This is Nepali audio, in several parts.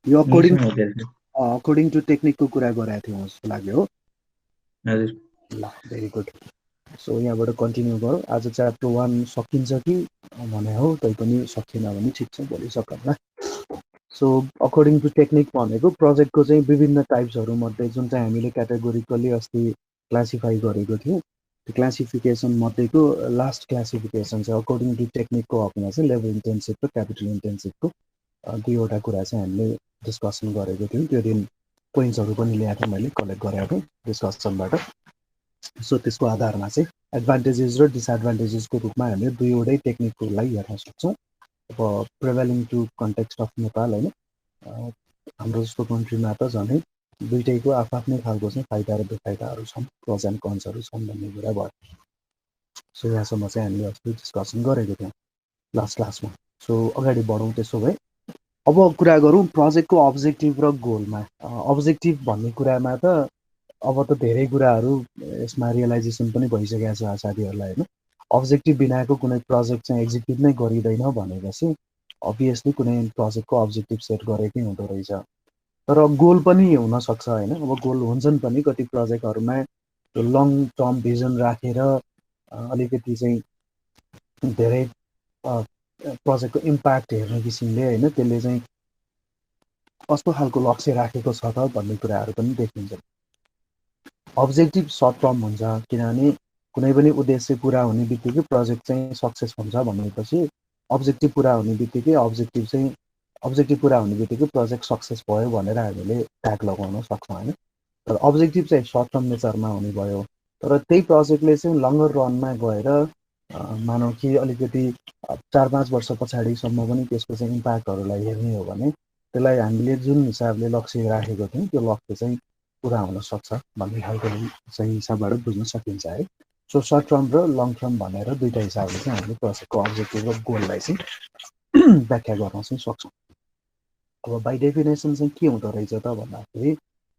यो मसँग हुँदै रहेछ। अकर्डिङ टु टेक्निकको कुरा गराएको थियौँ जस्तो लाग्यो हो। हजुर। ल भेरी गुड। सो यहाँबाट कन्टिन्यू गरौँ। आज च्याप्टर 1 सकिन्छ कि भने हो, तैपनि सकिएन भने ठिक छ, भोलि सकौँला। सो अकर्डिङ टु टेक्निक भनेको प्रोजेक्टको चाहिँ विभिन्न टाइप्सहरूमध्ये जुन चाहिँ हामीले क्याटेगोरिकली अस्ति क्लासिफाई गरेको थियौँ, त्यो क्लासिफिकेसन मध्येको लास्ट क्लासिफिकेसन चाहिँ अकर्डिङ टु टेक्निकको हकमा चाहिँ लेभल इन्टेन्सिभ र क्यापिटल इन्टेन्सिभको दुईवटा कुरा चाहिँ हामीले डिस्कसन गरेको थियौँ। त्यो दिन पोइन्ट्सहरू पनि ल्याएको थिएँ, मैले कलेक्ट गरेको थिएँ डिस्कसनबाट। सो त्यसको आधारमा चाहिँ एडभान्टेजेस र डिसएडभान्टेजेसको रूपमा हामीले दुईवटै टेक्निकहरूलाई हेर्न सक्छौँ। अब prevailing to context of Nepal होइन, हाम्रो जस्तो कन्ट्रीमा त झनै दुइटैको आफ्नै खालको चाहिँ फाइदा र बेफाइदाहरू छन्, प्रोज एन्ड कन्सहरू छन् भन्ने कुरा भयो। सो यहाँसम्म चाहिँ हामीले अस्ति डिस्कसन गरेको थियौँ लास्ट क्लासमा। सो अगाडि बढौँ त्यसो भए। अब कुरा गरौँ प्रोजेक्टको अब्जेक्टिभ र गोलमा। अब्जेक्टिभ भन्ने कुरामा त अब त धेरै कुराहरू यसमा रियलाइजेसन पनि भइसकेको छ साथीहरूलाई होइन। अब्जेक्टिभ बिनाको कुनै प्रोजेक्ट चाहिँ एक्जिक्युट नै गरिँदैन भनेपछि अभियसली कुनै प्रोजेक्टको अब्जेक्टिभ सेट गरेकै हुँदो रहेछ। तर गोल पनि हुनसक्छ होइन। अब गोल हुन्छन् पनि कति प्रोजेक्टहरूमा लङ टर्म भिजन राखेर अलिकति चाहिँ धेरै प्रोजेक्टको इम्प्याक्ट हेर्ने किसिमले होइन, त्यसले चाहिँ कस्तो खालको लक्ष्य राखेको छ त भन्ने कुराहरू पनि देखिन्छ। अब्जेक्टिभ सर्ट टर्म हुन्छ, किनभने कुनै पनि उद्देश्य पुरा हुने बित्तिकै प्रोजेक्ट चाहिँ सक्सेस हुन्छ भनेपछि अब्जेक्टिभ पुरा हुने बित्तिकै अब्जेक्टिभ पुरा हुने बित्तिकै प्रोजेक्ट सक्सेस भयो भनेर हामीले ट्याग लगाउन सक्छौँ होइन। तर अब्जेक्टिभ चाहिँ सर्ट टर्म नेचरमा हुने भयो। तर त्यही प्रोजेक्टले चाहिँ लङ्गर रनमा गएर मानौँ कि अलिकति 4-5 वर्ष पछाडिसम्म पनि त्यसको चाहिँ इम्प्याक्टहरूलाई हेर्ने हो भने त्यसलाई हामीले जुन हिसाबले लक्ष्य राखेको थियौँ त्यो लक्ष्य चाहिँ पुरा हुन सक्छ भन्ने खालको चाहिँ हिसाबबाट बुझ्न सकिन्छ है। सो सर्ट टर्म र लङ टर्म भनेर दुईवटा हिसाबले चाहिँ हामीले प्रोजेक्टको अब्जेक्टिभ र गोललाई चाहिँ व्याख्या गर्न चाहिँ सक्छौँ। अब बाई डेफिनेसन चाहिँ के हुँदो रहेछ त भन्दाखेरि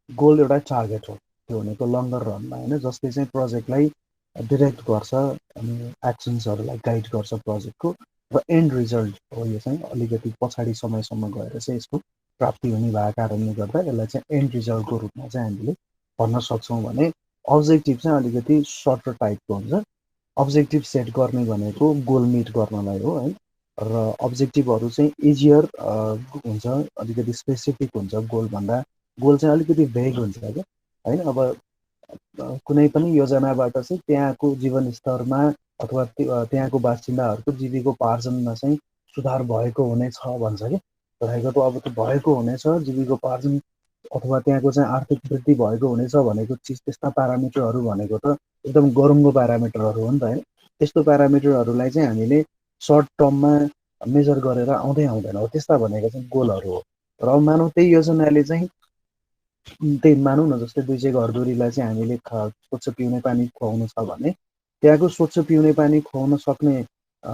गोल एउटा टार्गेट हो, त्यो भनेको लङ्गर रनमा होइन, जसले चाहिँ प्रोजेक्टलाई डिरेक्ट गर्छ अनि एक्सन्सहरूलाई गाइड गर्छ प्रोजेक्टको, र एन्ड रिजल्ट हो यो चाहिँ अलिकति पछाडि समयसम्म गएर चाहिँ यसको प्राप्ति हुने भएको कारणले गर्दा यसलाई चाहिँ एन्ड रिजल्टको रूपमा चाहिँ हामीले भन्न सक्छौँ भने अब्जेक्टिभ चाहिँ अलिकति सर्टर टाइपको हुन्छ। अब्जेक्टिभ सेट गर्ने भनेको गोल मिट गर्नलाई हो है, र अब्जेक्टिभहरू चाहिँ इजियर हुन्छ, अलिकति स्पेसिफिक हुन्छ गोलभन्दा। गोल चाहिँ अलिकति भेग हुन्छ क्या होइन। अब कुनै पनि योजनाबाट चाहिँ त्यहाँको जीवन स्तरमा अथवा त्यहाँको बासिन्दाहरूको जीविकोपार्जनमा चाहिँ सुधार भएको हुनेछ भन्छ कि, रहेको त अब त्यो भएको हुनेछ जीविकोपार्जन अथवा त्यहाँको चाहिँ आर्थिक वृद्धि भएको हुनेछ भनेको चिज, त्यस्ता प्यारामिटरहरू भनेको त एकदम गरुङको प्यारामिटरहरू हो नि त होइन। त्यस्तो प्यारामिटरहरूलाई चाहिँ हामीले सर्ट टर्ममा मेजर गरेर आउँदै आउँदैन हो, त्यस्ता भनेको चाहिँ गोलहरू हो। र अब मानौँ त्यही योजनाले चाहिँ त्यही मानौँ न, जस्तै 200 घरधुरीलाई चाहिँ हामीले स्वच्छ पिउने पानी खुवाउनु छ भने त्यहाँको स्वच्छ पिउने पानी खुवाउन सक्ने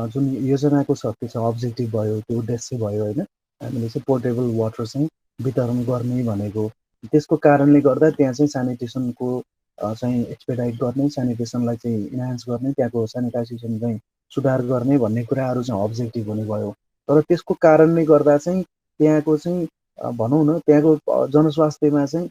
जुन योजनाको छ त्यो चाहिँ अब्जेक्टिभ भयो, त्यो उद्देश्य भयो होइन। हामीले चाहिँ पोर्टेबल वाटर चाहिँ वितरण गर्ने भनेको, त्यसको कारणले गर्दा त्यहाँ चाहिँ सेनिटेसनको चाहिँ एक्सपेडाइट गर्ने, सेनिटेसनलाई चाहिँ इन्हान्स गर्ने, त्यहाँको सेनिटाइजेसन चाहिँ सुधार गर्ने भन्ने कुराहरू चाहिँ अब्जेक्टिभ हुने भयो। तर त्यसको कारणले गर्दा चाहिँ त्यहाँको चाहिँ भनौँ न त्यहाँको जनस्वास्थ्यमा चाहिँ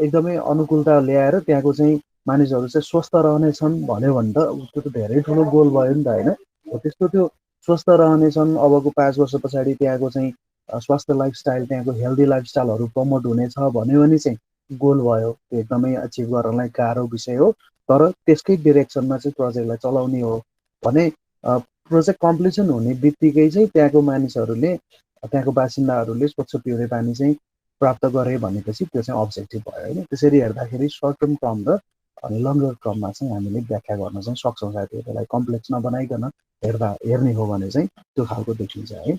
एकदमै अनुकूलता ल्याएर त्यहाँको चाहिँ मानिसहरू चाहिँ स्वस्थ रहनेछन् भन्यो भने त त्यो त धेरै ठुलो गोल भयो नि त होइन। त्यस्तो त्यो स्वस्थ रहनेछन्, अबको 5 वर्ष पछाडि त्यहाँको चाहिँ स्वास्थ्य लाइफस्टाइल, त्यहाँको हेल्दी लाइफस्टाइलहरू प्रमोट हुनेछ भन्यो भने चाहिँ गोल भयो। त्यो एकदमै अचिभ गर्नलाई गाह्रो विषय हो, तर त्यसकै डिरेक्सनमा चाहिँ प्रोजेक्टलाई चलाउने हो भने प्रोजेक्ट कम्प्लिसन हुने बित्तिकै चाहिँ त्यहाँको मानिसहरूले, त्यहाँको बासिन्दाहरूले स्वच्छ पिउने पानी चाहिँ प्राप्त गरे भनेपछि त्यो चाहिँ अब्जेक्टिभ भयो होइन। त्यसरी हेर्दाखेरि सर्ट टर्म टर्म र अनि लङ्गर टर्ममा चाहिँ हामीले व्याख्या गर्न चाहिँ सक्छौँ साथीहरूलाई, कम्प्लेक्स नबनाइकन हेर्ने हो भने चाहिँ त्यो खालको देखिन्छ है।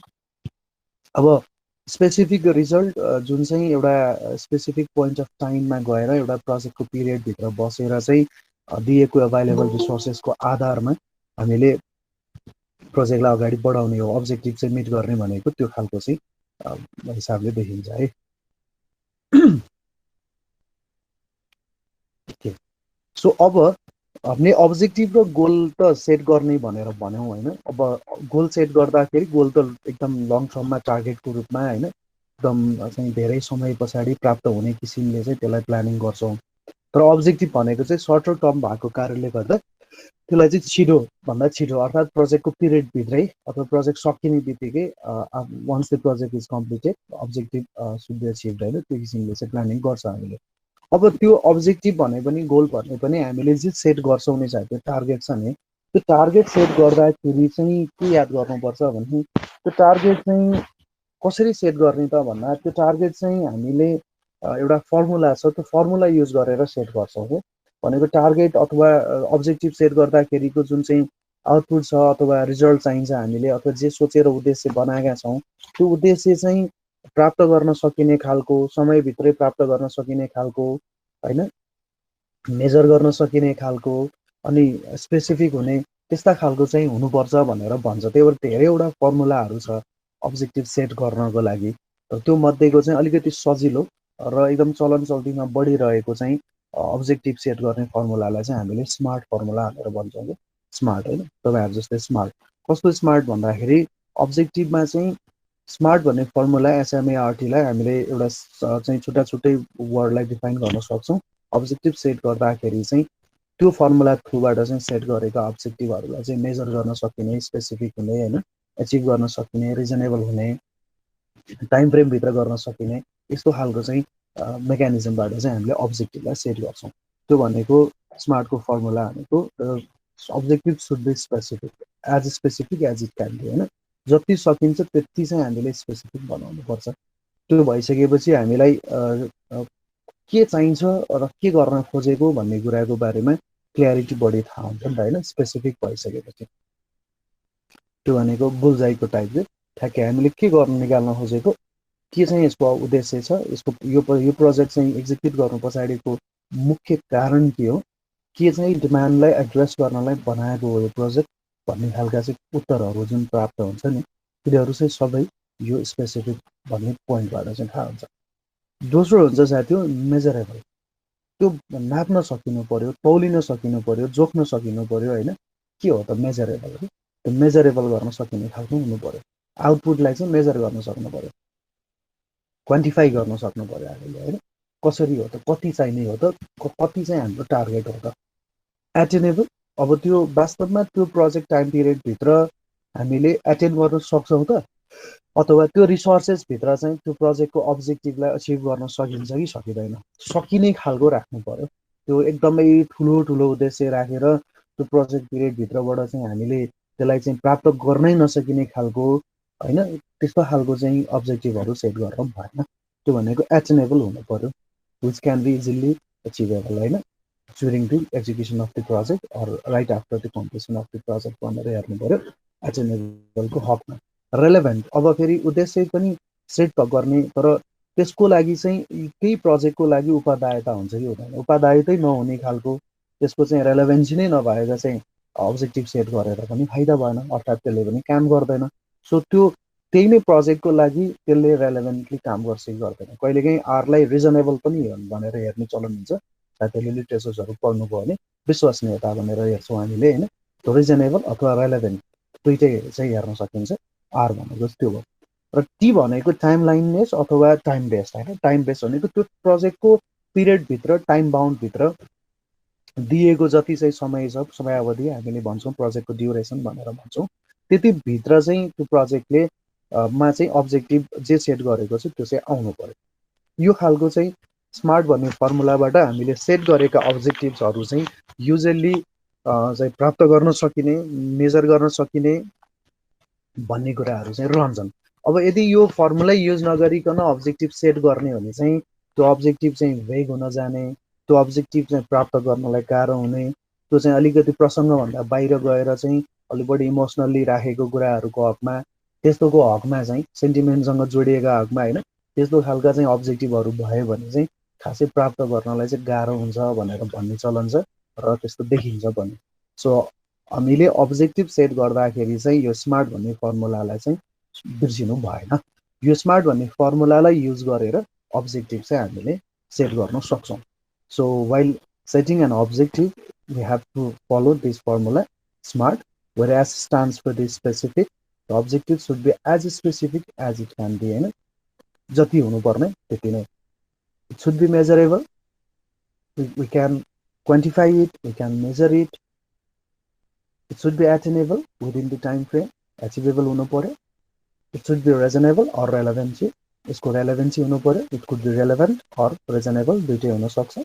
अब स्पेसिफिक रिजल्ट जुन चाहिँ एउटा स्पेसिफिक पोइन्ट अफ टाइममा गएर एउटा प्रोजेक्टको पिरियडभित्र बसेर चाहिँ दिएको अभाइलेबल रिसोर्सेसको आधारमा हामीले प्रोजेक्टलाई अगाडि बढाउने हो, अब्जेक्टिभ चाहिँ मिट गर्ने भनेको त्यो खालको चाहिँ हिसाबले देखिन्छ है। सो अब हामीले अब्जेक्टिभ र गोल त सेट गर्ने भनेर भन्यौँ होइन। अब गोल सेट गर्दाखेरि गोल त एकदम लङ टर्ममा टार्गेटको रूपमा होइन, एकदम चाहिँ धेरै समय पछाडि प्राप्त हुने किसिमले चाहिँ त्यसलाई प्लानिङ गर्छौँ। तर अब्जेक्टिभ भनेको चाहिँ सर्टर टर्म भएको कारणले गर्दा त्यसलाई चाहिँ छिटो भन्दा छिटो अर्थात् प्रोजेक्टको पिरियडभित्रै अथवा प्रोजेक्ट सकिने बित्तिकै once the project is completed objective should be achieved होइन, त्यो किसिमले चाहिँ प्लानिङ गर्छ हामीले। अब त्यो अब्जेक्टिभ भने पनि गोल भने पनि हामीले जे सेट गर्छौँ नि सायद त्यो टार्गेट छ नि, त्यो टार्गेट सेट गर्दाखेरि चाहिँ के याद गर्नुपर्छ भने त्यो टार्गेट चाहिँ कसरी सेट गर्ने त भन्दा त्यो टार्गेट चाहिँ हामीले एउटा फर्मुला छ, त्यो फर्मुला युज गरेर सेट गर्छौँ क्या। भनेको टार्गेट अथवा अब्जेक्टिभ सेट गर्दाखेरिको जुन चाहिँ आउटपुट छ अथवा रिजल्ट चाहिन्छ हामीले अथवा जे सोचेर उद्देश्य बनाएका छौँ त्यो उद्देश्य चाहिँ प्राप्त गर्न सकिने खालको, समयभित्रै प्राप्त गर्न सकिने खालको होइन, मेजर गर्न सकिने खालको अनि स्पेसिफिक हुने त्यस्ता खालको चाहिँ हुनुपर्छ भनेर भन्छ। त्यही भएर धेरैवटा फर्मुलाहरू छ अब्जेक्टिभ सेट गर्नको लागि। र त्यो मध्येको चाहिँ अलिकति सजिलो र एकदम चलन चल्तीमा बढिरहेको चाहिँ अब्जेक्टिभ सेट गर्ने फर्मुलालाई चाहिँ हामीले स्मार्ट फर्मुला भनेर भन्छौँ कि स्मार्ट होइन। तपाईँहरू जस्तै स्मार्ट कस्तो स्मार्ट भन्दाखेरि अब्जेक्टिभमा चाहिँ स्मार्ट भन्ने फर्मुला एसएमएआरटीलाई हामीले एउटा चाहिँ छुट्टा छुट्टै वर्डलाई डिफाइन गर्न सक्छौँ। अब्जेक्टिभ सेट गर्दाखेरि चाहिँ त्यो फर्मुला थ्रुबाट चाहिँ सेट गरेका अब्जेक्टिभहरूलाई चाहिँ मेजर गर्न सकिने, स्पेसिफिक हुने होइन, एचिभ गर्न सकिने, रिजनेबल हुने, टाइम फ्रेमभित्र गर्न सकिने यस्तो खालको चाहिँ मेकानिजमबाट चाहिँ हामीले अब्जेक्टिभलाई सेट गर्छौँ। त्यो भनेको स्मार्टको फर्मुला भनेको objective should be specific as it can be होइन, जति सकिन्छ त्यति चाहिँ हामीले स्पेसिफिक बनाउनु पर्छ। त्यो भइसकेपछि हामीलाई के चाहिन्छ र के गर्न खोजेको भन्ने कुराको बारेमा क्ल्यारिटी बढी थाहा हुन्छ नि त होइन। स्पेसिफिक भइसकेपछि त्यो भनेको बुल्जाइको टाइप चाहिँ ठ्याक्कै हामीले के गर्न निकाल्न खोजेको, के चाहिँ यसको उद्देश्य छ, यसको यो प्रोजेक्ट चाहिँ एक्जिक्युट गर्नु पछाडिको मुख्य कारण के हो, के चाहिँ डिमान्डलाई एड्रेस गर्नलाई बनाएको हो यो प्रोजेक्ट भन्ने खालका चाहिँ उत्तरहरू जुन प्राप्त हुन्छ नि तिनीहरू चाहिँ सबै यो स्पेसिफिक भन्ने पोइन्टबाट चाहिँ थाहा हुन्छ। दोस्रो हुन्छ साथी मेजरेबल। त्यो नाप्न सकिनु पर्यो, तौलिन सकिनु पर्यो, जोख्न सकिनु पर्यो होइन। के हो त मेजरेबल? त्यो मेजरेबल गर्न सकिने खालको हुनु पर्यो। आउटपुटलाई चाहिँ मेजर गर्न सक्नु पर्यो, क्वान्टिफाई गर्न सक्नु पर्यो हामीले होइन। कसरी हो त, कति चाहिने हो त, कति चाहिँ हाम्रो टार्गेट हो त, एटेनेबल। अब त्यो वास्तवमा त्यो प्रोजेक्ट टाइम पिरियडभित्र हामीले एटेन्ड गर्न सक्छौँ त, अथवा त्यो रिसोर्सेसभित्र चाहिँ त्यो प्रोजेक्टको अब्जेक्टिभलाई अचिभ गर्न सकिन्छ कि सकिँदैन, सकिने खालको राख्नु पर्यो। त्यो एकदमै ठुलो ठुलो उद्देश्य राखेर त्यो प्रोजेक्ट पिरियडभित्रबाट चाहिँ हामीले त्यसलाई चाहिँ प्राप्त गर्नै नसकिने खालको होइन, त्यस्तो खालको चाहिँ अब्जेक्टिभहरू सेट गर्न भएन। त्यो भनेको एटेनेबल हुनु पर्यो, which can be easily achievable होइन, during the execution of the project or right after the completion of the project भनेर हेर्नु पर्यो एटेनेबलको हकमा। रेलेभेन्ट, अब फेरि उद्देश्य पनि सेट गर्ने तर त्यसको लागि चाहिँ त्यही प्रोजेक्टको लागि उत्तरदायिता हुन्छ कि हुँदैन, उत्तरदायितै नहुने खालको त्यसको चाहिँ रेलेभेन्सी नै नभएर चाहिँ अब्जेक्टिभ सेट गरेर पनि फाइदा भएन, अर्थात् त्यसले पनि काम गर्दैन। सो त्यो त्यही नै प्रोजेक्टको लागि त्यसले रेलेभेन्टली काम गर्छ कि गर्दैन। कहिलेकाहीँ आरलाई रिजनेबल पनि भनेर हेर्ने चलन हुन्छ, साथीहरूले लिटरेचर्सहरू पढ्नुभयो भने विश्वसनीयता भनेर हेर्छौँ हामीले होइन। त्यो रिजनेबल अथवा रेलेभेन्ट दुइटै चाहिँ हेर्न सकिन्छ। आर भनेको त्यो हो। र टी भनेको टाइम लाइननेस अथवा टाइम बेस्ड होइन। टाइम बेस्ड भनेको त्यो प्रोजेक्टको पिरियडभित्र टाइम बााउन्डभित्र दिएको जति चाहिँ समय छ, समयावधि हामीले भन्छौँ प्रोजेक्टको ड्युरेसन भनेर भन्छौँ, त्यतिभित्र चाहिँ त्यो प्रोजेक्टले मा चाहिँ अब्जेक्टिभ जे सेट गरेको छ त्यो चाहिँ आउनु पर्यो। यो खालको चाहिँ स्मार्ट भन्ने फर्मुलाबाट हामीले सेट गरेका अब्जेक्टिभ्सहरू चाहिँ युजल्ली चाहिँ प्राप्त गर्न सकिने, मेजर गर्न सकिने भन्ने कुराहरू चाहिँ रहन्छन्। अब यदि यो फर्मुलै युज नगरिकन अब्जेक्टिभ सेट गर्ने भने चाहिँ त्यो अब्जेक्टिभ चाहिँ भेग हुन जाने, त्यो अब्जेक्टिभ चाहिँ प्राप्त गर्नलाई गाह्रो हुने, त्यो चाहिँ अलिकति प्रसङ्गभन्दा बाहिर गएर चाहिँ अलिक बढी इमोसनल्ली राखेको कुराहरूको हकमा, त्यस्तोको हकमा चाहिँ सेन्टिमेन्टसँग जोडिएका हकमा होइन, त्यस्तो खालका चाहिँ अब्जेक्टिभहरू भयो भने चाहिँ खासै प्राप्त गर्नलाई चाहिँ गाह्रो हुन्छ भनेर भन्ने चलन छ र त्यस्तो देखिन्छ पनि। सो हामीले अब्जेक्टिभ सेट गर्दाखेरि चाहिँ यो स्मार्ट भन्ने फर्मुलालाई चाहिँ बिर्सिनु भएन। यो स्मार्ट भन्ने फर्मुलालाई युज गरेर अब्जेक्टिभ चाहिँ हामीले सेट गर्न सक्छौँ। So while setting an objective we have to follow this formula smart, where S stands for the specific. The objective should be as specific as it can be होइन। जति हुनुपर्ने त्यति नै. It should be measurable. We can quantify it, we can measure it. It should be attainable within the time frame, achievable हुनु पर्यो. It should be reasonable or relevancy. यसको relevancy हुनु पर्यो. It could be relevant or reasonable, दुईटै हुन सक्छ.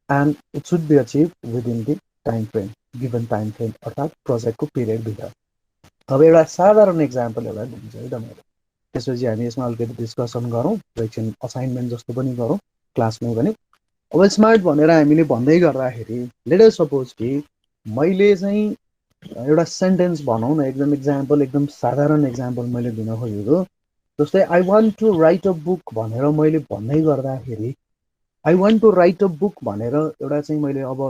And it should be achieved within the time frame, given time frame, अर्थात् प्रोजेक्टको पिरियड भित्र. अब एउटा साधारण एक्जाम्पल एउटा दिन्छु है त मैले. त्यसपछि हामी यसमा अलिकति डिस्कसन गरौँ, एकछिन असाइनमेन्ट जस्तो पनि गरौँ क्लासमै पनि. अब स्मार्ट भनेर हामीले भन्दै गर्दाखेरि लेट अस सपोज कि मैले चाहिँ एउटा सेन्टेन्स भनौँ न, एकदम एक्जाम्पल, एकदम साधारण एक्जाम्पल मैले दिन खोजेको. जस्तै I want to write a book भनेर मैले भन्दै गर्दाखेरि I want to write a book भनेर एउटा चाहिँ मैले अब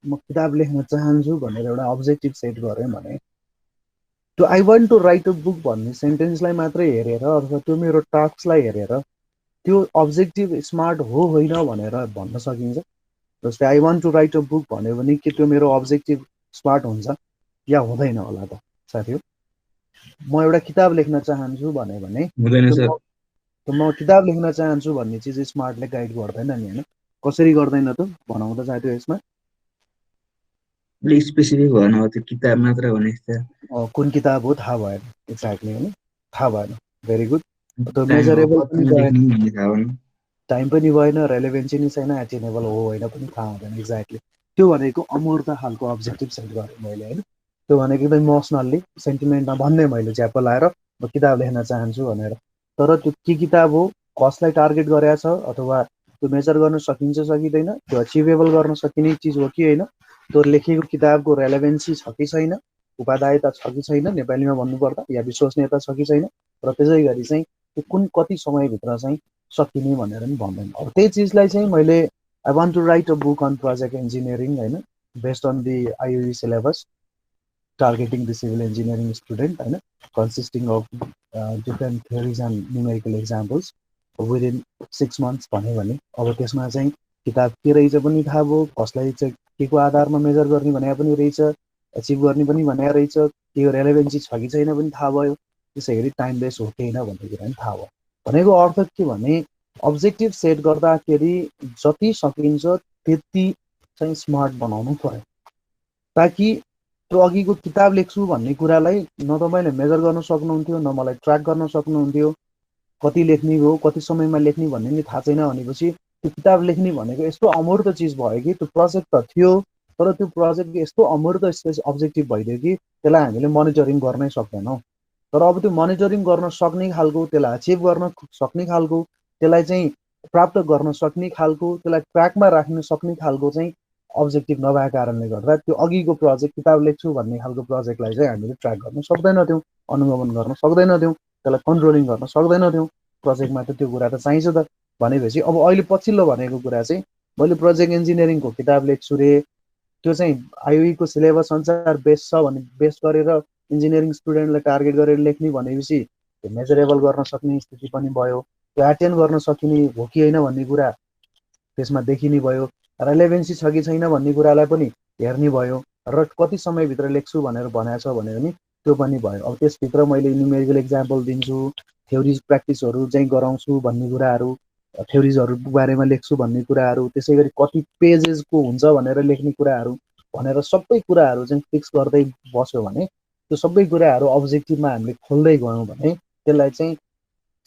म किताब लेख्न चाहन्छु भनेर एउटा अब्जेक्टिभ सेट गरेँ भने त्यो I want to write a book भन्ने सेन्टेन्सलाई मात्रै हेरेर अथवा त्यो मेरो टास्कलाई हेरेर त्यो अब्जेक्टिभ स्मार्ट हो होइन भनेर भन्न सकिन्छ. जस्तै I want to write a book भन्यो भने के त्यो मेरो अब्जेक्टिभ स्मार्ट हुन्छ या हुँदैन होला त साथी हो. म एउटा किताब लेख्न चाहन्छु भन्यो भने हुँदैन सर. म किताब लेख्न चाहन्छु भन्ने चिज स्मार्टले गाइड गर्दैन नि होइन. कसरी गर्दैन त भनाउँ त साथी यसमा. स्पेसिफिक भएन हो, त्यो किताब मात्र भने कुन किताब हो थाहा भएन. एक्ज्याक्टली होइन, थाहा भएन. Very good. त्यो मेजरेबल पनि भएन, टाइम पनि भएन, रेलेभेन्सी नै छैन, एटेनेबल हो होइन पनि थाहा हुँदैन. एक्ज्याक्टली त्यो भनेको अमूर्त खालको अब्जेक्टिभ सेट गरेँ मैले होइन. त्यो भनेको एकदम इमोसनल्ली सेन्टिमेन्टमा भन्ने मैले झ्याप्प लाएर म किताब लेख्न चाहन्छु भनेर. तर त्यो के किताब हो, कसलाई टार्गेट गरेको छ, अथवा त्यो मेजर गर्न सकिन्छ सकिँदैन, त्यो अचिभेबल गर्न सकिने चिज हो कि होइन, त्यो लेखेको किताबको रेलेभेन्सी छ कि छैन, उपादायता छ कि छैन नेपालीमा भन्नुपर्दा, या विश्वसनीयता छ कि छैन, र त्यसै गरी चाहिँ त्यो कुन कति समयभित्र चाहिँ सकिने भनेर पनि भन्दैन. अब त्यही चिजलाई चाहिँ मैले I want to write a book on project engineering होइन, based on the IOE syllabus targeting the civil engineering student होइन, consisting of different theories and numerical examples within 6 months भन्यो भने अब त्यसमा चाहिँ किताब के रहेछ पनि थाहा भयो, कसलाई चाहिँ के को आधारमा मेजर गर्ने भने पनि रहेछ, एचिभ गर्ने पनि भने रहेछ, त्यो रेलेभेन्सी छ कि छैन पनि थाहा भयो, त्यसै गरी टाइमलेस हो कि होइन भन्ने कुरा पनि थाहा भयो. भनेको अर्थ के भने अब्जेक्टिभ सेट गर्दाखेरि जति सकिन्छ त्यति चाहिँ स्मार्ट बनाउनु पर्यो, ताकि त्यो अघिको किताब लेख्छु भन्ने कुरालाई न तपाईँले मेजर गर्न सक्नुहुन्थ्यो, न मलाई ट्र्याक गर्न सक्नुहुन्थ्यो. कति लेख्ने हो, कति समयमा लेख्ने भन्ने नि थाहा छैन भनेपछि त्यो किताब लेख्ने भनेको यस्तो अमूर्त चिज भयो कि त्यो प्रोजेक्ट त थियो, तर त्यो प्रोजेक्ट यस्तो अमूर्त अब्जेक्टिभ भइदियो कि त्यसलाई हामीले मोनिटरिङ गर्नै सक्दैनौँ. तर अब त्यो मोनिटरिङ गर्न सक्ने खालको, त्यसलाई अचिभ गर्न सक्ने खालको, त्यसलाई चाहिँ प्राप्त गर्न सक्ने खालको, त्यसलाई ट्र्याकमा राख्न सक्ने खालको चाहिँ अब्जेक्टिभ नभएको कारणले गर्दा त्यो अघिको प्रोजेक्ट किताब लेख्छु भन्ने खालको प्रोजेक्टलाई चाहिँ हामीले ट्र्याक गर्न सक्दैनथ्यौँ, अनुगमन गर्न सक्दैनथ्यौँ, त्यसलाई कन्ट्रोलिङ गर्न सक्दैनथ्यौँ. प्रोजेक्टमा त त्यो कुरा त चाहिन्छ त. भनेपछि अब अहिले पछिल्लो भनेको कुरा चाहिँ मैले प्रोजेक्ट इन्जिनियरिङको किताब लेख्छु रे, त्यो चाहिँ आइओईको सिलेबस अनुसार बेस छ भने बेस गरेर इन्जिनियरिङ स्टुडेन्टलाई टार्गेट गरेर लेख्ने भनेपछि त्यो मेजरेबल गर्न सक्ने स्थिति पनि भयो, त्यो एटेन्ड गर्न सकिने हो कि होइन भन्ने कुरा त्यसमा देखिने भयो, रेलेभेन्सी छ कि छैन भन्ने कुरालाई पनि हेर्ने भयो, र कति समयभित्र लेख्छु भनेर भनेको छ भने पनि त्यो पनि भयो. अब त्यसभित्र मैले न्युमेरिकल एक्जाम्पल दिन्छु, थ्योरिज प्र्याक्टिसहरू चाहिँ गराउँछु भन्ने कुराहरू, थ्योरिजहरू बारेमा लेख्छु भन्ने कुराहरू, त्यसै गरी कति पेजेसको हुन्छ भनेर लेख्ने कुराहरू भनेर सबै कुराहरू चाहिँ फिक्स गर्दै बस्यो भने त्यो सबै कुराहरू अब्जेक्टिभमा हामीले खोल्दै गयौँ भने त्यसलाई चाहिँ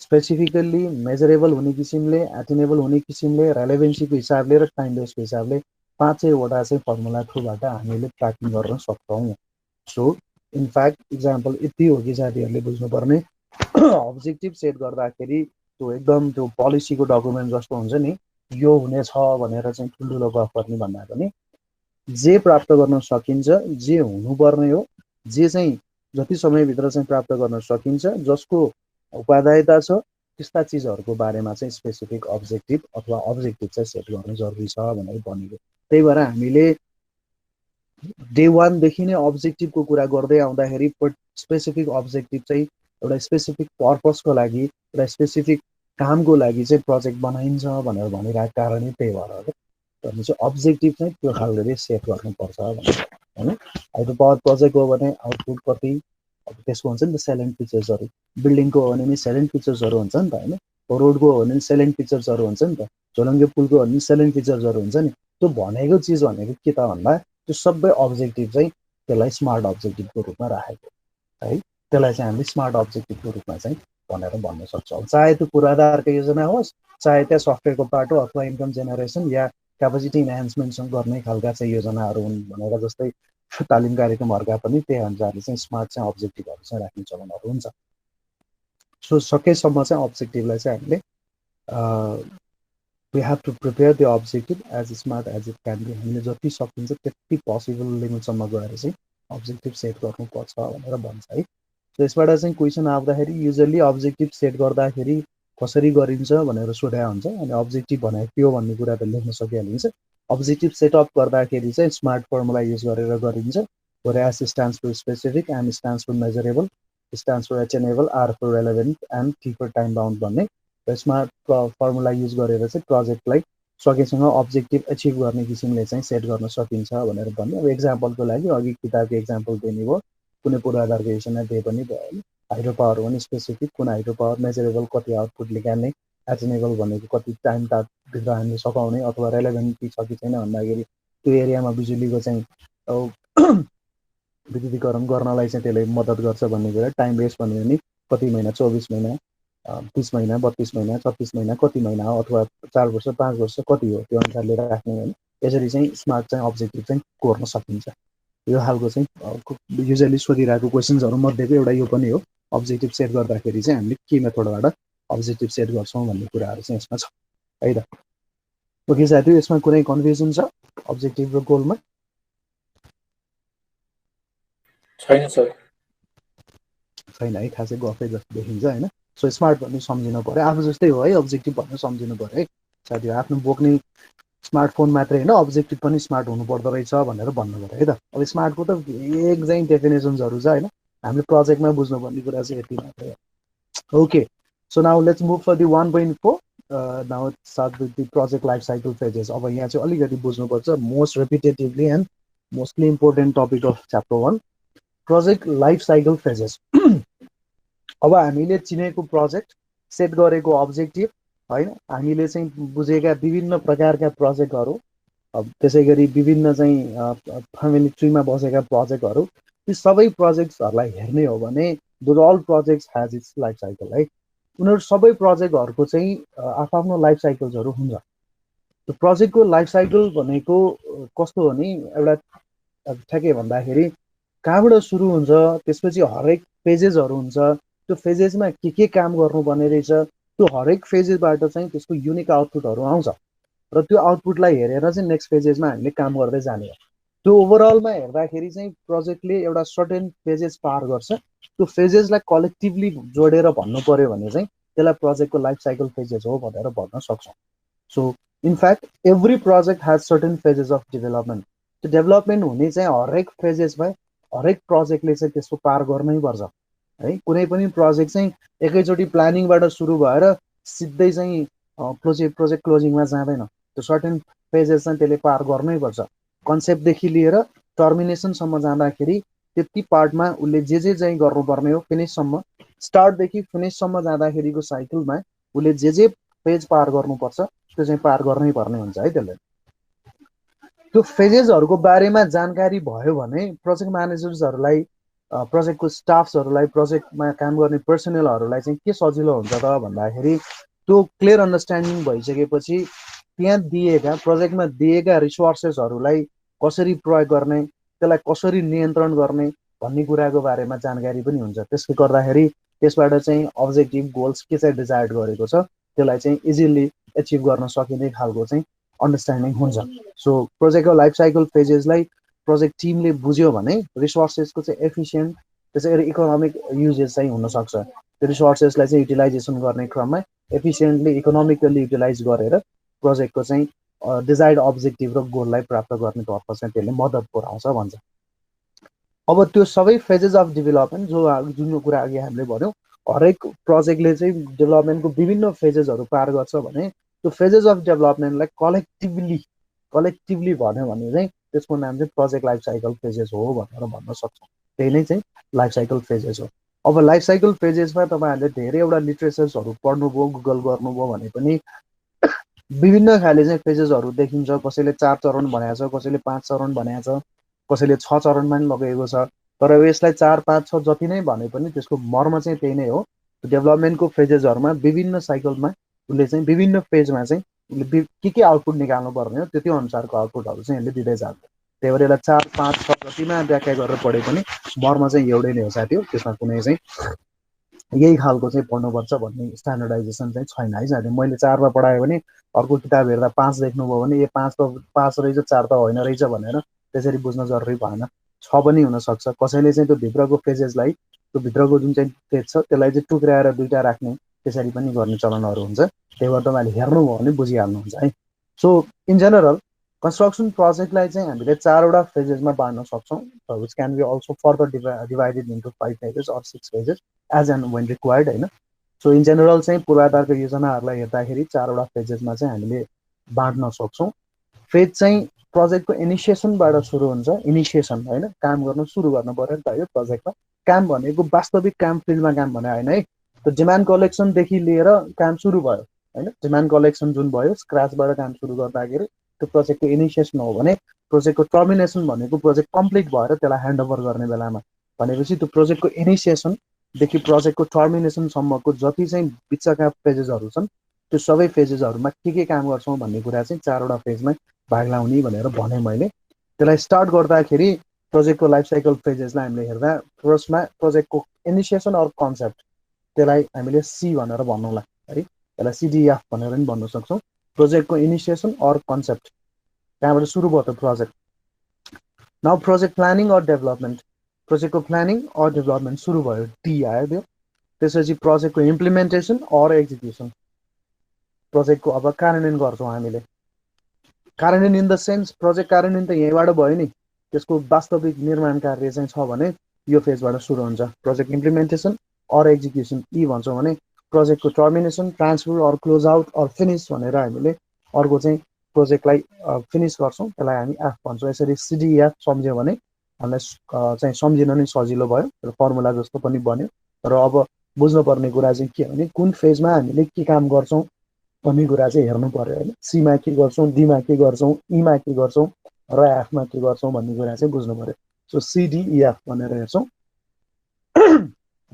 स्पेसिफिकल्ली मेजरेबल हुने किसिमले, एटेनेबल हुने किसिमले, रेलेभेन्सीको हिसाबले र टाइमलेसको हिसाबले 5-6वटा चाहिँ फर्मुला थ्रुबाट हामीले ट्र्याकिङ गर्न सक्छौँ. सो इनफ्याक्ट इक्जाम्पल यति हो कि साथीहरूले बुझ्नुपर्ने, अब्जेक्टिभ सेट गर्दाखेरि त्यो एकदम त्यो पोलिसीको डकुमेन्ट जस्तो हुन्छ नि, यो हुनेछ भनेर चाहिँ ठुल्ठुलो गफ गर्ने भन्दा पनि जे प्राप्त गर्न सकिन्छ, जे हुनुपर्ने हो, जे चाहिँ जति समयभित्र चाहिँ प्राप्त गर्न सकिन्छ, जसको उपादायता छ, त्यस्ता चिजहरूको बारेमा चाहिँ स्पेसिफिक अब्जेक्टिभ अथवा अब्जेक्टिभ चाहिँ सेट गर्नु जरुरी छ भनेर भनेको. त्यही भएर हामीले डे 1 देखि नै अब्जेक्टिभको कुरा गर्दै आउँदाखेरि स्पेसिफिक अब्जेक्टिभ चाहिँ एउटा स्पेसिफिक पर्पसको लागि, एउटा स्पेसिफिक कामको लागि चाहिँ प्रोजेक्ट बनाइन्छ भनेर भनिरहेको कारणै त्यही भएर हो. भने चाहिँ अब्जेक्टिभ चाहिँ त्यो खालको सेट गर्नुपर्छ भनेर होइन. अब त्यो पावर प्रोजेक्ट हो भने आउटपुट कति, अब त्यसको हुन्छ नि त साइलेन्ट फिचर्सहरू, बिल्डिङको हो भने नि साइलेन्ट फिचर्सहरू हुन्छ नि त होइन, रोडको हो भने साइलेन्ट फिचर्सहरू हुन्छ नि त, झोलङ्गे पुलको हो भने साइलेन्ट फिचर्सहरू हुन्छ नि। त्यो भनेको चिज भनेको के त भन्दा त्यो सबै अब्जेक्टिभ चाहिँ त्यसलाई स्मार्ट अब्जेक्टिभको रूपमा राखेको है। त्यसलाई चाहिँ हामीले स्मार्ट अब्जेक्टिभको रूपमा चाहिँ भनेर भन्न सक्छौँ। चाहे त्यो पूर्वाधारको योजना होस्, चाहे त्यहाँ सफ्टवेयरको पार्ट हो, अथवा इन्कम जेनेरेसन या क्यापेसिटी इन्हान्समेन्टसँग गर्ने खालका चाहिँ योजनाहरू हुन् भनेर, जस्तै तालिम कार्यक्रमहरूका पनि त्यही अनुसारले चाहिँ स्मार्ट चाहिँ अब्जेक्टिभहरू चाहिँ राख्ने चलनहरू हुन्छ। सो सकेसम्म चाहिँ अब्जेक्टिभलाई चाहिँ हामीले we have to prepare the objective as smart as it can be. हामीले जति सकिन्छ त्यति पोसिबल लिमिटसम्म गएर चाहिँ अब्जेक्टिभ सेट गर्नुपर्छ भनेर भन्छ है। सो यसबाट चाहिँ क्वेसन आउँदाखेरि युजली अब्जेक्टिभ सेट गर्दाखेरि कसरी गरिन्छ भनेर सोधेको हुन्छ, अनि अब्जेक्टिभ भनेको के हो भन्ने कुरा त लेख्न सकिहालिन्छ। अब्जेक्टिभ सेटअप गर्दाखेरि चाहिँ स्मार्ट फर्मुला युज गरेर गरिन्छ, where S stands for specific, M stands for measurable, stands for attainable, R for relevant, and T for time bound भन्ने स्मार्ट फर्मुला युज गरेर चाहिँ प्रोजेक्टलाई सकेसँग अब्जेक्टिभ एचिभ गर्ने किसिमले चाहिँ सेट गर्न सकिन्छ भनेर भन्ने। अब एक्जाम्पलको लागि अघि किताबको एक्जाम्पल दिने भयो, कुनै पूर्वाधारको योजना दिए पनि भयो। हाइड्रो पावर हो भने स्पेसिफिक कुन हाइड्रो पावर, मेजरेबल कति आउटपुट निकाल्ने, एटेनेबल भनेको कति टाइम भित्र हामीले सकाउने, अथवा रेलेभेन्ट छ कि छैन भन्दाखेरि त्यो एरियामा बिजुलीको चाहिँ विद्युतीकरण गर्नलाई चाहिँ त्यसले मद्दत गर्छ भन्ने कुरा। टाइम बेस भन्यो भने कति महिना, 24 महिना, 30 महिना, 32 महिना, 36 महिना, कति महिना हो, अथवा 4 वर्ष 5 वर्ष कति हो, त्यो अनुसारले राख्ने भने यसरी चाहिँ स्मार्ट चाहिँ अब्जेक्टिभ चाहिँ कोर्न सकिन्छ। यो खालको चाहिँ युजली सोधिरहेको क्वेसन्सहरू मध्येको एउटा यो पनि हो। अब्जेक्टिभ सेट गर्दाखेरि चाहिँ हामीले के मेथडबाट अब्जेक्टिभ सेट गर्छौँ भन्ने कुराहरू चाहिँ यसमा छ है त। ओके साथी, यसमा कुनै कन्फ्युजन छ अब्जेक्टिभ र गोलमा? छैन सर। छैन है, खासै गफै जस्तो देखिन्छ होइन। सो स्मार्ट भन्ने सम्झिनु पऱ्यो, आफू जस्तै हो है अब्जेक्टिभ भन्ने सम्झिनु पऱ्यो है साथी। आफ्नो बोक्ने स्मार्टफोन मात्रै होइन, अब्जेक्टिभ पनि स्मार्ट हुनुपर्दो रहेछ भनेर भन्नु पऱ्यो है त। अब स्मार्टको त एक चाहिँ डेफिनेसन्सहरू छ होइन, हामीले प्रोजेक्टमा बुझ्नुपर्ने कुरा चाहिँ यति मात्रै हो। Okay, so now let's move for the 1.4। Now start with the project life cycle phases. अब यहाँ चाहिँ अलिकति बुझ्नुपर्छ, most repetitively and mostly important topic of chapter 1, project life cycle phases. अब हामीले चिनेको प्रोजेक्ट, सेट गरेको अब्जेक्टिभ होइन, हामीले चाहिँ बुझेका विभिन्न प्रकारका प्रोजेक्टहरू, त्यसै गरी विभिन्न चाहिँ फ्यामिली ट्रीमा बसेका प्रोजेक्टहरू, ती सबै प्रोजेक्ट्सहरूलाई हेर्ने हो भने those all projects has its life cycle है। उनीहरू सबै प्रोजेक्टहरूको चाहिँ आफ्नो लाइफ साइकल्सहरू हुन्छ। त्यो प्रोजेक्टको लाइफ साइकल भनेको कस्तो हो नि, एउटा ठ्याक्कै भन्दाखेरि कहाँबाट सुरु हुन्छ, त्यसपछि हरेक फेजेसहरू हुन्छ, त्यो फेजेसमा के काम गर्नुपर्ने रहेछ, त्यो हरेक फेजेसबाट चाहिँ त्यसको युनिक आउटपुटहरू आउँछ र त्यो आउटपुटलाई हेरेर चाहिँ नेक्स्ट फेजेसमा हामीले काम गर्दै जाने हो। त्यो ओभरअलमा हेर्दाखेरि चाहिँ प्रोजेक्टले एउटा सर्टेन फेजेस पार गर्छ। त्यो फेजेसलाई कलेक्टिभली जोडेर भन्नु पर्यो भने चाहिँ त्यसलाई प्रोजेक्टको लाइफ साइकल फेजेस हो भनेर भन्न सक्छौँ। So in fact every project has certain phases of development. त्यो डेभलपमेन्ट हुने चाहिँ हरेक फेजेसमा हरेक प्रोजेक्टले चाहिँ त्यसको पार गर्नै पर्छ है। कुनै पनि प्रोजेक्ट चाहिँ एकैचोटि प्लानिङबाट सुरु भएर सिधै चाहिँ प्रोजेक्ट क्लोजिङमा जाँदैन। त्यो सर्टेन फेजेस चाहिँ त्यसले पार गर्नै पर्छ। कन्सेप्टदेखि लिएर टर्मिनेसनसम्म जाँदाखेरि त्यति पार्टमा उसले जे चाहिँ गर्नुपर्ने हो फिनिससम्म, स्टार्टदेखि फिनिससम्म जाँदाखेरिको साइकलमा उसले जे फेज पार गर्नुपर्छ त्यो चाहिँ पार गर्नै पर्ने हुन्छ है। त्यसले त्यो फेजेसहरूको बारेमा जानकारी भयो भने प्रोजेक्ट म्यानेजर्सहरूलाई, प्रोजेक्टको स्टाफ्सहरूलाई, प्रोजेक्टमा काम गर्ने पर्सनलहरूलाई चाहिँ के सजिलो हुन्छ त भन्दाखेरि त्यो क्लियर अन्डरस्ट्यान्डिङ भइसकेपछि त्यहाँ दिएका प्रोजेक्टमा दिएका रिसोर्सेसहरूलाई कसरी प्रयोग गर्ने, त्यसलाई कसरी नियन्त्रण गर्ने भन्ने कुराको बारेमा जानकारी पनि हुन्छ। त्यसले गर्दाखेरि त्यसबाट चाहिँ अब्जेक्टिभ गोल्स के चाहिँ डिजायर्ड गरेको छ त्यसलाई चाहिँ इजिली एचिभ गर्न सकिने खालको चाहिँ अन्डरस्ट्यान्डिङ हुन्छ। सो प्रोजेक्टको लाइफ साइकल फेजेसलाई प्रोजेक्ट टिमले बुझ्यो भने रिसोर्सेसको चाहिँ एफिसियन्ट, त्यसै गरी इकोनोमिक युजेस चाहिँ हुनसक्छ। त्यो रिसोर्सेसलाई चाहिँ युटिलाइजेसन गर्ने क्रममा एफिसियन्टली इकोनोमिकली युटिलाइज गरेर प्रोजेक्टको चाहिँ डिजायर्ड अब्जेक्टिभ र गोललाई प्राप्त गर्ने तर्फ चाहिँ त्यसले मद्दत पुऱ्याउँछ भन्छ। अब त्यो सबै फेजेस अफ डेभलपमेन्ट जुन कुरा अघि हामीले भन्यौँ, हरेक प्रोजेक्टले चाहिँ डेभलपमेन्टको विभिन्न फेजेसहरू पार गर्छ भने त्यो फेजेस अफ डेभलपमेन्टलाई कलेक्टिभली भन्यो भने चाहिँ त्यसको नाम चाहिँ प्रोजेक्ट लाइफ साइकल फेजेस हो भनेर भन्न सक्छौँ। त्यही नै चाहिँ लाइफ साइकल फेजेस हो। अब लाइफ साइकल फेजेसमा तपाईँहरूले धेरैवटा लिट्रेचर्सहरू पढ्नुभयो, गुगल गर्नुभयो भने पनि विभिन्न खाले चाहिँ फेजेसहरू देखिन्छ। कसैले 4 चरण भनेको छ, कसैले 5 चरण भनेको छ, कसैले 6 चरणमा पनि लगेको छ। तर यसलाई 4, 5, 6 जति नै भने पनि त्यसको मर्म चाहिँ त्यही नै हो। डेभलपमेन्टको फेजेसहरूमा विभिन्न साइकलमा उसले चाहिँ विभिन्न फेजमा चाहिँ उसले के आउटपुट निकाल्नु पर्ने हो त्यति अनुसारको आउटपुटहरू चाहिँ यसले दिँदै जान्छ। त्यही भएर यसलाई 4, 5, 6 जतिमा व्याख्या गरेर पढे पनि मर्म चाहिँ एउटै नै हो साथी हो। त्यसमा कुनै चाहिँ यही खालको चाहिँ पढ्नुपर्छ भन्ने स्ट्यान्डर्डाइजेसन चाहिँ छैन है साथी। मैले 4मा पढायो भने अर्को किताब हेर्दा 5 देख्नुभयो भने ए 5 त 5 रहेछ 4 त होइन रहेछ भनेर त्यसरी बुझ्न जरुरी भएन। 6 पनि हुनसक्छ। कसैले चाहिँ त्यो भित्रको फेजेसलाई, त्यो भित्रको जुन चाहिँ फेज छ त्यसलाई चाहिँ टुक्राएर दुईटा राख्ने त्यसरी पनि गर्ने चलनहरू हुन्छ। त्यही भएर तपाईँले हेर्नुभयो भने बुझिहाल्नुहुन्छ है। सो इन जेनरल कन्स्ट्रक्सन प्रोजेक्टलाई चाहिँ हामीले 4वटा फेजेसमा बाँड्न सक्छौँ, which can be also further divided into 5 phases or 6 phases as and when required होइन। सो इन जेनरल चाहिँ पूर्वाधारको योजनाहरूलाई हेर्दाखेरि 4वटा फेजेसमा चाहिँ हामीले बाँड्न सक्छौँ। फेज चाहिँ प्रोजेक्टको इनिसिएसनबाट सुरु हुन्छ। इनिसिएसन होइन, काम गर्न सुरु गर्नु पर्यो नि त यो प्रोजेक्टमा। काम भनेको वास्तविक काम, फिल्डमा काम भने होइन है। त्यो डिमान्ड कलेक्सनदेखि लिएर काम सुरु भयो होइन। डिमान्ड कलेक्सन जुन भयो, स्क्रचबाट काम सुरु गर्दाखेरि त्यो प्रोजेक्टको इनिसिएसन हो भने प्रोजेक्टको टर्मिनेसन भनेको प्रोजेक्ट कम्प्लिट भएर त्यसलाई ह्यान्डओभर गर्ने बेलामा भनेपछि त्यो प्रोजेक्टको इनिसिएसनदेखि प्रोजेक्टको टर्मिनेसनसम्मको जति चाहिँ बिचका फेजेसहरू छन् त्यो सबै फेजेसहरूमा के काम गर्छौँ भन्ने कुरा चाहिँ 4वटा फेजमा भाग लाउने भनेर भने मैले। त्यसलाई स्टार्ट गर्दाखेरि प्रोजेक्टको लाइफ साइकल फेजेसलाई हामीले हेर्दा फर्स्टमा प्रोजेक्टको इनिसिएसन अर कन्सेप्ट, त्यसलाई हामीले सी भनेर भन्नौँला है। त्यसलाई सिडिएफ भनेर पनि भन्न सक्छौँ। प्रोजेक्टको इनिसिएसन अर कन्सेप्ट, त्यहाँबाट सुरु भयो त project. Now project planning or development, प्रोजेक्टको प्लानिङ अर डेभलपमेन्ट सुरु भयो, टी आयो त्यो। त्यसपछि प्रोजेक्टको इम्प्लिमेन्टेसन अर एक्जिक्युसन, प्रोजेक्टको अब कार्यान्वयन गर्छौँ हामीले। कार्यान्वयन इन द सेन्स प्रोजेक्ट कार्यान्वयन त यहीँबाट भयो नि, त्यसको वास्तविक निर्माण कार्य चाहिँ छ भने यो फेजबाट सुरु हुन्छ। प्रोजेक्ट इम्प्लिमेन्टेसन अर एक्जिक्युसन, यी भन्छौँ भने प्रोजेक्टको termination, transfer or close out or finish भनेर हामीले अर्को चाहिँ प्रोजेक्टलाई फिनिस गर्छौँ, त्यसलाई हामी एफ भन्छौँ। यसरी सिडिएफ सम्झ्यो भने हामीलाई चाहिँ सम्झिन नै सजिलो भयो, र फर्मुला जस्तो पनि बन्यो। र अब बुझ्नुपर्ने कुरा चाहिँ के भने कुन फेजमा हामीले के काम गर्छौँ भन्ने कुरा चाहिँ हेर्नु पर्यो होइन। सीमा के गर्छौँ, डीमा के गर्छौँ, ईमा के गर्छौँ र एफमा के गर्छौँ भन्ने कुरा चाहिँ बुझ्नु पर्यो। सो सिडिइएफ भनेर हेर्छौँ।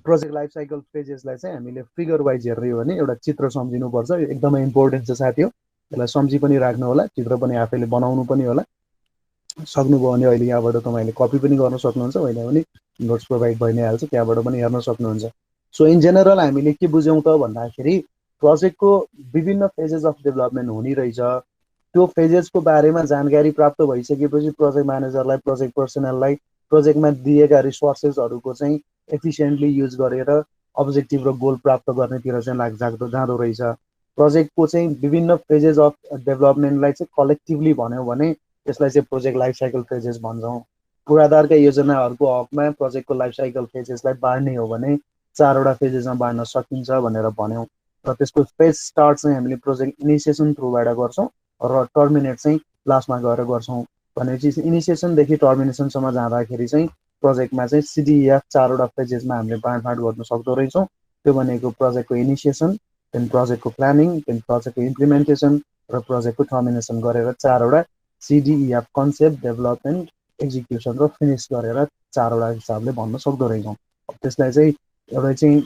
प्रोजेक्ट लाइफ साइकल फेजेसलाई चाहिँ हामीले फिगर वाइज हेर्ने हो भने एउटा चित्र सम्झिनुपर्छ। यो एकदमै इम्पोर्टेन्ट छ साथी हो। यसलाई सम्झि पनि राख्नु होला, चित्र पनि आफैले बनाउनु पनि होला। सक्नुभयो भने अहिले यहाँबाट तपाईँले कपी पनि गर्न सक्नुहुन्छ, होइन भने नोट्स प्रोभाइड भइ नै हाल्छ, त्यहाँबाट पनि हेर्न सक्नुहुन्छ। सो इन जेनरल हामीले के बुझ्यौँ त भन्दाखेरि प्रोजेक्टको विभिन्न फेजेस अफ डेभलपमेन्ट हुने रहेछ। त्यो फेजेसको बारेमा जानकारी प्राप्त भइसकेपछि प्रोजेक्ट म्यानेजरलाई, प्रोजेक्ट पर्सनललाई प्रोजेक्टमा दिएका रिसोर्सेसहरूको चाहिँ एफिसिएन्टली युज गरेर अब्जेक्टिभ र गोल प्राप्त गर्नेतिर चाहिँ जाँदो रहेछ। प्रोजेक्टको चाहिँ विभिन्न फेजेस अफ डेभलपमेन्टलाई चाहिँ कलेक्टिभली भन्यो भने त्यसलाई चाहिँ प्रोजेक्ट लाइफ साइकल फेजेस भन्छौँ। पूर्वाधारका योजनाहरूको हकमा प्रोजेक्टको लाइफ साइकल फेजेसलाई बाँड्ने हो भने 4वटा फेजेसमा बाँड्न सकिन्छ भनेर भन्यौँ। र त्यसको फेज स्टार्ट चाहिँ हामीले प्रोजेक्ट इनिसिएसन थ्रुबाट गर्छौँ र टर्मिनेट चाहिँ लास्टमा गएर गर्छौँ। भनेपछि इनिसिएसनदेखि टर्मिनेसनसम्म जाँदाखेरि चाहिँ प्रोजेक्टमा चाहिँ सिडिएफ 4वटा फेजेसमा हामीले बाँडफाँड गर्न सक्दो रहेछौँ। त्यो भनेको प्रोजेक्टको इनिसिएसन, देन प्रोजेक्टको प्लानिङ, देन प्रोजेक्टको इम्प्लिमेन्टेसन र प्रोजेक्टको टर्मिनेसन गरेर 4वटा सिडिएफ कन्सेप्ट, डेभलपमेन्ट, एक्जिक्युसन र फिनिस गरेर 4वटा हिसाबले भन्न सक्दो रहेछौँ। त्यसलाई चाहिँ एउटा चाहिँ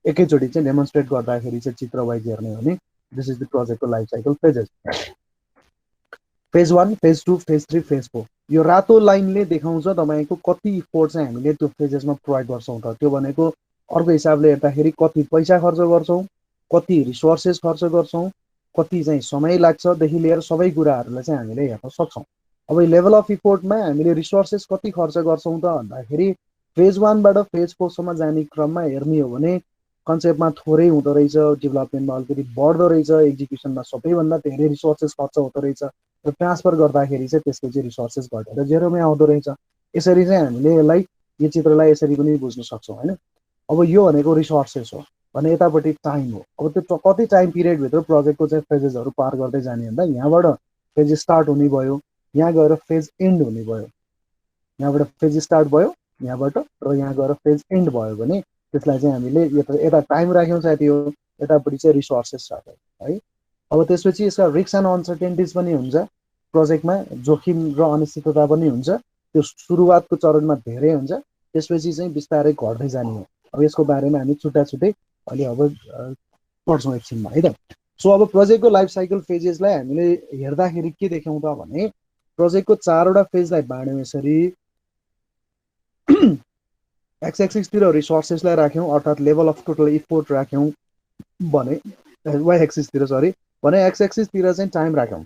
एकैचोटि चाहिँ डेमोन्स्ट्रेट गर्दाखेरि चाहिँ चित्र वाइज हेर्ने हो भने दिस इज द प्रोजेक्टको life cycle phases. Phase 1, phase 2, phase 3, phase 4। यो रातो लाइनले देखाउँछ तपाईँको कति इफोर्ट चाहिँ हामीले त्यो फेजेसमा प्रोभाइड गर्छौँ त। त्यो भनेको अर्को हिसाबले हेर्दाखेरि कति पैसा खर्च गर्छौँ, कति रिसोर्सेस खर्च गर्छौँ, कति चाहिँ समय लाग्छदेखि लिएर सबै कुराहरूलाई चाहिँ हामीले हेर्न सक्छौँ। अब लेभल अफ इफोर्टमा हामीले रिसोर्सेस कति खर्च गर्छौँ त भन्दाखेरि फेज 1बाट फेज 4सम्म जाने क्रममा हेर्ने हो भने कन्सेप्टमा थोरै हुँदो रहेछ, डेभलपमेन्टमा अलिकति बढ्दो रहेछ, एक्जिक्युसनमा सबैभन्दा धेरै रिसोर्सेस खर्च हुँदो रहेछ र ट्रान्सफर गर्दाखेरि चाहिँ त्यसको चाहिँ रिसोर्सेस घटेर जेरोमै आउँदो रहेछ। यसरी चाहिँ हामीले यसलाई, यो चित्रलाई यसरी पनि बुझ्न सक्छौँ होइन। अब यो भनेको रिसोर्सेस हो भने यतापट्टि टाइम हो। अब त्यो कति टाइम पिरियडभित्र प्रोजेक्टको चाहिँ फेजेसहरू पार गर्दै जाने भन्दा यहाँबाट फेज स्टार्ट हुने भयो, यहाँ गएर फेज एन्ड हुने भयो। यहाँबाट फेज स्टार्ट भयो, यहाँबाट र यहाँ गएर फेज एन्ड भयो भने त्यसलाई चाहिँ हामीले यता टाइम राख्यौँ साथी हो, यतापट्टि चाहिँ रिसोर्सेस राख्यौँ है। अब त्यसपछि यसका रिस्क एन्ड अनसर्टेनिटिज पनि हुन्छ प्रोजेक्टमा, जोखिम र अनिश्चितता पनि हुन्छ। त्यो सुरुवातको चरणमा धेरै हुन्छ, त्यसपछि चाहिँ बिस्तारै घट्दै जाने हो। अब यसको बारेमा हामी छुट्टा छुट्टै अहिले अब पढ्छौँ एकछिनमा है त। सो अब प्रोजेक्टको लाइफ साइकल फेजेसलाई हामीले हेर्दाखेरि के देख्यौँ त भने प्रोजेक्टको 4वटा फेजलाई बाँड्यौँ यसरी। एक्स एक्सिसतिर रिसोर्सेसलाई राख्यौँ, अर्थात् लेभल अफ टोटल इफोर्ट राख्यौँ भने वाइ एक्सिसतिर सरी भने एक्स एक्सिसतिर चाहिँ टाइम राख्यौँ।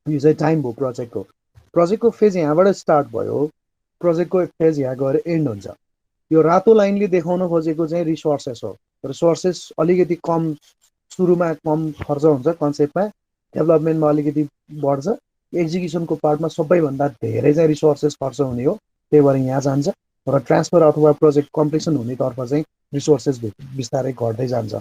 यो चाहिँ टाइम भयो प्रोजेक्टको फेज यहाँबाट स्टार्ट भयो, प्रोजेक्टको फेज यहाँ गएर एन्ड हुन्छ। यो रातो लाइनले देखाउन खोजेको चाहिँ रिसोर्सेस हो। रिसोर्सेस अलिकति कम सुरुमा कम खर्च हुन्छ कन्सेप्टमा, डेभलपमेन्टमा अलिकति बढ्छ, एक्जिक्युसनको पार्टमा सबैभन्दा धेरै चाहिँ रिसोर्सेस खर्च हुने हो, त्यही भएर यहाँ जान्छ र ट्रान्सफर अथवा प्रोजेक्ट कम्प्लिसन हुनेतर्फ चाहिँ रिसोर्सेस बिस्तारै घट्दै जान्छ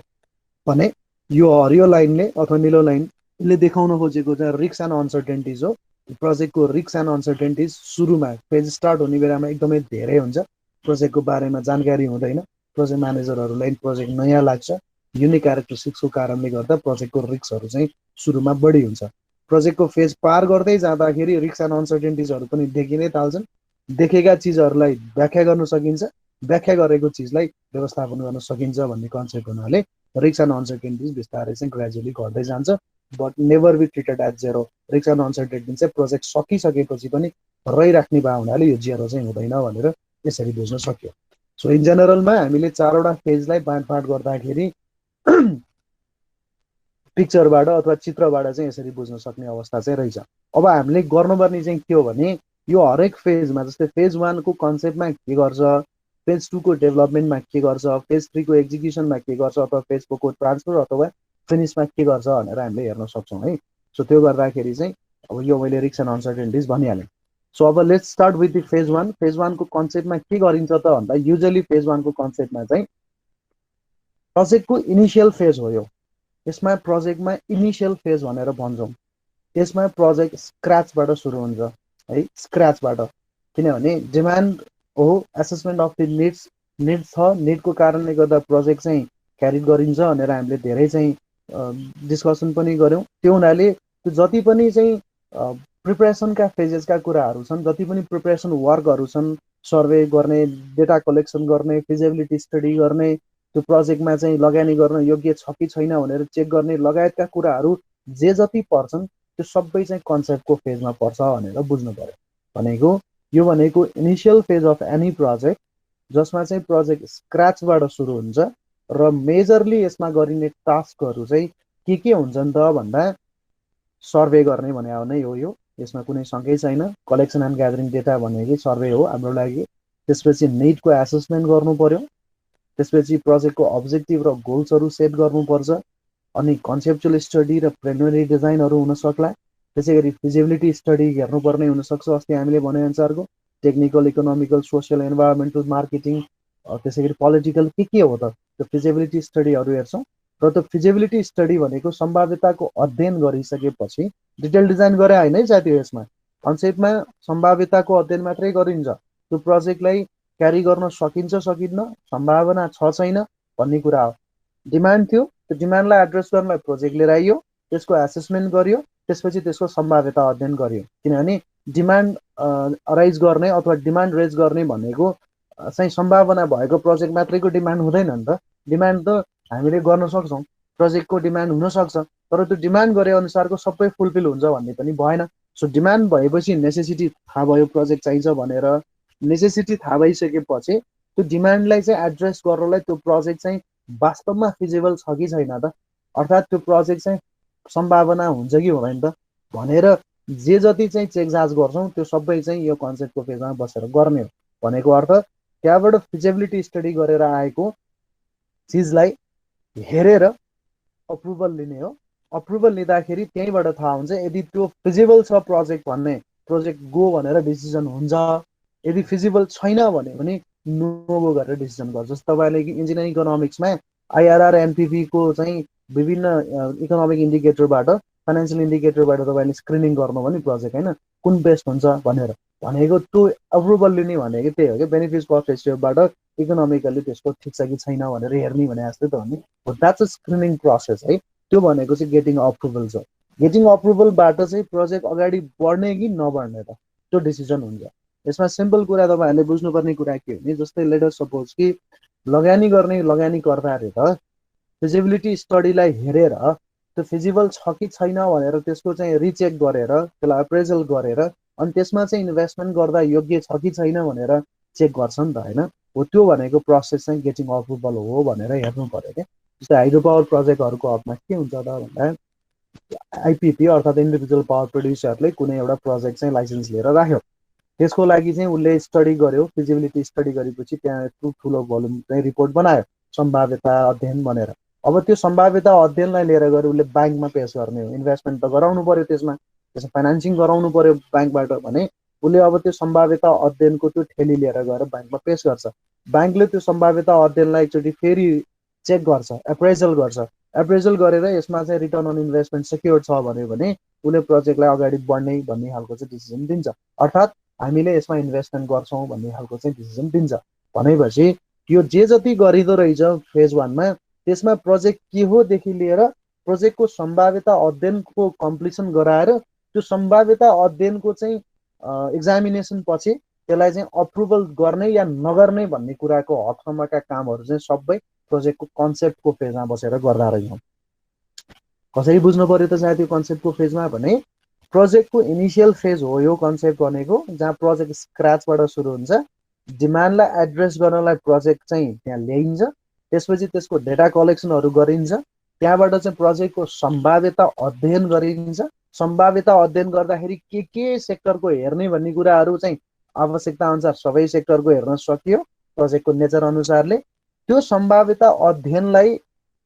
भने यो हरियो लाइनले अथवा निलो लाइनले देखाउन खोजेको चाहिँ रिस्क एन्ड अनसर्टेनिटिज हो। प्रोजेक्टको रिस्क एन्ड अनसर्टेनिटिज सुरुमा फेज स्टार्ट हुने बेलामा एकदमै धेरै हुन्छ, प्रोजेक्टको बारेमा जानकारी हुँदैन, प्रोजेक्ट म्यानेजरहरूलाई प्रोजेक्ट नयाँ लाग्छ, युनिक क्यारेक्टरिस्टिक्सको कारणले गर्दा प्रोजेक्टको रिस्कहरू चाहिँ सुरुमा बढी हुन्छ। प्रोजेक्टको फेज पार गर्दै जाँदाखेरि रिस्क एन्ड अनसर्टेनिटिजहरू पनि देखिनै थाल्छन्। देखेका चिजहरूलाई व्याख्या गर्न सकिन्छ, व्याख्या गरेको चिजलाई व्यवस्थापन गर्न सकिन्छ भन्ने कन्सेप्ट हुनाले रिस्क एन्ड अनसर्टेनिटिज बिस्तारै चाहिँ ग्रेजुअली घट्दै जान्छ, but never be treated as zero. Risk and uncertainty चाहिँ प्रोजेक्ट सकिसकेपछि पनि रहिराख्ने भए हुनाले यो जेरो चाहिँ हुँदैन भनेर यसरी बुझ्न सक्यो। सो इन जेनरलमा हामीले 4वटा फेजलाई बाँडफाँड गर्दाखेरि पिक्चरबाट अथवा चित्रबाट चाहिँ यसरी बुझ्न सक्ने अवस्था चाहिँ रहेछ। अब हामीले गर्नुपर्ने चाहिँ के हो भने यो हरेक फेजमा, जस्तै फेज 1को कन्सेप्टमा के गर्छ, फेज 2को डेभलपमेन्टमा के गर्छ, फेज 3को एक्जिक्युसनमा के गर्छ, अथवा फेज 4को ट्रान्सफर अथवा फिनिसमा के गर्छ भनेर हामीले हेर्न सक्छौँ है। सो त्यो गर्दाखेरि चाहिँ अब यो मैले रिस्क एन्ड अनसर्टेनिटिज भनिहालेँ। सो अब let's start with the phase 1। Phase 1को कन्सेप्टमा के गरिन्छ त भन्दा युजली फेज 1को कन्सेप्टमा चाहिँ प्रोजेक्टको इनिसियल फेज हो यो। यसमा प्रोजेक्टमा इनिसियल फेज भनेर भन्छौँ। यसमा प्रोजेक्ट स्क्रैचबाट सुरु हुन्छ है, स्क्रैचबाट, किनभने डिमान्ड हो, एसेसमेन्ट अफ द निड्स छ, निडको कारणले गर्दा प्रोजेक्ट चाहिँ क्यारी गरिन्छ भनेर हामीले धेरै चाहिँ डिस्कसन पनि गऱ्यौँ। त्यो हुनाले त्यो जति पनि चाहिँ प्रिपरेसनका फेजेसका कुराहरू छन्, जति पनि प्रिपरेसन वर्कहरू छन्, सर्वे गर्ने, डेटा कलेक्सन गर्ने, फिजिबिलिटी स्टडी गर्ने, त्यो प्रोजेक्टमा चाहिँ लगानी गर्न योग्य छ कि छैन भनेर चेक गर्ने लगायतका कुराहरू जे जति पर्छन् त्यो सबै चाहिँ कन्सेप्टको फेजमा पर्छ भनेर बुझ्नु पर्यो। यो भनेको initial phase of any project, जसमा चाहिँ प्रोजेक्ट स्क्रैचबाट सुरु हुन्छ र मेजरली यसमा गरिने टास्कहरू चाहिँ के हुन्छन् त भन्दा सर्वे गर्ने भने हो नै हो। यसमा कुनै शङ्कै छैन। कलेक्सन एन्ड ग्यादरिङ डेटा भनेकै सर्वे हो हाम्रो लागि। त्यसपछि निडको एसेसमेन्ट गर्नु पर्यो, त्यसपछि प्रोजेक्टको अब्जेक्टिभ र गोल्सहरू सेट गर्नुपर्छ, अनि कन्सेप्चुअल स्टडी र प्रिलिमिनरी डिजाइनहरू हुन सक्ला। त्यसै गरी फिजिबिलिटी स्टडी हेर्नुपर्ने हुनसक्छ, अस्ति हामीले भनेअनुसारको technical, economical, social, environmental, marketing, त्यसै गरी पोलिटिकल के हो त त्यो फिजिबिलिटी स्टडीहरू हेर्छौँ। र त्यो फिजिबिलिटी स्टडी भनेको सम्भाव्यताको अध्ययन गरिसकेपछि डिटेल डिजाइन गरे होइन है साथी। यसमा कन्सेप्टमा सम्भाव्यताको अध्ययन मात्रै गरिन्छ, त्यो प्रोजेक्टलाई क्यारी गर्न सकिन्छ सकिन्न, सम्भावना छ छैन भन्ने कुरा हो। डिमान्ड थियो, त्यो डिमान्डलाई एड्रेस गर्नलाई प्रोजेक्ट लिएर आइयो, त्यसको एसेसमेन्ट गरियो, त्यसपछि त्यसको सम्भाव्यता अध्ययन गरियो। किनभने डिमान्ड अराइज गर्ने अथवा डिमान्ड रेज गर्ने भनेको चाहिँ सम्भावना भएको प्रोजेक्ट मात्रैको डिमान्ड हुँदैन नि त। डिमान्ड त हामीले गर्न सक्छौँ, प्रोजेक्टको डिमान्ड हुनसक्छ, तर त्यो डिमान्ड गरे अनुसारको सबै फुलफिल हुन्छ भन्ने पनि भएन। सो डिमान्ड भएपछि नेसेसिटी थाहा भयो प्रोजेक्ट चाहिन्छ भनेर, नेसेसिटी थाहा भइसकेपछि त्यो डिमान्डलाई चाहिँ एड्रेस गर्नलाई त्यो प्रोजेक्ट चाहिँ वास्तवमा फिजिबल छ कि छैन त, अर्थात् त्यो प्रोजेक्ट चाहिँ सम्भावना हुन्छ कि हुँदैन त भनेर जे जति चाहिँ चेक जाँच गर्छौँ त्यो सबै चाहिँ यो कन्सेप्टको फेजमा बसेर गर्ने हो। भनेको अर्थ त्यहाँबाट फिजिबिलिटी स्टडी गरेर आएको चिजलाई हेरेर अप्रुभल लिने हो। अप्रुभल लिँदाखेरि त्यहीँबाट थाहा हुन्छ यदि त्यो फिजिबल छ प्रोजेक्ट भन्ने, प्रोजेक्ट गो भनेर डिसिजन हुन्छ। यदि फिजिबल छैन भने पनि नो गो गरेर डिसिजन गर्छ। जस्तो तपाईँले इन्जिनियरिङ इकोनोमिक्समा आइआरआर एनपिपीको चाहिँ विभिन्न इकोनोमिक इन्डिकेटरबाट, फाइनेन्सियल इन्डिकेटरबाट तपाईँले स्क्रिनिङ गर्नु भने प्रोजेक्ट होइन कुन बेस्ट हुन्छ भनेर, भनेको त्यो अप्रुभल लिने भनेको त्यही हो कि बेनिफिट कस्ट रेसियोबाट इकोनोमिकली त्यसको ठिक छ कि छैन भनेर हेर्ने भने जस्तै त हो नि द्याट्स अ स्क्रिनिङ प्रोसेस है त्यो भनेको चाहिँ गेटिङ अप्रुभल छ गेटिङ अप्रुभलबाट चाहिँ प्रोजेक्ट अगाडि बढ्ने कि नबढ्ने त त्यो डिसिजन हुन्छ यसमा सिम्पल कुरा तपाईँहरूले बुझ्नुपर्ने कुरा के हो भने जस्तै लेट अस सपोज कि लगानी गर्ने लगानीकर्ताहरूले त फिजिबिलिटी स्टडीलाई हेरेर त्यो फिजिबल छ कि छैन भनेर त्यसको चाहिँ रिचेक गरेर त्यसलाई अप्रेजल गरेर अनि त्यसमा चाहिँ इन्भेस्टमेन्ट गर्दा योग्य छ कि छैन भनेर चेक गर्छ नि त होइन हो त्यो भनेको प्रोसेस चाहिँ गेटिङ अप्रुभल हो भनेर हेर्नु पर्यो क्या जस्तै हाइड्रो पावर प्रोजेक्टहरूको हकमा के हुन्छ त भन्दा आइपिपी अर्थात् इन्डिभिजुअल पावर प्रड्युसरले कुनै एउटा प्रोजेक्ट चाहिँ लाइसेन्स लिएर राख्यो त्यसको लागि चाहिँ उसले स्टडी गर्यो फिजिबिलिटी स्टडी गरेपछि त्यहाँ ठुलो भोल्युम चाहिँ रिपोर्ट बनायो सम्भाव्यता अध्ययन भनेर अब त्यो सम्भाव्यता अध्ययनलाई लिएर गएर उसले ब्याङ्कमा पेस गर्ने हो इन्भेस्टमेन्ट त गराउनु पर्यो त्यसमा फाइनेन्सिङ गराउनु पर्यो ब्याङ्कबाट भने उसले अब त्यो सम्भाव्यता अध्ययनको त्यो ठेली लिएर गएर ब्याङ्कमा पेस गर्छ ब्याङ्कले त्यो सम्भाव्यता अध्ययनलाई एकचोटि फेरि चेक गर्छ एप्रेजल गर्छ एप्रेजल गरेर यसमा चाहिँ रिटर्न अन इन्भेस्टमेन्ट सेक्योर छ भन्यो भने उसले प्रोजेक्टलाई अगाडि बढ्ने भन्ने खालको चाहिँ डिसिजन दिन्छ अर्थात् हामीले यसमा इन्भेस्टमेन्ट गर्छौँ भन्ने खालको चाहिँ डिसिजन दिन्छ भनेपछि यो जे जति गरिँदो रहेछ फेज वानमा त्यसमा प्रोजेक्ट के होदेखि लिएर प्रोजेक्टको सम्भाव्यता अध्ययनको कम्प्लिसन गराएर त्यो सम्भाव्यता अध्ययनको चाहिँ एक्जामिनेसन पछि त्यसलाई चाहिँ अप्रुभल गर्ने या नगर्ने भन्ने कुराको हदसम्मका कामहरू चाहिँ सबै प्रोजेक्टको कन्सेप्टको फेजमा बसेर गर्दा रहेछौँ कसरी बुझ्नु पर्यो त सायद यो कन्सेप्टको फेजमा भने प्रोजेक्टको इनिसियल फेज हो यो कन्सेप्ट भनेको जहाँ प्रोजेक्ट स्क्रैचबाट सुरु हुन्छ डिमान्डलाई एड्रेस गर्नलाई प्रोजेक्ट चाहिँ त्यहाँ ल्याइन्छ त्यसपछि त्यसको डेटा कलेक्सनहरू गरिन्छ त्यहाँबाट चाहिँ प्रोजेक्टको सम्भाव्यता अध्ययन गरिन्छ सम्भाव्यता अध्ययन गर्दाखेरि के सेक्टरको हेर्ने भन्ने कुराहरू चाहिँ आवश्यकता अनुसार सबै सेक्टरको हेर्न सकियो प्रोजेक्टको नेचर अनुसारले त्यो सम्भाव्यता अध्ययनलाई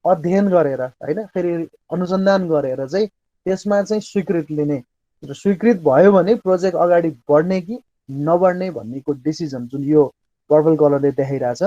अध्ययन गरेर होइन फेरि अनुसन्धान गरेर चाहिँ त्यसमा चाहिँ स्वीकृत लिने र स्वीकृत भयो भने प्रोजेक्ट अगाडि बढ्ने कि नबढ्ने भन्नेको डिसिजन जुन यो पर्पल कलरले देखाइरहेछ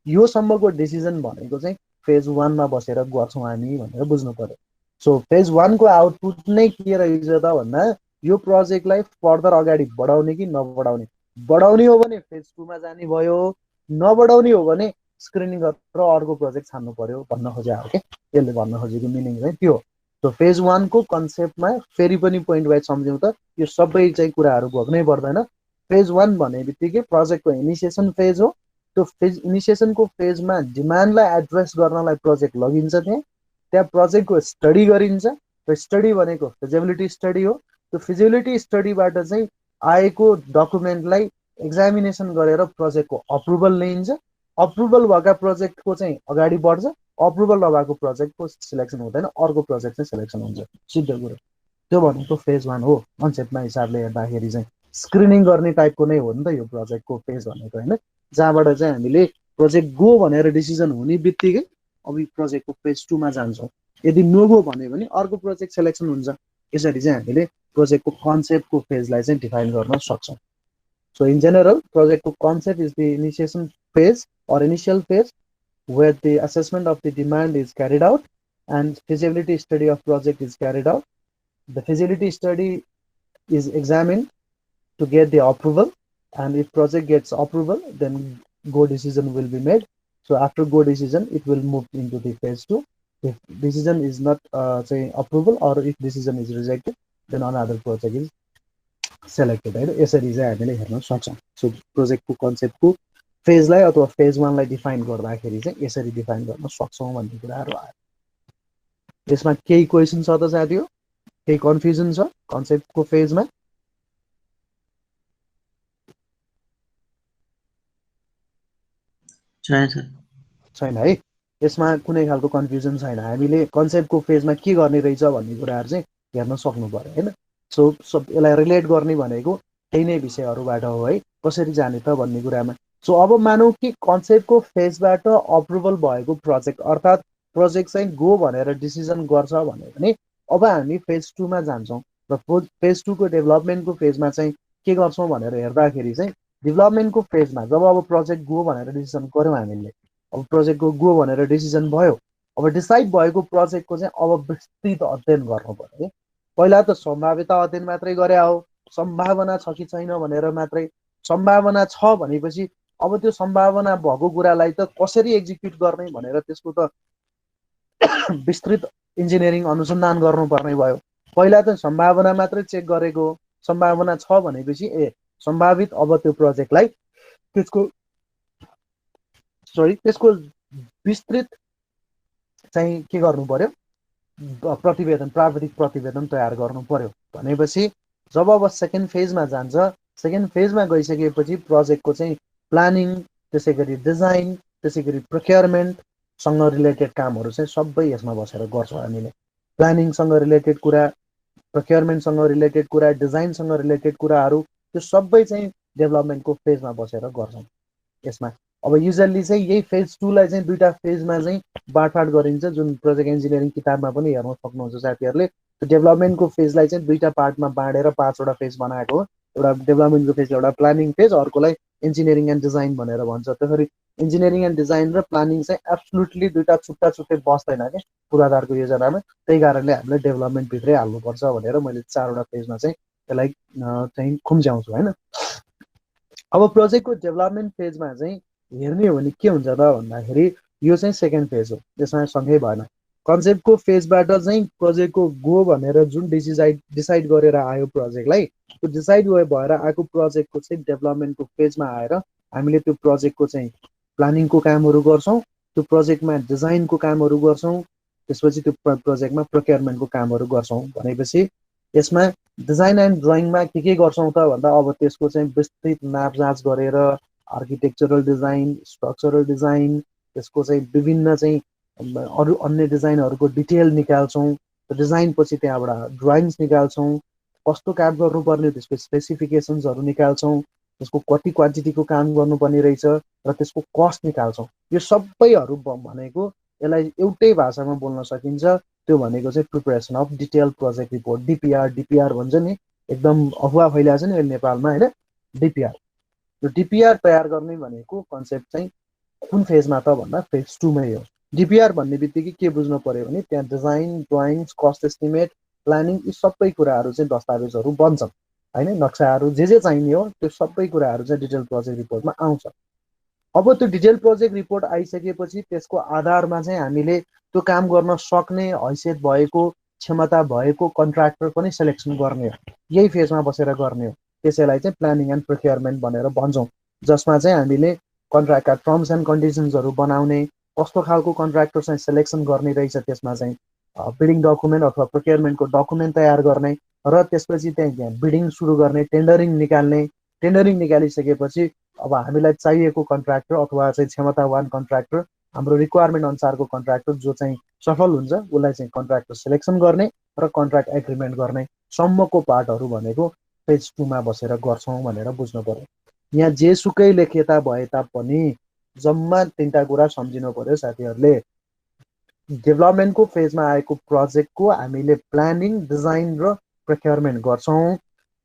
यो सम्मको डिसिजन भनेको चाहिँ फेज वानमा बसेर गर्छौँ हामी भनेर बुझ्नु पर्यो सो फेज वानको आउटपुट नै के रहेछ त भन्दा यो प्रोजेक्टलाई फर्दर अगाडि बढाउने कि नबढाउने बढाउने हो भने फेज टूमा जाने भयो नबढाउने हो भने स्क्रिनिङ गरेर अर्को प्रोजेक्ट छान्नु पर्यो भन्न खोजे हो कि यसले भन्न खोजेको मिनिङ चाहिँ त्यो सो फेज वानको कन्सेप्टमा फेरि पनि पोइन्ट वाइज सम्झौँ त यो सबै चाहिँ कुराहरू भोग्नै पर्दैन फेज वान भने बित्तिकै प्रोजेक्टको इनिसिएसन फेज हो त्यो फेज इनिसिएसनको फेजमा डिमान्डलाई एड्रेस गर्नलाई प्रोजेक्ट लगिन्छ त्यहाँ प्रोजेक्टको स्टडी गरिन्छ र स्टडी भनेको फिजिबिलिटी स्टडी हो त्यो फिजिबिलिटी स्टडीबाट चाहिँ आएको डकुमेन्टलाई एक्जामिनेसन गरेर प्रोजेक्टको अप्रुभल लिइन्छ अप्रुभल भएका प्रोजेक्टको चाहिँ अगाडि बढ्छ अप्रुभल नभएको प्रोजेक्टको सिलेक्सन हुँदैन अर्को प्रोजेक्ट चाहिँ सिलेक्सन हुन्छ सिद्ध कुरो त्यो भनेको फेज वान हो कन्सेप्टमा हिसाबले हेर्दाखेरि चाहिँ स्क्रिनिङ गर्ने टाइपको नै हो नि त यो प्रोजेक्टको फेज भनेको होइन जहाँबाट चाहिँ हामीले प्रोजेक्ट गो भनेर डिसिजन हुने बित्तिकै अब प्रोजेक्टको फेज टूमा जान्छौँ यदि नगो भन्यो भने अर्को प्रोजेक्ट सेलेक्सन हुन्छ यसरी चाहिँ हामीले प्रोजेक्टको कन्सेप्टको फेजलाई चाहिँ डिफाइन गर्न सक्छौँ सो इन जेनरल प्रोजेक्टको concept is the initiation phase or initial phase where the assessment of the demand is carried out and feasibility study of project is carried out. The feasibility study is examined to get the approval, and if project gets approval, then go decision will be made. So after go decision, it will move into the phase 2. If decision is not say approval or if decision is rejected, then another project is selected. Right? यसरी चाहिँ हामीले हेर्न सक्छौँ. So project को concept को फेजलाई अथवा फेज वानलाई डिफाइन गर्दाखेरि चाहिँ यसरी डिफाइन गर्न सक्छौँ भन्ने कुराहरू आयो यसमा केही क्वेसन छ त साथी हो केही कन्फ्युजन छ कन्सेप्टको फेजमा छैन है यसमा कुनै खालको कन्फ्युजन छैन हामीले कन्सेप्टको फेजमा के गर्ने रहेछ भन्ने कुराहरू चाहिँ हेर्न सक्नु पर्यो होइन सो यसलाई रिलेट गर्ने भनेको त्यही नै विषयहरूबाट हो है कसरी जाने त भन्ने कुरामा सो अब मानौँ कि कन्सेप्टको फेजबाट अप्रुभल भएको प्रोजेक्ट अर्थात् प्रोजेक्ट चाहिँ गो भनेर डिसिजन गर्छ भन्यो भने अब हामी फेज टूमा जान्छौँ र फेज टूको डेभलपमेन्टको फेजमा चाहिँ के गर्छौँ भनेर हेर्दाखेरि चाहिँ डेभलपमेन्टको फेजमा जब अब प्रोजेक्ट गो भनेर डिसिजन गऱ्यौँ हामीले अब प्रोजेक्टको गो भनेर डिसिजन भयो अब डिसाइड भएको प्रोजेक्टको चाहिँ अब विस्तृत अध्ययन गर्नु पर्यो है पहिला त सम्भाव्यता अध्ययन मात्रै गरे हो सम्भावना छ कि छैन भनेर मात्रै सम्भावना छ भनेपछि अब त्यो सम्भावना भएको कुरालाई त कसरी एक्जिक्युट गर्ने भनेर त्यसको त विस्तृत इन्जिनियरिङ अनुसन्धान गर्नुपर्ने भयो। पहिला त सम्भावना मात्रै चेक गरेको हो। सम्भावना छ भनेपछि सम्भावित अब त्यो प्रोजेक्टलाई त्यसको विस्तृत चाहिँ के गर्नु पर्यो, प्रतिवेदन, प्राविधिक प्रतिवेदन तयार गर्नु पर्यो। भनेपछि जब अब सेकेन्ड फेजमा जान्छ, सेकेन्ड फेजमा गइसकेपछि प्रोजेक्टको चाहिँ प्लानिङ, त्यसै गरी डिजाइन, त्यसै गरी प्रोक्योरमेन्टसँग रिलेटेड कामहरू चाहिँ सबै यसमा बसेर गर्छौँ हामीले। प्लानिङसँग रिलेटेड कुरा, प्रोक्योरमेन्टसँग रिलेटेड कुरा, डिजाइनसँग रिलेटेड कुराहरू त्यो सबै चाहिँ डेभलपमेन्टको फेजमा बसेर गर्छौँ यसमा। अब युजल्ली चाहिँ यही फेज 2 लाई चाहिँ दुईटा फेजमा चाहिँ बाँडफाँड गरिन्छ, जुन प्रोजेक्ट इन्जिनियरिङ किताबमा पनि हेर्न सक्नुहुन्छ साथीहरूले। त्यो डेभलपमेन्टको फेजलाई चाहिँ दुईटा पार्टमा बाँडेर 5वटा फेज बनाएको हो। एउटा डेभलपमेन्टको फेज, एउटा प्लानिङ फेज, अर्कोलाई इन्जिनियरिङ एन्ड डिजाइन भनेर भन्छ। त्यसरी इन्जिनियरिङ एन्ड डिजाइन र प्लानिङ चाहिँ एब्सोल्युटली दुईटा छुट्टा छुट्टै बस्दैन क्या पूर्वाधारको योजनामा। त्यही कारणले हामीले डेभलपमेन्ट भित्रै हाल्नुपर्छ भनेर मैले 4वटा फेजमा चाहिँ त्यसलाई चाहिँ खुम्च्याउँछु होइन। अब प्रोजेक्टको डेभलपमेन्ट फेजमा चाहिँ हेर्ने हो भने के हुन्छ त भन्दाखेरि यो चाहिँ सेकेन्ड फेज हो, त्यसमा सँगै भएन। कन्सेप्टको फेजबाट चाहिँ प्रोजेक्टको गो भनेर जुन डिसाइड गरेर आयो प्रोजेक्टलाई, त्यो डिसाइड भएर आएको प्रोजेक्टको चाहिँ डेभलपमेन्टको फेजमा आएर हामीले त्यो प्रोजेक्टको चाहिँ प्लानिङको कामहरू गर्छौँ, त्यो प्रोजेक्टमा डिजाइनको कामहरू गर्छौँ, त्यसपछि त्यो प्रोजेक्टमा प्रोक्योरमेन्टको कामहरू गर्छौँ। भनेपछि यसमा डिजाइन एन्ड ड्रइङमा के गर्छौँ त भन्दा अब त्यसको चाहिँ विस्तृत नापजाँच गरेर आर्किटेक्चरल डिजाइन, स्ट्रक्चरल डिजाइन, त्यसको चाहिँ विभिन्न चाहिँ अरू अन्य डिजाइनहरूको डिटेल निकाल्छौँ। डिजाइन पछि त्यहाँबाट ड्रइङ्स निकाल्छौँ, कस्तो काम गर्नुपर्ने त्यसको स्पेसिफिकेसन्सहरू निकाल्छौँ, त्यसको कति क्वान्टिटीको काम गर्नुपर्ने रहेछ र त्यसको कस्ट निकाल्छौँ। यो सबैहरू भनेको यसलाई एउटै भाषामा बोल्न सकिन्छ, त्यो भनेको चाहिँ preparation of detail project report, DPR. DPR भन्छ नि, एकदम अफवाह फैलाएको छ नि अहिले नेपालमा होइन, डिपिआर। यो डिपिआर तयार गर्ने भनेको कन्सेप्ट चाहिँ कुन फेजमा त भन्दा फेज 2 मै हो। डिपिआर भन्ने बित्तिकै के बुझ्नु पर्यो भने त्यहाँ design, drawings, cost estimate, planning, यी सबै कुराहरू चाहिँ दस्तावेजहरू बन्छन् होइन। नक्साहरू जे चाहिने हो त्यो सबै कुराहरू चाहिँ डिटेल प्रोजेक्ट रिपोर्टमा आउँछ। अब त्यो डिटेल प्रोजेक्ट रिपोर्ट आइसकेपछि त्यसको आधारमा चाहिँ हामीले त्यो काम गर्न सक्ने हैसियत भएको, क्षमता भएको कन्ट्र्याक्टर पनि सेलेक्सन गर्ने हो। यही फेजमा बसेर गर्ने हो। त्यसैलाई चाहिँ प्लानिङ एन्ड प्रोक्योरमेन्ट भनेर भन्छौँ, जसमा चाहिँ हामीले कन्ट्र्याक्टका टर्म्स एन्ड कन्डिसन्सहरू बनाउने, कस्तो खालको कन्ट्र्याक्टर चाहिँ सेलेक्सन गर्ने रहेछ, त्यसमा चाहिँ बिडिङ डकुमेन्ट अथवा प्रोक्योरमेन्टको डकुमेन्ट तयार गर्ने र त्यसपछि त्यहाँ बिडिङ सुरु गर्ने, टेन्डरिङ निकाल्ने। टेन्डरिङ निकालिसकेपछि अब हामीलाई चाहिएको कन्ट्र्याक्टर अथवा चाहिँ क्षमतावान कन्ट्र्याक्टर, हाम्रो रिक्वायरमेन्ट अनुसारको कन्ट्र्याक्टर जो चाहिँ सफल हुन्छ उसलाई चाहिँ कन्ट्र्याक्टर सेलेक्सन गर्ने र कन्ट्र्याक्ट एग्रिमेन्ट गर्ने सम्मको पार्टहरू भनेको फेज 2 मा बसेर गर्छौँ भनेर बुझ्नु पर्यो। यहाँ जेसुकै लेखेता भए तापनि जम्मा 3टा कुरा सम्झिनु पर्यो साथीहरूले। डेभलपमेन्टको फेजमा आएको प्रोजेक्टको हामीले प्लानिङ, डिजाइन र प्रोक्योरमेन्ट गर्छौँ।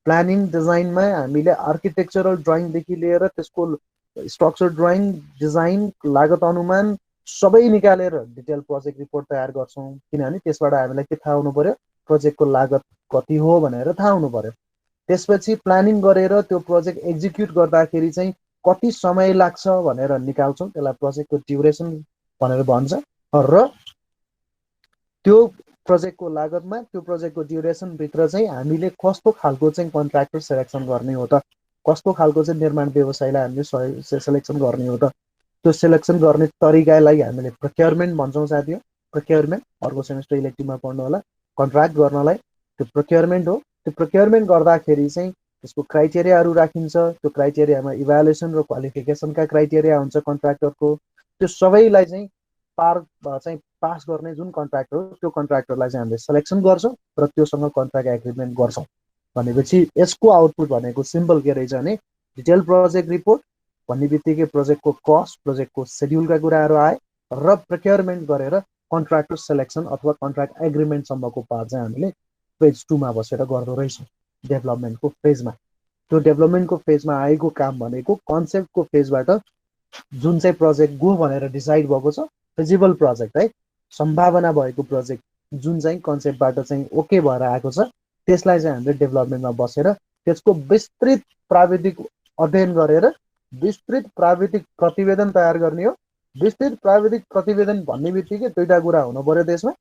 प्लानिङ डिजाइनमा हामीले आर्किटेक्चरल ड्रइङदेखि लिएर त्यसको स्ट्रक्चर ड्रइङ, डिजाइन, लागत अनुमान सबै निकालेर डिटेल प्रोजेक्ट रिपोर्ट तयार गर्छौँ। किनभने त्यसबाट हामीलाई के थाहा हुनु पर्यो, प्रोजेक्टको लागत कति हो भनेर थाहा हुनु पर्यो। त्यसपछि प्लानिङ गरेर त्यो प्रोजेक्ट एक्जिक्युट गर्दाखेरि चाहिँ कति समय लाग्छ भनेर निकाल्छौँ, त्यसलाई प्रोजेक्टको ड्युरेसन भनेर भन्छ। र त्यो प्रोजेक्टको लागतमा, त्यो प्रोजेक्टको ड्युरेसनभित्र चाहिँ हामीले कस्तो खालको चाहिँ कन्ट्र्याक्टर सेलेक्सन गर्ने हो त, कस्तो खालको चाहिँ निर्माण व्यवसायलाई हामीले सेलेक्सन गर्ने हो त, त्यो सेलेक्सन गर्ने तरिकालाई हामीले प्रोक्योरमेन्ट भन्छौँ साथी हो। प्रोक्योरमेन्ट अर्को सेमेस्टर इलेक्टिभमा पढ्नु होला। कन्ट्र्याक्ट गर्नलाई त्यो प्रोक्योरमेन्ट हो। त्यो प्रोक्योरमेन्ट गर्दाखेरि चाहिँ त्यसको क्राइटेरियाहरू राखिन्छ। त्यो क्राइटेरियामा इभ्यालुएसन र क्वालिफिकेसनका क्राइटेरिया हुन्छ कन्ट्र्याक्टरको। त्यो सबैलाई चाहिँ पास गर्ने जुन कन्ट्र्याक्टर हो त्यो कन्ट्र्याक्टरलाई चाहिँ हामीले सेलेक्सन गर्छौँ र त्योसँग कन्ट्र्याक्ट एग्रिमेन्ट गर्छौँ। भनेपछि यसको आउटपुट भनेको सिम्पल के रहेछ भने डिटेल प्रोजेक्ट रिपोर्ट भन्ने बित्तिकै प्रोजेक्टको कस्ट, प्रोजेक्टको सेड्युलका कुराहरू आए र प्रोक्योरमेन्ट गरेर कन्ट्र्याक्टर सेलेक्सन अथवा कन्ट्र्याक्ट एग्रिमेन्टसम्मको पार्ट चाहिँ हामीले फेज 2 मा बसेर गर्दो रहेछौँ डेभलपमेन्टको फेजमा। त्यो डेभलपमेन्टको फेजमा आएको काम भनेको कन्सेप्टको फेजबाट जुन चाहिँ प्रोजेक्ट गो भनेर डिसाइड भएको छ, फिजिबल प्रोजेक्ट है, सम्भावना भएको प्रोजेक्ट जुन चाहिँ कन्सेप्टबाट चाहिँ ओके भएर आएको छ, त्यसलाई चाहिँ हामीले डेभलपमेन्टमा बसेर त्यसको विस्तृत प्राविधिक अध्ययन गरेर विस्तृत प्राविधिक प्रतिवेदन तयार गर्ने हो। विस्तृत प्राविधिक प्रतिवेदन भन्ने बित्तिकै दुईटा कुरा हुनु पर्यो त्यसमा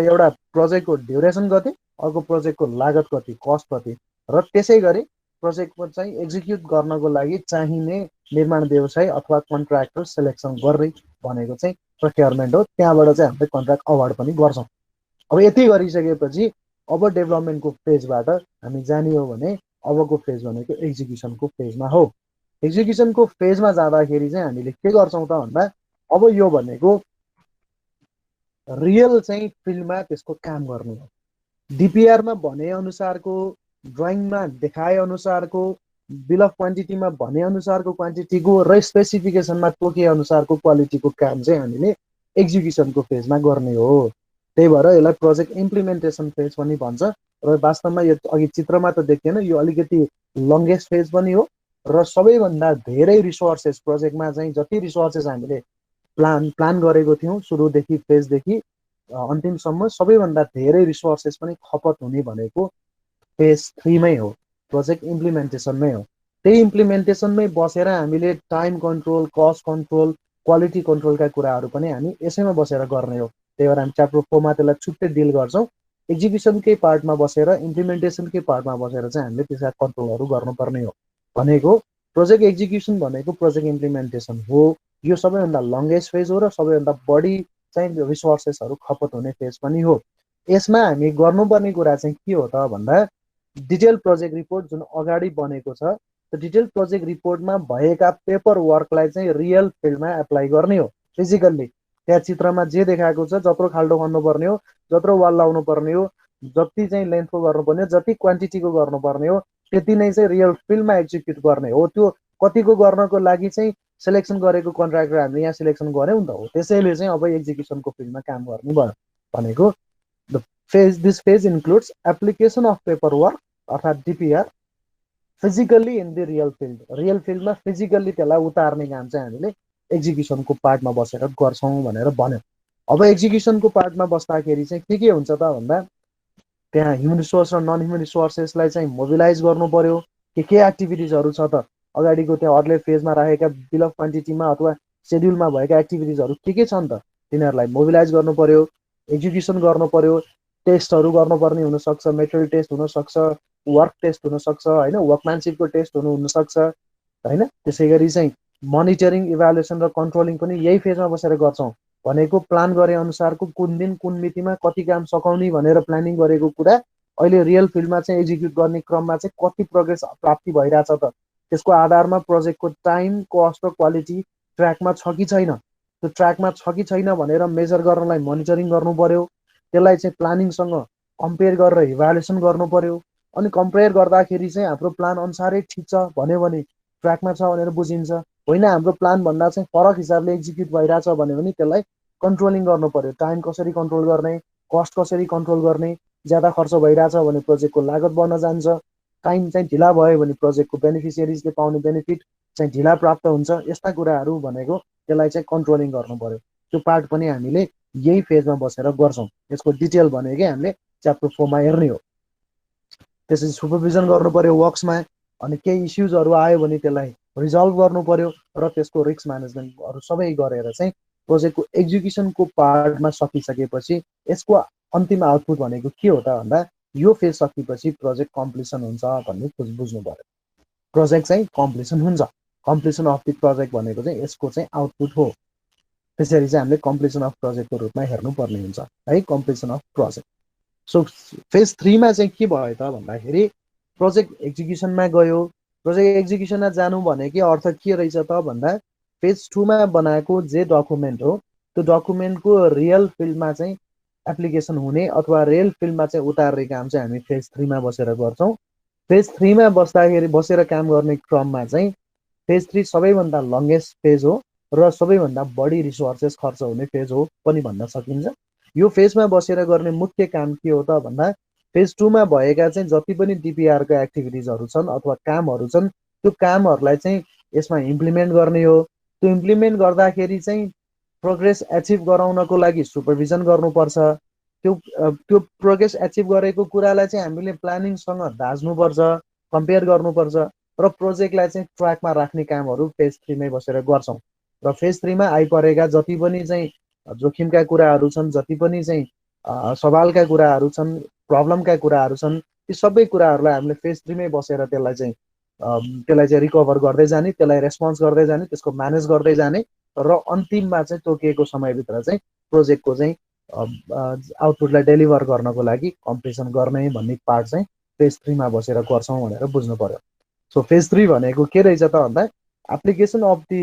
एउटा प्रोजेक्टको ड्युरेसन कति, अर्को प्रोजेक्टको लागत कति, कस्ट कति, र त्यसै गरी प्रोजेक्टको चाहिँ एक्जिक्युट गर्नको लागि चाहिने निर्माण व्यवसाय अथवा कन्ट्र्याक्टर सेलेक्सन गर्ने भनेको चाहिँ प्रोक्योरमेन्ट हो। त्यहाँबाट चाहिँ हामीले कन्ट्र्याक्ट अवार्ड पनि गर्छौँ। अब यति गरिसकेपछि अब डेभलपमेन्टको फेजबाट हामी जाने हो भने अबको फेज भनेको एक्जिक्युसनको फेजमा हो। एक्जिक्युसनको फेजमा जाँदाखेरि चाहिँ हामीले के गर्छौँ त भन्दा अब यो भनेको रियल चाहिँ फिल्डमा त्यसको काम गर्नु हो। डिपिआरमा भने अनुसारको, ड्रइङमा देखाए अनुसारको, बिल अफ क्वान्टिटीमा भने अनुसारको क्वान्टिटीको र स्पेसिफिकेसनमा तोके अनुसारको क्वालिटीको काम चाहिँ हामीले एक्जिक्युसनको फेजमा गर्ने हो। त्यही भएर यसलाई प्रोजेक्ट इम्प्लिमेन्टेसन फेज पनि भन्छ र वास्तवमा यो अघि चित्रमा त देखिएन, यो अलिकति लङ्गेस्ट फेज पनि हो र सबैभन्दा धेरै रिसोर्सेस प्रोजेक्टमा चाहिँ जति रिसोर्सेस हामीले प्लान गरेको थियौँ सुरुदेखि फेजदेखि अन्तिमसम्म सबैभन्दा धेरै रिसोर्सेस पनि खपत हुने भनेको फेज 3 मै हो, प्रोजेक्ट इम्प्लिमेन्टेसनमै हो। त्यही इम्प्लिमेन्टेसनमै बसेर हामीले time control, cost control, quality कन्ट्रोलका कुराहरू पनि हामी यसैमा बसेर गर्ने हो। त्यही भएर हामी च्याप्टर 4 मा त्यसलाई छुट्टै डिल गर्छौँ। एक्जिक्युसनकै पार्टमा बसेर, इम्प्लिमेन्टेसनकै पार्टमा बसेर चाहिँ हामीले त्यसका कन्ट्रोलहरू गर्नुपर्ने हो। भनेको प्रोजेक्ट एक्जिक्युसन भनेको प्रोजेक्ट इम्प्लिमेन्टेसन हो। यो सबैभन्दा लङ्गेस्ट फेज हो र सबैभन्दा बढी चाहिँ रिसोर्सेसहरू खपत हुने फेज पनि हो। यसमा हामी गर्नुपर्ने कुरा चाहिँ के हो त भन्दा डिटेल प्रोजेक्ट रिपोर्ट जुन अगाडि बनेको छ, त्यो डिटेल प्रोजेक्ट रिपोर्टमा भएका पेपर वर्कलाई चाहिँ रियल फिल्डमा एप्लाई गर्ने हो। फिजिकल्ली त्यहाँ चित्रमा जे देखाएको छ, जत्रो खाल्डो खन्नुपर्ने हो, जत्रो वाल लाउनु पर्ने हो, जति चाहिँ लेन्थको गर्नुपर्ने हो, जति क्वान्टिटीको गर्नुपर्ने हो, त्यति नै चाहिँ रियल फिल्डमा एक्जिक्युट गर्ने हो। त्यो कतिको गर्नको लागि चाहिँ सेलेक्सन गरेको कन्ट्र्याक्टर हामीले यहाँ सेलेक्सन गऱ्यौँ नि त हो। त्यसैले चाहिँ अब एक्जिक्युसनको फिल्डमा काम गर्नु भयो भनेको this phase includes application of paper work अर्थात् DPR physically in the real field. Real फिल्डमा फिजिकल्ली त्यसलाई उतार्ने काम चाहिँ हामीले एक्जिक्युसनको पार्टमा बसेर गर्छौँ भनेर भन्यो। अब एक्जिक्युसनको पार्टमा बस्दाखेरि चाहिँ के हुन्छ त भन्दा त्यहाँ ह्युमन रिसोर्स र नन ह्युमन रिसोर्सेसलाई चाहिँ मोबिलाइज गर्नु पर्यो। के एक्टिभिटिजहरू छ त अगाडिको त्यहाँ अर्ले फेजमा राखेका बिल अफ क्वान्टिटीमा अथवा सेड्युलमा भएका एक्टिभिटिजहरू के छन् त तिनीहरूलाई मोबिलाइज गर्नु पर्यो, एक्जिक्युसन गर्नु पर्यो, टेस्टहरू गर्नुपर्ने हुनसक्छ, मेटेरियल टेस्ट हुनसक्छ, वर्क टेस्ट हुनसक्छ होइन, वर्कम्यानसिपको टेस्ट हुनसक्छ होइन। त्यसै गरी चाहिँ मोनिटरिङ, इभ्यालुएसन र कन्ट्रोलिङ पनि यही फेजमा बसेर गर्छौँ। भनेको प्लान गरे अनुसारको कुन दिन कुन मितिमा कति काम सकाउने भनेर प्लानिङ गरेको कुरा अहिले रियल फिल्डमा चाहिँ एक्जिक्युट गर्ने क्रममा चाहिँ कति प्रोग्रेस प्राप्ति भइरहेछ त, त्यसको आधारमा प्रोजेक्टको टाइम, कस्ट र क्वालिटी ट्र्याकमा छ कि छैन, त्यो ट्र्याकमा छ कि छैन भनेर मेजर गर्नलाई मोनिटरिङ गर्नु पर्यो। त्यसलाई चाहिँ प्लानिङसँग कम्पेयर गरेर इभ्यालुएसन गर्नु पर्यो। अनि कम्पेयर गर्दाखेरि चाहिँ हाम्रो प्लान अनुसारै ठिक छ भन्यो भने ट्र्याकमा छ भनेर बुझिन्छ, होइन हाम्रो प्लान भन्दा चाहिँ फरक हिसाबले एक्जिक्युट भइरहेछ भन्यो भने त्यसलाई कन्ट्रोलिङ गर्नु पर्यो। टाइम कसरी कन्ट्रोल गर्ने, कस्ट कसरी कन्ट्रोल गर्ने, ज्यादा खर्च भइरहेछ भने प्रोजेक्टको लागत बढ्न जान्छ, टाइम चाहिँ ढिला भयो भने प्रोजेक्टको बेनिफिसियरिजले पाउने बेनिफिट चाहिँ ढिला प्राप्त हुन्छ। यस्ता कुराहरू भनेको त्यसलाई चाहिँ कन्ट्रोलिङ गर्नु पर्यो। त्यो पार्ट पनि हामीले यही फेजमा बसेर गर्छौँ। यसको डिटेल भनेकै हामीले च्याप्टर 4 मा हेर्ने हो। त्यसपछि सुपरभिजन गर्नु पर्यो वर्क्समा, अनि केही इस्युजहरू आयो भने त्यसलाई रिजल्भ गर्नु पर्यो र त्यसको रिस्क म्यानेजमेन्टहरू सबै गरेर चाहिँ प्रोजेक्टको एक्जिक्युसनको पार्टमा सकिसकेपछि यसको अन्तिम आउटपुट भनेको के हो त भन्दा यो फेज सकेपछि प्रोजेक्ट कम्प्लिसन हुन्छ भन्ने बुझ्नु पर्यो। प्रोजेक्ट चाहिँ कम्प्लिसन हुन्छ। कम्प्लिसन अफ द प्रोजेक्ट भनेको चाहिँ यसको चाहिँ आउटपुट हो। त्यसरी चाहिँ हामीले कम्प्लिसन अफ प्रोजेक्टको रूपमा हेर्नुपर्ने हुन्छ है, completion of project. So phase 3 मा चाहिँ के भयो त भन्दाखेरि प्रोजेक्ट एक्जिक्युसनमा गयो। प्रोजेक्ट एक्जिक्युसनमा जानु भनेको अर्थ के रहेछ त भन्दा फेज 2 मा बनाएको जे डकुमेन्ट हो त्यो डकुमेन्टको रियल फिल्डमा चाहिँ एप्लिकेसन हुने अथवा रियल फिल्डमा चाहिँ उतार्ने काम चाहिँ हामी फेज 3 मा बसेर गर्छौँ। फेज 3 मा बसेर काम गर्ने क्रममा चाहिँ फेज 3 सबैभन्दा लङ्गेस्ट फेज हो र सबैभन्दा बढी रिसोर्सेस खर्च हुने फेज हो पनि भन्न सकिन्छ। यो फेजमा बसेर गर्ने मुख्य काम के हो त भन्दा फेज 2 मा भएका चाहिँ जति पनि डिपिआरको एक्टिभिटिजहरू छन् अथवा कामहरू छन् त्यो कामहरूलाई चाहिँ यसमा इम्प्लिमेन्ट गर्ने हो। त्यो इम्प्लिमेन्ट गर्दाखेरि चाहिँ प्रोग्रेस एचिभ गराउनको लागि सुपरभिजन गर्नुपर्छ। त्यो प्रोग्रेस एचिभ गरेको कुरालाई चाहिँ हामीले प्लानिङसँग दाज्नुपर्छ। कम्पेयर गर्नुपर्छ र प्रोजेक्टलाई चाहिँ ट्र्याकमा राख्ने कामहरू फेज 3 मै बसेर गर्छौँ र फेज 3 मा आइपरेका जति पनि चाहिँ जोखिमका कुराहरू छन् जति पनि चाहिँ सवालका कुराहरू छन् प्रब्लमका कुराहरू छन् ती सबै कुराहरूलाई हामीले फेज 3 मै बसेर त्यसलाई चाहिँ रिकभर गर्दै जाने त्यसलाई रेस्पोन्स गर्दै जाने त्यसको म्यानेज गर्दै जाने र अन्तिममा चाहिँ तोकिएको समयभित्र चाहिँ प्रोजेक्टको चाहिँ आउटपुटलाई डेलिभर गर्नको लागि कम्प्लिसन गर्ने भन्ने पार्ट चाहिँ फेज 3 मा बसेर गर्छौँ भनेर बुझ्नु पर्यो सो फेज 3 भनेको के रहेछ त भन्दा application of the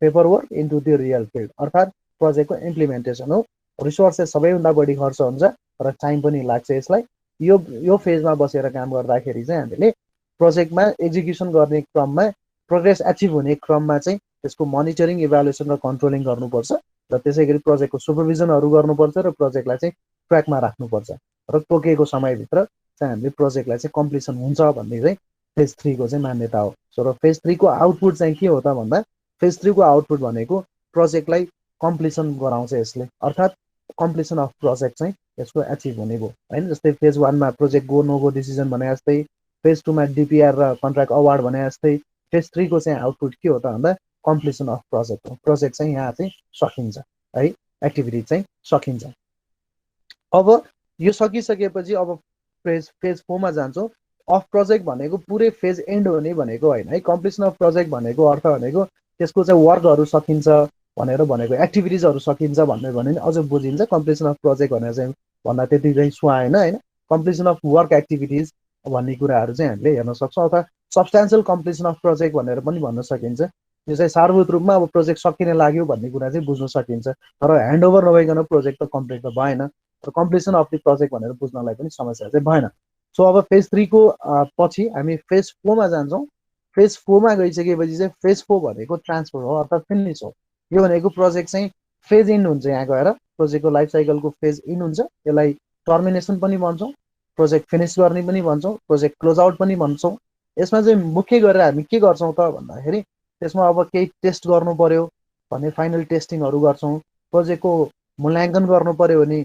paper work into the real field अर्थात् प्रोजेक्टको इम्प्लिमेन्टेसन हो रिसोर्सेस सबैभन्दा बढी खर्च हुन्छ र टाइम पनि लाग्छ यसलाई यो फेजमा बसेर काम गर्दाखेरि चाहिँ हामीले प्रोजेक्टमा एक्जिक्युसन गर्ने क्रममा प्रोग्रेस एचिभ हुने क्रममा चाहिँ त्यसको मोनिटरिङ इभ्यालुएसन र कन्ट्रोलिङ गर्नुपर्छ र त्यसै गरी प्रोजेक्टको सुपरभिजनहरू गर्नुपर्छ र प्रोजेक्टलाई चाहिँ ट्र्याकमा राख्नुपर्छ र तोकिएको समयभित्र चाहिँ हामीले प्रोजेक्टलाई चाहिँ कम्प्लिसन हुन्छ भन्ने चाहिँ फेज 3 को चाहिँ मान्यता हो सो र फेज 3 को आउटपुट चाहिँ के हो त भन्दा फेज 3 को आउटपुट भनेको प्रोजेक्टलाई कम्प्लिसन गराउँछ यसले अर्थात् कम्प्लिसन अफ प्रोजेक्ट चाहिँ यसको एचिभ हुने भयो हैन जस्तै फेज 1 मा project go no go decision भने जस्तै फेज 2 मा डिपिआर र कन्ट्र्याक्ट अवार्ड भने जस्तै फेज 3 को चाहिँ आउटपुट के हो त भन्दा कम्प्लिसन अफ प्रोजेक्ट हो प्रोजेक्ट चाहिँ यहाँ चाहिँ सकिन्छ है एक्टिभिटी चाहिँ सकिन्छ अब यो सकिसकेपछि अब फेज 4 मा जान्छौँ अफ प्रोजेक्ट भनेको पुरै फेज एन्ड हुने भनेको होइन है कम्प्लिसन अफ प्रोजेक्ट भनेको अर्थ भनेको त्यसको चाहिँ वर्कहरू सकिन्छ भनेको एक्टिभिटिजहरू सकिन्छ भनेर भने अझ बुझिन्छ कम्प्लिसन अफ प्रोजेक्ट भनेर चाहिँ भन्दा त्यति चाहिँ सुहाएन होइन कम्प्लिसन अफ वर्क एक्टिभिटिज भन्ने कुराहरू चाहिँ हामीले हेर्न सक्छौँ अथवा सब्सटेन्सियल कम्प्लिसन अफ प्रोजेक्ट भनेर पनि भन्न सकिन्छ यो चाहिँ सार्वभौत रूपमा अब प्रोजेक्ट सकिन लाग्यो भन्ने कुरा चाहिँ बुझ्न सकिन्छ तर ह्यान्डओभर नभइकन प्रोजेक्ट त कम्प्लिट त भएन र कम्प्लिसन अफ दि प्रोजेक्ट भनेर बुझ्नलाई पनि समस्या चाहिँ भएन सो अब फेज 3 को पछि हामी फेज 4 मा जान्छौँ फेज 4 मा गइसकेपछि चाहिँ फेज 4 भनेको ट्रान्सफर हो अर्थात् फिनिस हो यो भनेको प्रोजेक्ट चाहिँ फेज इन हुन्छ यहाँ गएर प्रोजेक्टको लाइफ साइकलको फेज इन हुन्छ यसलाई टर्मिनेसन पनि भन्छौँ प्रोजेक्ट फिनिस गर्ने पनि भन्छौँ प्रोजेक्ट क्लोज आउट पनि भन्छौँ यसमा चाहिँ मुख्य गरेर हामी के गर्छौँ त भन्दाखेरि त्यसमा अब केही टेस्ट गर्नु पर्यो भने फाइनल टेस्टिङहरू गर्छौँ प्रोजेक्टको मूल्याङ्कन गर्नु पर्यो भने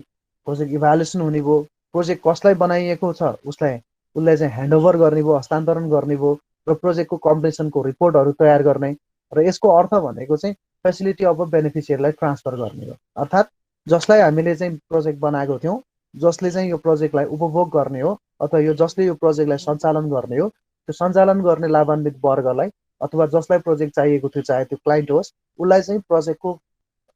प्रोजेक्ट इभ्यालुएसन हुने भयो प्रोजेक्ट कसलाई बनाइएको छ उसलाई चाहिँ ह्यान्डओभर गर्ने भयो हस्तान्तरण गर्ने भयो र प्रोजेक्टको कम्प्लिसनको रिपोर्टहरू तयार गर्ने र यसको अर्थ भनेको चाहिँ फेसिलिटी अफ बेनिफिसियरीलाई ट्रान्सफर गर्ने हो अर्थात् जसलाई हामीले चाहिँ प्रोजेक्ट बनाएको थियौँ जसले चाहिँ यो प्रोजेक्टलाई उपभोग गर्ने हो अथवा यो जसले यो प्रोजेक्टलाई सञ्चालन गर्ने हो त्यो सञ्चालन गर्ने लाभान्वित वर्गलाई अथवा जसलाई प्रोजेक्ट चाहिएको थियो चाहे त्यो क्लाइन्ट होस् उसलाई चाहिँ प्रोजेक्टको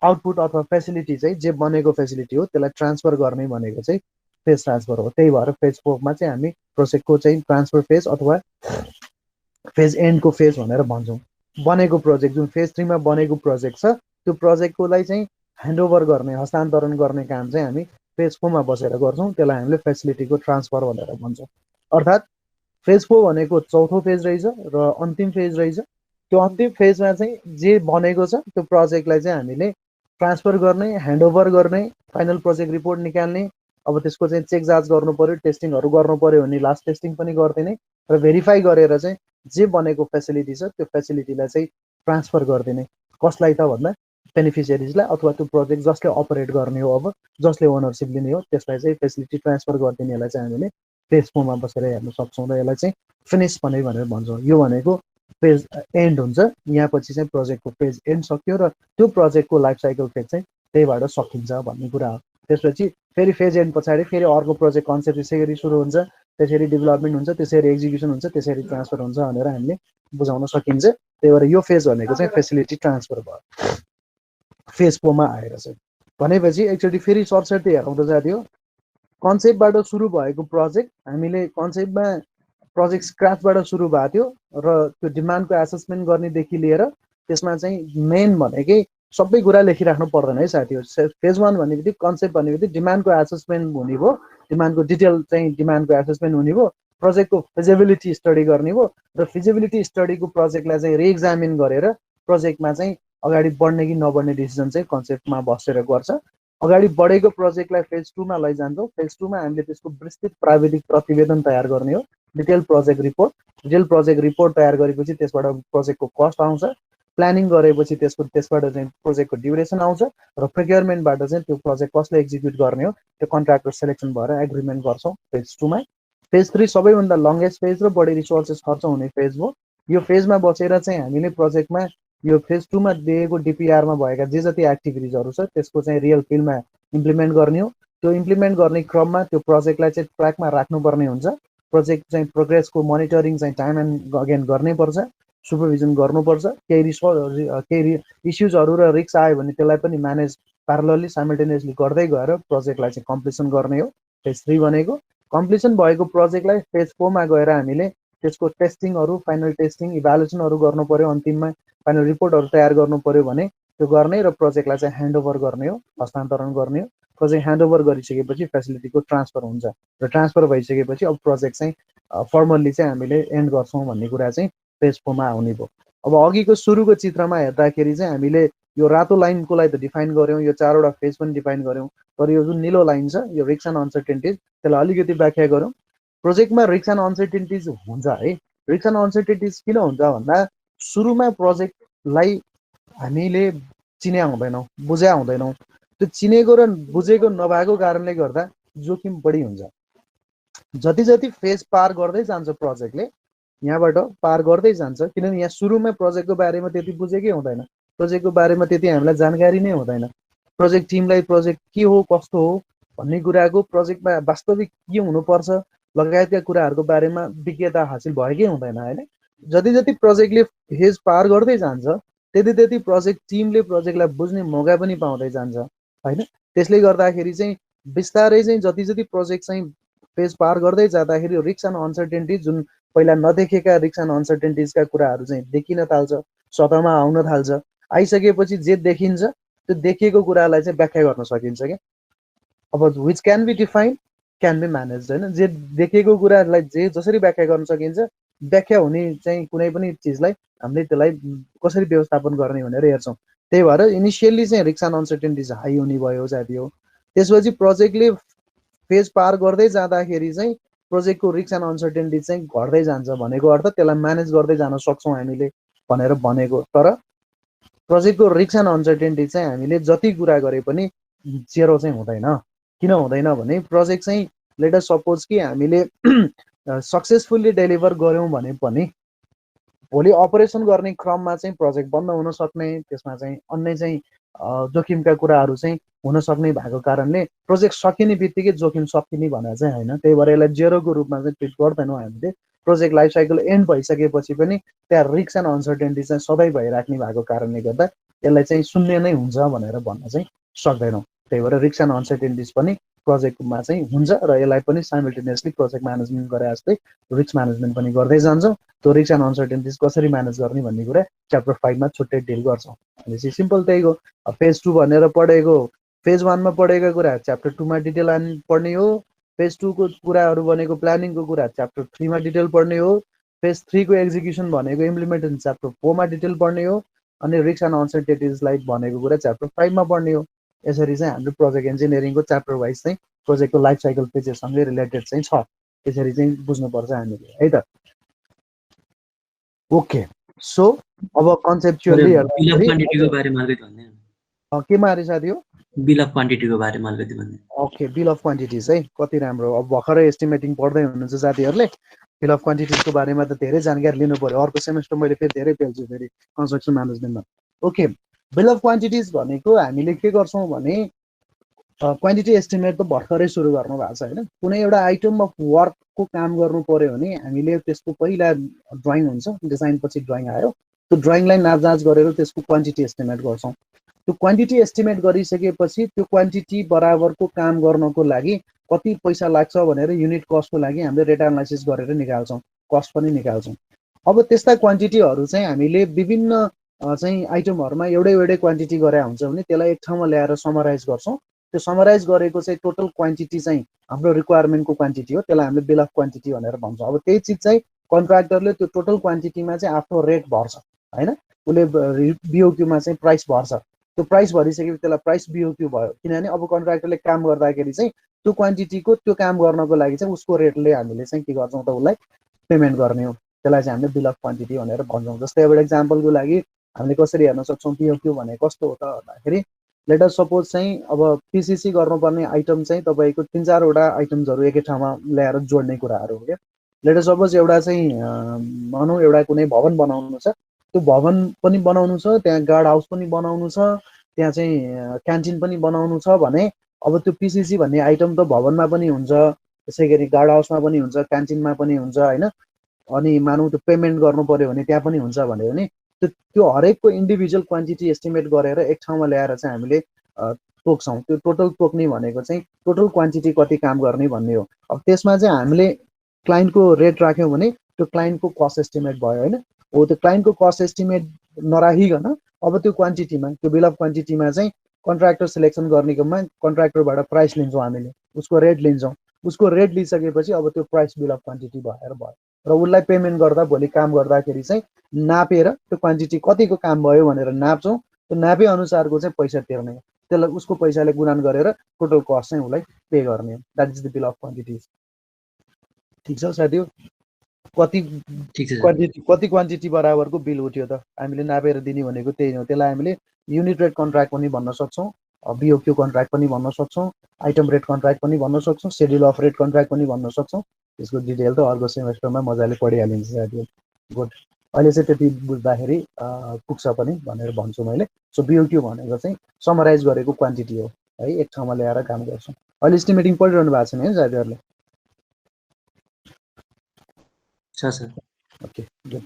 आउटपुट अथवा फेसिलिटी चाहिँ जे बनेको फेसिलिटी हो त्यसलाई ट्रान्सफर गर्ने भनेको चाहिँ फेज ट्रान्सफर हो त्यही भएर फेज 4 मा चाहिँ हामी प्रोजेक्टको चाहिँ ट्रान्सफर फेज अथवा फेज एन्डको फेज भनेर भन्छौँ बनेको प्रोजेक्ट जुन फेज 3 मा बनेको प्रोजेक्ट छ त्यो प्रोजेक्टकोलाई चाहिँ ह्यान्डओभर गर्ने हस्तान्तरण गर्ने काम चाहिँ हामी फेज 4 मा बसेर गर्छौँ त्यसलाई हामीले फेसिलिटीको ट्रान्सफर भनेर भन्छौँ अर्थात् फेज 4 भनेको चौथो फेज रहेछ र अन्तिम फेज रहेछ त्यो अन्तिम फेजमा चाहिँ जे बनेको छ त्यो प्रोजेक्टलाई चाहिँ हामीले ट्रान्सफर गर्ने ह्यान्डओभर गर्ने फाइनल प्रोजेक्ट रिपोर्ट निकाल्ने अब त्यसको चाहिँ चेक जाँच गर्नु पर्यो टेस्टिङहरू गर्नु पर्यो भने लास्ट टेस्टिङ पनि गरिदिने र भेरिफाई गरेर चाहिँ जे बनेको फेसिलिटी छ त्यो फेसिलिटीलाई चाहिँ ट्रान्सफर गरिदिने कसलाई त भन्दा बेनिफिसियरिजलाई अथवा त्यो प्रोजेक्ट जसले अपरेट गर्ने हो अब जसले ओनरसिप लिने हो त्यसलाई चाहिँ फेसिलिटी ट्रान्सफर गरिदिनेलाई चाहिँ हामीले फेज 4 मा बसेर हेर्न सक्छौँ र यसलाई चाहिँ फिनिस भनेर भन्छौँ यो भनेको फेज एन्ड हुन्छ यहाँ पछि चाहिँ प्रोजेक्टको फेज एन्ड सक्यो र त्यो प्रोजेक्टको लाइफ साइकल फेज चाहिँ त्यहीबाट सकिन्छ भन्ने कुरा हो त्यसपछि फेरि फेज एन्ड पछाडि फेरि अर्को प्रोजेक्ट कन्सेप्ट त्यसै गरी सुरु हुन्छ त्यसरी डेभलपमेन्ट हुन्छ त्यसरी एक्जिक्युसन हुन्छ त्यसरी ट्रान्सफर हुन्छ भनेर हामीले बुझाउन सकिन्छ त्यही भएर यो फेज भनेको चाहिँ फेसिलिटी ट्रान्सफर भयो फेज 4 मा आएर चाहिँ भनेपछि एकचोटि फेरि सरसर्ती हेरौँ त साथी हो कन्सेप्टबाट सुरु भएको प्रोजेक्ट हामीले कन्सेप्टमा प्रोजेक्ट स्क्रैचबाट सुरु भएको थियो र त्यो डिमान्डको एसेसमेन्ट गर्नेदेखि लिएर त्यसमा चाहिँ मेन भनेकै सबै कुरा लेखिराख्नु पर्दैन है साथीहरु फेज 1 भन्ने बित्तिकै कन्सेप्ट भन्ने बित्तिकै डिमान्डको एसेसमेन्ट हुने भयो डिमान्डको डिटेल चाहिँ डिमान्डको एसेसमेन्ट हुने भयो प्रोजेक्टको फिजिबिलिटी स्टडी गर्ने भयो र फिजिबिलिटी स्टडीको प्रोजेक्टलाई चाहिँ रिएक्जामिन गरेर प्रोजेक्टमा चाहिँ अगाडि बढ्ने कि नबढ्ने डिसिजन चाहिँ कन्सेप्टमा बसेर गर्छ अगाडि बढेको प्रोजेक्टलाई फेज 2 मा लैजान्छौँ फेज 2 मा हामीले त्यसको विस्तृत प्राविधिक प्रतिवेदन तयार गर्ने हो डिटेल प्रोजेक्ट रिपोर्ट तयार गरेपछि त्यसबाट प्रोजेक्टको कस्ट आउँछ प्लानिङ गरेपछि त्यसबाट चाहिँ प्रोजेक्टको ड्युरेसन आउँछ र प्रोक्योरमेन्टबाट चाहिँ त्यो प्रोजेक्ट कसले एक्जिक्युट गर्ने हो त्यो कन्ट्र्याक्टर सेलेक्सन भएर एग्रिमेन्ट गर्छौँ फेज 2 मा फेज 3 सबैभन्दा लङ्गेस्ट फेज र बढी रिसोर्सेस खर्च हुने फेज हो। यो फेजमा बसेर चाहिँ हामीले प्रोजेक्टमा यो फेज 2 मा दिएको डिपिआरमा भएका जे जति एक्टिभिटिजहरू छ त्यसको चाहिँ रियल फिल्डमा इम्प्लिमेन्ट गर्ने हो। त्यो इम्प्लिमेन्ट गर्ने क्रममा त्यो प्रोजेक्टलाई चाहिँ ट्र्याकमा राख्नुपर्ने हुन्छ। प्रोजेक्ट चाहिँ प्रोग्रेसको मोनिटरिङ चाहिँ टाइम एन्ड अगेन गर्नैपर्छ, सुपरभिजन गर्नुपर्छ। केही इस्युजहरू र रिस्क आयो भने त्यसलाई पनि म्यानेज प्यारलली साइमल्टेनियसली गर्दै गएर प्रोजेक्टलाई चाहिँ कम्प्लिसन गर्ने हो फेज 3 भनेको। कम्प्लिसन भएको प्रोजेक्टलाई फेज 4 मा गएर हामीले त्यसको टेस्टिङहरू, फाइनल टेस्टिङ, इभ्यालुएसनहरू गर्नु पर्यो, अन्तिममा फाइनल रिपोर्टहरू तयार गर्नु पर्यो भने त्यो गर्ने र प्रोजेक्टलाई चाहिँ ह्यान्डओभर गर्ने हो, हस्तान्तरण गर्ने हो। प्रोजेक्ट ह्यान्डओभर गरिसकेपछि फेसिलिटीको ट्रान्सफर हुन्छ र ट्रान्सफर भइसकेपछि अब प्रोजेक्ट चाहिँ फर्मल्ली चाहिँ हामीले एन्ड गर्छौँ भन्ने कुरा चाहिँ फेज 4 मा आउने भयो। अब अघिको सुरुको चित्रमा हेर्दाखेरि चाहिँ हामीले यो रातो लाइनको लागि त डिफाइन गऱ्यौँ, यो 4वटा फेज पनि डिफाइन गऱ्यौँ, तर यो जुन निलो लाइन छ यो रिस्क एन्ड अनसर्टेनिटिज, त्यसलाई अलिकति व्याख्या गरौँ। प्रोजेक्टमा रिस्क एन्ड अनसर्टेनिटिज हुन्छ है। रिस्क एन्ड अनसर्टेनिटिज किन हुन्छ भन्दा सुरुमा प्रोजेक्टलाई हामीले चिने हुँदैनौँ, बुझ्या हुँदैनौँ। त्यो चिनेको र बुझेको नभएको कारणले गर्दा जोखिम बढी हुन्छ। जति जति फेज पार गर्दै जान्छ प्रोजेक्टले, यहाँबाट पार गर्दै जान्छ, किनभने यहाँ सुरुमा प्रोजेक्टको बारेमा त्यति बुझेकै हुँदैन, प्रोजेक्टको बारेमा त्यति हामीलाई जानकारी नै हुँदैन। प्रोजेक्ट टिमलाई प्रोजेक्ट के हो, कस्तो हो भन्ने कुराको, प्रोजेक्टमा वास्तविक के हुनुपर्छ लगायतका कुराहरूको बारेमा विज्ञता हासिल भएकै हुँदैन होइन। जति जति प्रोजेक्टले फेज पार गर्दै जान्छ त्यति त्यति प्रोजेक्ट टिमले प्रोजेक्टलाई बुझ्ने मौका पनि पाउँदै जान्छ होइन। त्यसले गर्दाखेरि चाहिँ बिस्तारै चाहिँ जति जति प्रोजेक्ट चाहिँ फेज पार गर्दै जाँदाखेरि रिस्क एन्ड अनसर्टेनिटिज, जुन पहिला नदेखेका रिस्क एन्ड अनसर्टेनिटिजका कुराहरू चाहिँ देखिन थाल्छ, सतहमा आउन थाल्छ। आइसकेपछि जे देखिन्छ त्यो देखिएको कुरालाई चाहिँ व्याख्या गर्न सकिन्छ क्या। अब which can be defined can be manage होइन। जे देखेको कुरालाई जे जसरी व्याख्या गर्न सकिन्छ, व्याख्या हुने चाहिँ कुनै पनि चिजलाई हामीले त्यसलाई कसरी व्यवस्थापन गर्ने भनेर हेर्छौँ। त्यही भएर इनिसियल्ली चाहिँ रिस्क एन्ड अनसर्टेनिटिज हाई हुने भयो जाति हो। त्यसपछि प्रोजेक्टले फेज पार गर्दै जाँदाखेरि चाहिँ प्रोजेक्टको रिस्क एन्ड अनसर्टेनिटिज चाहिँ घट्दै जान्छ भनेको अर्थ त्यसलाई म्यानेज गर्दै जान सक्छौँ हामीले भनेर भनेको। तर प्रोजेक्टको रिस्क एन्ड अनसर्टेनिटिज चाहिँ हामीले जति कुरा गरे पनि जेरो चाहिँ हुँदैन। किन हुँदैन भने प्रोजेक्ट चाहिँ लेट अस सपोज कि हामीले सक्सेसफुल्ली डेलिभर गऱ्यौँ भने पनि भोलि अपरेसन गर्ने क्रममा चाहिँ प्रोजेक्ट बन्द हुन सक्ने, त्यसमा चाहिँ अन्य चाहिँ जोखिमका कुराहरू चाहिँ हुन सक्ने भएको कारणले प्रोजेक्ट सकिने बित्तिकै जोखिम सकिने भनेर चाहिँ होइन। त्यही भएर यसलाई जेरोको रूपमा चाहिँ ट्रिट गर्दैनौँ हामीले। प्रोजेक्ट लाइफ साइकल एन्ड भइसकेपछि पनि त्यहाँ रिस्क एन्ड अनसर्टेनिटी चाहिँ सधैँ भइराख्ने भएको कारणले गर्दा यसलाई चाहिँ शून्य नै हुन्छ भनेर भन्न चाहिँ सक्दैनौँ। त्यही भएर रिस्क एन्ड अनसर्टेनिटिज पनि प्रोजेक्टमा चाहिँ हुन्छ र यसलाई पनि साइमल्टेनियसली प्रोजेक्ट म्यानेजमेन्ट गरे जस्तै रिस्क म्यानेजमेन्ट पनि गर्दै जान्छौँ। त्यो रिस्क एन्ड अनसर्टेनिटिज कसरी म्यानेज गर्ने भन्ने कुरा च्याप्टर 5 मा छुट्टै डिल गर्छौँ। भनेपछि सिम्पल त्यही हो। फेज 2 भनेर पढेको, फेज 1 मा पढेको कुरा च्याप्टर 2 मा डिटेल पढ्ने हो। फेज 2 को कुराहरू भनेको प्लानिङको कुरा च्याप्टर 3 मा डिटेल पढ्ने हो। फेज 3 को एक्जिक्युसन भनेको इम्प्लिमेन्टेसन च्याप्टर 4 मा डिटेल पढ्ने हो। अनि रिस्क एन्ड अनसर्टेनिटिजलाई भनेको कुरा च्याप्टर 5 मा पढ्ने हो। यसरी चाहिँ हाम्रो प्रोजेक्ट इन्जिनियरिङको च्याप्टर वाइज चाहिँ प्रोजेक्टको लाइफ साइकल पेजेससँगै रिलेटेड चाहिँ छ। त्यसरी चाहिँ बुझ्नुपर्छ हामीले है त। ओके, सो अब कन्सेप्चुअली बिल अफ क्वान्टिटीको बारेमा अलिकति भन्ने। केमा अरे साथी हो? बिल अफ क्वान्टिटीको बारेमा अलिकति भन्ने। ओके, बिल अफ क्वान्टिटिज है, कति राम्रो। अब भर्खरै एस्टिमेटिङ पढ्दै हुनुहुन्छ साथीहरूले, बिल अफ क्वान्टिटिजको बारेमा त धेरै जानकारी लिनु पर्यो। अर्को सेमेस्टर मैले फेरि धेरै पेल्छु फेरि कन्स्ट्रक्सन म्यानेजमेन्टमा। ओके, बिल अफ क्वान्टिटिज भनेको हामीले के गर्छौँ भने क्वान्टिटी एस्टिमेट त भर्खरै सुरु गर्नु भएको छ होइन। कुनै एउटा आइटम अफ वर्कको काम गर्नु पर्यो भने हामीले त्यसको पहिला ड्रइङ हुन्छ, डिजाइन पछि ड्रइङ आयो, त्यो ड्रइङलाई नापजाँच गरेर त्यसको क्वान्टिटी एस्टिमेट गर्छौँ। त्यो क्वान्टिटी एस्टिमेट गरिसकेपछि त्यो क्वान्टिटी बराबरको काम गर्नको लागि कति पैसा लाग्छ भनेर युनिट कस्टको लागि हामीले रेट एनालाइसिस गरेर निकाल्छौँ, कस्ट पनि निकाल्छौँ। अब त्यस्ता क्वान्टिटीहरू चाहिँ हामीले विभिन्न चाहिँ आइटमहरूमा एउटै एउटै क्वान्टिटी गरे हुन्छ भने त्यसलाई एक ठाउँमा ल्याएर समराइज गर्छौँ। त्यो समराइज गरेको चाहिँ टोटल क्वान्टिटी चाहिँ हाम्रो रिक्वायरमेन्टको क्वान्टिटी हो, त्यसलाई हामीले बिल अफ क्वान्टिटी भनेर भन्छौँ। अब त्यही चिज चाहिँ कन्ट्र्याक्टरले त्यो टोटल क्वान्टिटीमा चाहिँ आफ्नो रेट भर्छ होइन, उसले बिओक्यूमा चाहिँ प्राइस भर्छ। त्यो प्राइस भरिसकेपछि त्यसलाई प्राइस बिओक्यू भयो, किनभने अब कन्ट्र्याक्टरले काम गर्दाखेरि चाहिँ त्यो क्वान्टिटीको त्यो काम गर्नको लागि चाहिँ उसको रेटले हामीले चाहिँ के गर्छौँ त उसलाई पेमेन्ट गर्ने हो। त्यसलाई चाहिँ हामीले बिल अफ क्वान्टिटी भनेर भन्छौँ। जस्तै अब इक्जाम्पलको लागि हामीले कसरी हेर्न सक्छौँ बिओक्यू भने कस्तो हो त भन्दाखेरि लेट अस सपोज चाहिँ अब पिसिसी गर्नुपर्ने आइटम चाहिँ तपाईँको 3-4 वटा आइटम्सहरू एकै ठाउँमा ल्याएर जोड्ने कुराहरू हो क्या। लेट अस सपोज एउटा चाहिँ भनौँ एउटा कुनै भवन बनाउनु छ, त्यो भवन पनि बनाउनु छ, त्यहाँ गार्ड हाउस पनि बनाउनु छ, त्यहाँ चाहिँ क्यान्टिन पनि बनाउनु छ भने अब त्यो पिसिसी भन्ने आइटम त भवनमा पनि हुन्छ, त्यसै गरी गार्ड हाउसमा पनि हुन्छ, क्यान्टिनमा पनि हुन्छ होइन। अनि मानौँ त्यो पेमेन्ट गर्नु पर्यो भने त्यहाँ पनि हुन्छ भन्यो भने त्यो हरेकको इन्डिभिजुअल क्वान्टिटी एस्टिमेट गरेर एक ठाउँमा ल्याएर चाहिँ हामीले तोक्छौँ। त्यो टोटल तोक्ने भनेको चाहिँ टोटल क्वान्टिटी कति काम गर्ने भन्ने हो। अब त्यसमा चाहिँ हामीले क्लाइन्टको रेट राख्यौँ भने त्यो क्लाइन्टको कस्ट एस्टिमेट भयो होइन। हो त्यो क्लाइन्टको कस्ट एस्टिमेट नराखिकन अब त्यो क्वान्टिटीमा त्यो बिल अफ क्वान्टिटीमा चाहिँ कन्ट्र्याक्टर सिलेक्सन गर्ने क्रममा कन्ट्र्याक्टरबाट प्राइस लिन्छौँ हामीले, उसको रेट लिन्छौँ। उसको रेट लिइसकेपछि अब त्यो प्राइस बिल अफ क्वान्टिटी भएर भयो र उसलाई पेमेन्ट गर्दा भोलि काम गर्दाखेरि चाहिँ नापेर त्यो क्वान्टिटी कतिको काम भयो भनेर नाप्छौँ। त्यो नापे अनुसारको चाहिँ पैसा तिर्ने हो, त्यसलाई उसको पैसाले गुणन गरेर टोटल कस्ट चाहिँ उसलाई पे गर्ने हो। That is the bill of quantities. ठिक छ साथी? कति क्वान्टिटी बराबरको बिल उठ्यो त हामीले नापेर दिने भनेको त्यही हो। त्यसलाई हामीले युनिट रेट कन्ट्र्याक्ट पनि भन्न सक्छौँ, बिओक्यू कन्ट्र्याक्ट पनि भन्न सक्छौँ, आइटम रेट कन्ट्र्याक्ट पनि भन्न सक्छौँ, सेड्युल अफ रेट कन्ट्र्याक्ट पनि भन्न सक्छौँ। त्यसको डिटेल त अर्को सेमेस्टरमा मजाले पढिहालिन्छ साथीहरू। गुड। अहिले चाहिँ त्यति बुझ्दाखेरि पुग्छ पनि भनेर भन्छु मैले। सो बिओक्यू भनेको चाहिँ समराइज गरेको क्वान्टिटी हो है, एक ठाउँमा ल्याएर काम गर्छौँ। अहिले इस्टिमेटिङ पढिरहनु भएको छैन है साथीहरूले? छ सर। Okay good.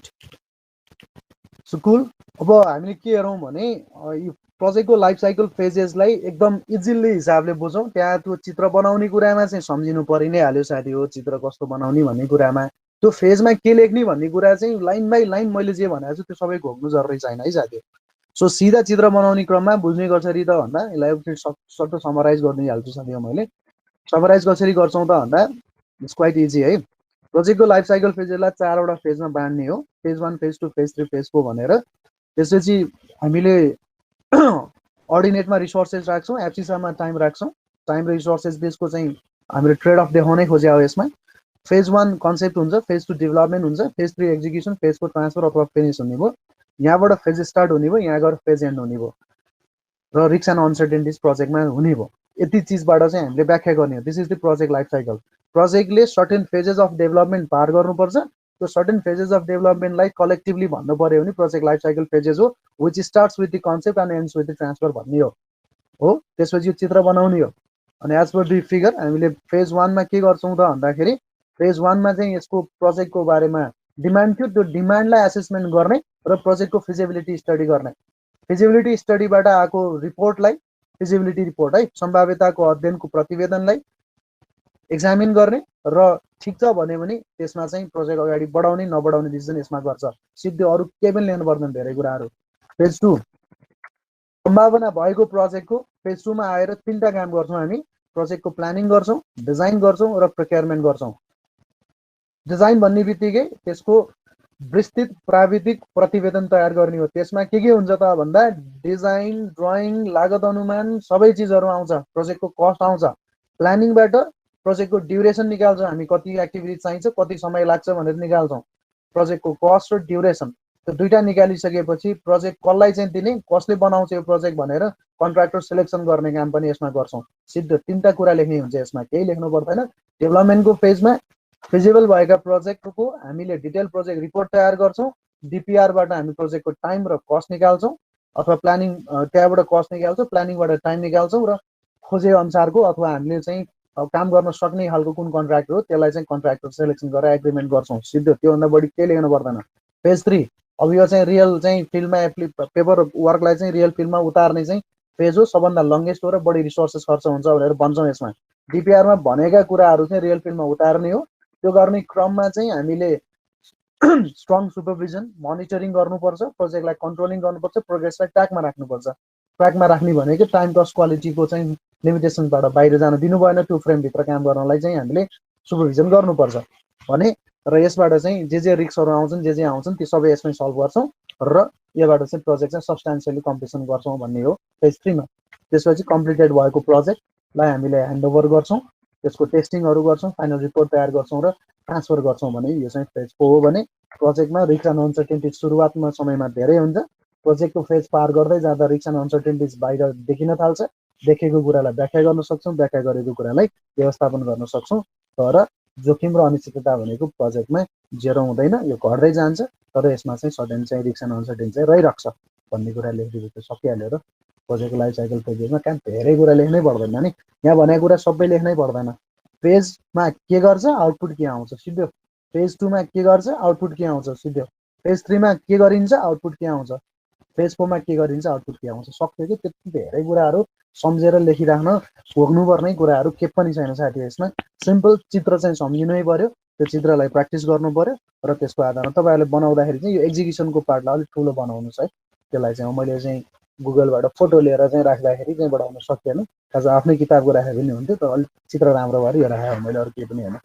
सो कुल। अब हामीले के हेरौँ भने यो प्रोजेक्टको लाइफ साइकल फेजेसलाई एकदम इजिली हिसाबले बुझौँ। त्यहाँ त्यो चित्र बनाउने कुरामा चाहिँ सम्झिनु परि नै हाल्यो साथी हो, चित्र कस्तो बनाउने भन्ने कुरामा। त्यो फेजमा के लेख्ने भन्ने कुरा चाहिँ लाइन बाई लाइन मैले जे भनेको छु त्यो सबै घोक्नु जरुरी छैन है साथी। सो सिधा चित्र बनाउने क्रममा बुझ्ने कसरी त भन्दा यसलाई सर्ट समराइज गरिदिइहाल्छु साथी हो मैले। समराइज कसरी गर्छौँ त भन्दा इट्स क्वाइट इजी है। प्रोजेक्टको लाइफ साइकल फेजलाई 4 वटा फेजमा बाँड्ने हो, फेज 1, फेज 2, फेज 3, फेज 4 भनेर। त्यसपछि हामीले अर्डिनेटमा रिसोर्सेस राख्छौँ, एफसीसामा टाइम राख्छौँ। टाइम र रिसोर्सेस बेसको चाहिँ हामीले ट्रेड अफ देखाउनै खोजे हो यसमा। फेज 1 कन्सेप्ट हुन्छ, फेज 2 डेभलपमेन्ट हुन्छ, फेज 3 एक्जिक्युसन, फेज 4 ट्रान्सफर अथवा फिनिस हुने भयो। यहाँबाट फेज स्टार्ट हुने भयो, यहाँ गएर फेज एन्ड हुने भयो र रिस्क एन्ड अनसर्टेनिटिज प्रोजेक्टमा हुने भयो। यति चिजबाट चाहिँ हामीले व्याख्या गर्ने हो। This is the project life cycle. प्रोजेक्टले सर्टेन फेजेस अफ डेभलपमेन्ट पार गर्नुपर्छ। त्यो सर्टेन फेजेस अफ डेभलपमेन्टलाई कलेक्टिभली भन्नु पर्यो भने प्रोजेक्ट लाइफ साइकल फेजेस हो, which starts with the concept and ends with the transfer भन्ने हो। त्यसपछि यो चित्र बनाउने हो। अनि एज पर द फिगर हामीले फेज 1 मा के गर्छौँ त भन्दाखेरि फेज 1 मा चाहिँ यसको प्रोजेक्टको बारेमा डिमान्ड थियो, त्यो डिमान्डलाई एसेसमेन्ट गर्ने र प्रोजेक्टको फिजिबिलिटी स्टडी गर्ने। फिजिबिलिटी स्टडीबाट आएको रिपोर्टलाई फिजिबिलिटी रिपोर्ट है, सम्भाव्यताको अध्ययनको प्रतिवेदनलाई एक्जामिन गर्ने र ठिक छ भन्यो भने त्यसमा चाहिँ प्रोजेक्ट अगाडि बढाउने नबढाउने डिसिजन यसमा गर्छ। सिधै अरू केही पनि लिनु पर्दैन धेरै कुराहरू। फेज 2 सम्भावना भएको प्रोजेक्टको फेज 2 मा आएर 3टा काम गर्छौँ हामी। प्रोजेक्टको प्लानिङ गर्छौँ, डिजाइन गर्छौँ र प्रोक्योरमेन्ट गर्छौँ। डिजाइन भन्ने बित्तिकै त्यसको विस्तृत प्राविधिक प्रतिवेदन तयार गर्ने हो। त्यसमा के हुन्छ त भन्दा डिजाइन, ड्राइङ, लागत अनुमान सबै चिजहरू आउँछ, प्रोजेक्टको कस्ट आउँछ। प्लानिङबाट प्रोजेक्टको ड्युरेसन निकाल्छौँ हामी, कति एक्टिभिटी चाहिन्छ, कति समय लाग्छ भनेर निकाल्छौँ। प्रोजेक्टको कस्ट र ड्युरेसन त्यो दुईटा निकालिसकेपछि प्रोजेक्ट कसलाई चाहिँ दिने, कसले बनाउँछ यो प्रोजेक्ट भनेर कन्ट्र्याक्टर सिलेक्सन गर्ने काम पनि यसमा गर्छौँ। सिधै 3टा कुरा लेख्ने हुन्छ यसमा, केही लेख्नु पर्दैन। डेभलपमेन्टको फेजमा फिजिबल भएका प्रोजेक्टको हामीले डिटेल प्रोजेक्ट रिपोर्ट तयार गर्छौँ। डिपिआरबाट हामी प्रोजेक्टको टाइम र कस्ट निकाल्छौँ अथवा प्लानिङ त्यहाँबाट कस्ट निकाल्छौँ, प्लानिङबाट टाइम निकाल्छौँ र खोजे अनुसारको अथवा हामीले चाहिँ काम गर्न सक्ने खालको कुन कन्ट्र्याक्टर हो त्यसलाई चाहिँ कन्ट्र्याक्टर सिलेक्सन गरेर एग्रिमेन्ट गर्छौँ। सिधै त्योभन्दा बढी केही लेख्नु पर्दैन। फेज 3 अब यो चाहिँ रियल चाहिँ फिल्डमा पेपर वर्कलाई चाहिँ रियल फिल्डमा उतार्ने चाहिँ फेज हो, सबभन्दा लङ्गेस्ट हो र बढी रिसोर्सेस खर्च हुन्छ भनेर भन्छौँ यसमा। डिपिआरमा भनेका कुराहरू चाहिँ रियल फिल्डमा उतार्ने हो। त्यो गर्ने क्रममा चाहिँ हामीले स्ट्रङ सुपरभिजन मोनिटरिङ गर्नुपर्छ, प्रोजेक्टलाई कन्ट्रोलिङ गर्नुपर्छ, प्रोग्रेसलाई ट्र्याकमा राख्नुपर्छ। ट्र्याकमा राख्ने भनेको टाइम कस्ट क्वालिटीको चाहिँ लिमिटेसनबाट बाहिर जान दिनु भएन। त्यो फ्रेमभित्र काम गर्नलाई चाहिँ हामीले सुपरभिजन गर्नुपर्छ भने र यसबाट चाहिँ जे रिस्कहरू आउँछन् जे आउँछन् ती सबै यसमै सल्भ गर्छौँ र योबाट चाहिँ प्रोजेक्ट चाहिँ सब्सटेन्सियली कम्प्लिसन गर्छौँ भन्ने हो फेज 3 मा। त्यसपछि कम्प्लिटेड भएको प्रोजेक्टलाई हामीले ह्यान्डओभर गर्छौँ, त्यसको टेस्टिङहरू गर्छौँ, फाइनल रिपोर्ट तयार गर्छौँ र ट्रान्सफर गर्छौँ भने यो चाहिँ फेज 4 हो। भने प्रोजेक्टमा रिस्क एन्ड अनसर्टेनिटी सुरुवातमा समयमा धेरै हुन्छ, प्रोजेक्टको फेज पार गर्दै जाँदा रिस्क एन्ड अनसर्टेनिटिज बाहिर देखिन थाल्छ। देखेको कुरालाई व्याख्या गर्न सक्छौँ, व्याख्या गरेको कुरालाई व्यवस्थापन गर्न सक्छौँ। तर जोखिम र अनिश्चितता भनेको प्रोजेक्टमा जेरो हुँदैन, यो घट्दै जान्छ। तर यसमा चाहिँ सडन चाहिँ रिस्क एन्ड अनसर्टेनिटी चाहिँ रहिरहेको छ भन्ने कुरा लेखिदिएको सकिहाल्यो र प्रोजेक्टको लाइफ साइकल फेजमा कहाँ धेरै कुरा लेख्नै पर्दैन नि। यहाँ भनेको कुरा सबै लेख्नै पर्दैन। फेजमा के गर्छ, आउटपुट के आउँछ सिधो। फेज 2 मा के गर्छ, आउटपुट के आउँछ सिधो। फेज 3 मा के गरिन्छ, आउटपुट के आउँछ। फेज 4 मा के गरिन्छ, आउटपुट के आउँछ। सक्यो कि त्यति धेरै कुराहरू सम्झेर लेखिराख्न भोग्नुपर्ने कुराहरू के पनि छैन साथी। यसमा सिम्पल चित्र चाहिँ सम्झिनै पर्यो, त्यो चित्रलाई प्र्याक्टिस गर्नु पर्यो र त्यसको आधारमा तपाईँहरूले बनाउँदाखेरि चाहिँ यो एक्जिक्युसनको पार्टलाई अलिक ठुलो बनाउनुहोस् है। त्यसलाई चाहिँ मैले चाहिँ गुगलबाट फोटो लिएर चाहिँ राख्दाखेरि चाहिँ बनाउन सकिएन। आज आफ्नै किताबको राखेको पनि हुन्थ्यो, तर अलिक चित्र राम्रो भएर यो राखेको मैले, अरू केही पनि होइन।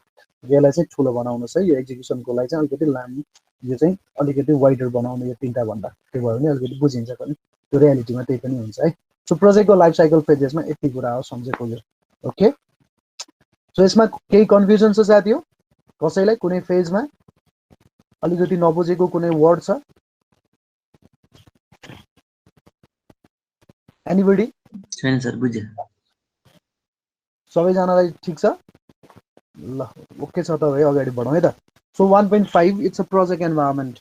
यसलाई चाहिँ ठुलो बनाउनुहोस् है। यो एक्जिक्युसनको लागि चाहिँ अलिकति लामो, यो चाहिँ अलिकति वाइडर बनाउनु, यो 3टा भन्दा त्यो भयो भने अलिकति बुझिन्छ पनि। त्यो रियालिटीमा त्यही पनि हुन्छ है। सो प्रोजेक्टको लाइफ साइकल फेजेसमा यति कुरा हो सम्झेको यो। ओके, सो यसमा केही कन्फ्युजन छ साथी हो कसैलाई? कुनै फेजमा अलिकति नबुझेको कुनै वर्ड छ? एनीबडी? छैन सर, बुझ्यो। सबैजनालाई ठिक छ? ल ओके छ त भाइ, अगाडि बढौँ है त। So 1.5 it's a project environment.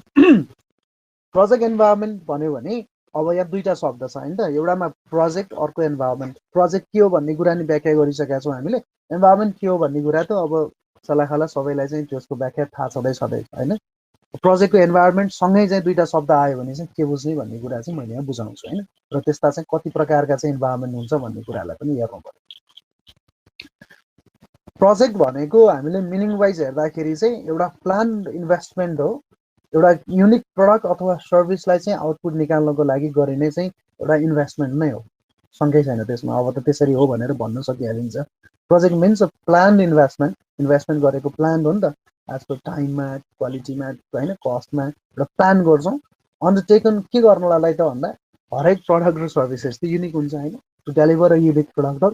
Project environment भन्यो भने अब यहाँ दुईटा शब्द छ होइन त, एउटामा प्रोजेक्ट, अर्को एन्भाइरोमेन्ट। प्रोजेक्ट के हो भन्ने कुरा नि व्याख्या गरिसकेका छौँ हामीले। एन्भाइरोमेन्ट के हो भन्ने कुरा त अब सलाखाला सबैलाई चाहिँ त्यसको व्याख्या थाहा छँदैछ होइन। प्रोजेक्टको एन्भाइरोमेन्ट सँगै चाहिँ दुईटा शब्द आयो भने चाहिँ के बुझ्ने भन्ने कुरा चाहिँ मैले यहाँ बुझाउँछु होइन। र त्यस्ता चाहिँ कति प्रकारका चाहिँ इन्भाइरोमेन्ट हुन्छ भन्ने कुरालाई पनि हेर्नु पर्यो। प्रोजेक्ट भनेको हामीले मिनिङ वाइज हेर्दाखेरि चाहिँ एउटा प्लान इन्भेस्टमेन्ट हो, एउटा युनिक प्रडक्ट अथवा सर्भिसलाई चाहिँ आउटपुट निकाल्नको लागि गरिने चाहिँ एउटा इन्भेस्टमेन्ट नै हो, सँगै छैन त्यसमा। अब त त्यसरी हो भनेर भन्न सकिहालिन्छ। Project means a plan investment, investment गरेको प्लान हो नि त। आजको टाइममा, क्वालिटीमा होइन, कस्टमा एउटा प्लान गर्छौँ। अन्डरटेकन के गर्नलाई त भन्दा हरेक प्रडक्ट र सर्भिसेस त युनिक हुन्छ होइन। To deliver a unique product र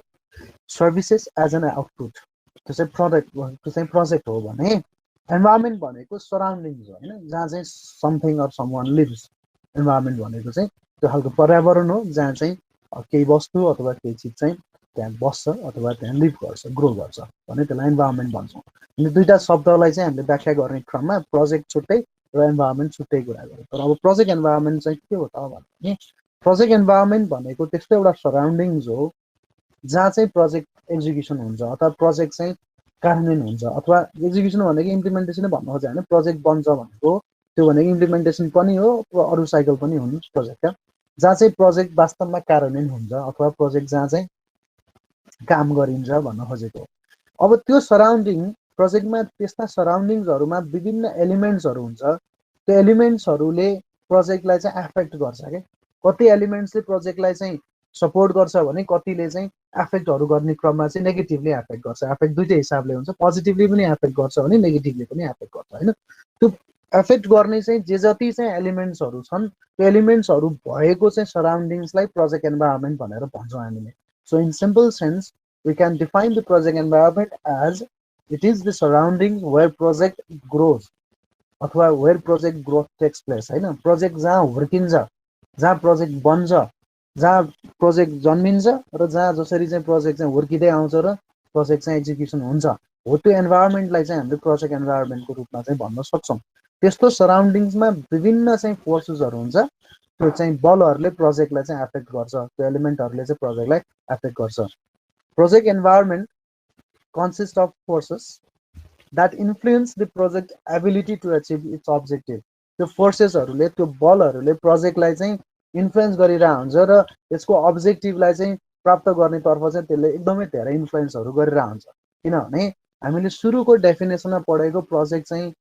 सर्भिसेस एज एन आउटपुट, त्यो चाहिँ प्रडक्ट, त्यो चाहिँ प्रोजेक्ट हो भने एन्भाइरोमेन्ट भनेको सराउन्डिङ्स हो होइन, जहाँ चाहिँ something or someone lives. Environment भनेको चाहिँ त्यो खालको पर्यावरण हो जहाँ चाहिँ केही वस्तु अथवा केही चिज चाहिँ त्यहाँ बस्छ अथवा त्यहाँ लिभ गर्छ, ग्रो गर्छ भने त्यसलाई इन्भाइरोमेन्ट भन्छौँ। अनि दुईटा शब्दलाई चाहिँ हामीले व्याख्या गर्ने क्रममा प्रोजेक्ट छुट्टै र इन्भाइरोमेन्ट छुट्टै कुरा गर्यो। तर अब प्रोजेक्ट इन्भाइरोमेन्ट चाहिँ के हो त भने प्रोजेक्ट इन्भाइरोमेन्ट भनेको त्यस्तो एउटा सराउन्डिङ्स हो जहाँ चाहिँ प्रोजेक्ट एक्जिक्युसन हुन्छ अथवा प्रोजेक्ट चाहिँ कार्यान्वयन हुन्छ। अथवा एक्जिक्युसन भनेको इम्प्लिमेन्टेसनै भन्नु खोज्यो होइन। प्रोजेक्ट बन्छ भनेको त्यो भनेको इम्प्लिमेन्टेसन पनि हो र अरू साइकल पनि हुन् प्रोजेक्टका, जहाँ चाहिँ प्रोजेक्ट वास्तवमा कार्यान्वयन हुन्छ अथवा प्रोजेक्ट जहाँ चाहिँ काम गरिन्छ भन्न खोजेको। अब त्यो सराउन्डिङ प्रोजेक्टमा त्यस्ता सराउन्डिङ्सहरूमा विभिन्न एलिमेन्ट्सहरू हुन्छ। त्यो एलिमेन्ट्सहरूले प्रोजेक्टलाई चाहिँ एफेक्ट गर्छ क्या। कति एलिमेन्ट्सले प्रोजेक्टलाई चाहिँ सपोर्ट गर्छ भने कतिले चाहिँ एफेक्टहरू गर्ने क्रममा चाहिँ नेगेटिभली एफेक्ट गर्छ। एफेक्ट दुईटै हिसाबले हुन्छ, पोजिटिभली पनि एफेक्ट गर्छ भने नेगेटिभली पनि एफेक्ट गर्छ होइन। त्यो एफेक्ट गर्ने चाहिँ जे जति चाहिँ एलिमेन्ट्सहरू छन् त्यो एलिमेन्ट्सहरू भएको चाहिँ सराउन्डिङ्सलाई प्रोजेक्ट एन्भाइरोमेन्ट भनेर भन्छौँ हामीले। So in simple sense we can define the project environment as it is the surrounding where project grows अथवा where project growth takes place होइन। प्रोजेक्ट जहाँ हुर्किन्छ, जहाँ प्रोजेक्ट बन्छ, जहाँ प्रोजेक्ट जन्मिन्छ र जहाँ जसरी चाहिँ प्रोजेक्ट चाहिँ हुर्किँदै आउँछ र प्रोजेक्ट चाहिँ एक्जिक्युसन हुन्छ हो, त्यो एन्भाइरोमेन्टलाई चाहिँ हामीले प्रोजेक्ट एन्भाइरोमेन्टको रूपमा चाहिँ भन्न सक्छौँ। त्यस्तो सराउन्डिङ्समा विभिन्न चाहिँ फोर्सेसहरू हुन्छ, त्यो चाहिँ बलहरूले प्रोजेक्टलाई चाहिँ एफेक्ट गर्छ, त्यो एलिमेन्टहरूले चाहिँ प्रोजेक्टलाई एफेक्ट गर्छ। Project environment consist of forces that influence the project ability to achieve its objective. त्यो फोर्सेसहरूले, त्यो बलहरूले प्रोजेक्टलाई चाहिँ इन्फ्लुएन्स गरिरहेको हुन्छ र यसको अब्जेक्टिभलाई चाहिँ प्राप्त गर्नेतर्फ चाहिँ त्यसले एकदमै धेरै इन्फ्लुएन्सहरू गरिरहेको हुन्छ। किनभने हामीले सुरुको डेफिनेसनमा पढेको प्रोजेक्ट चाहिँ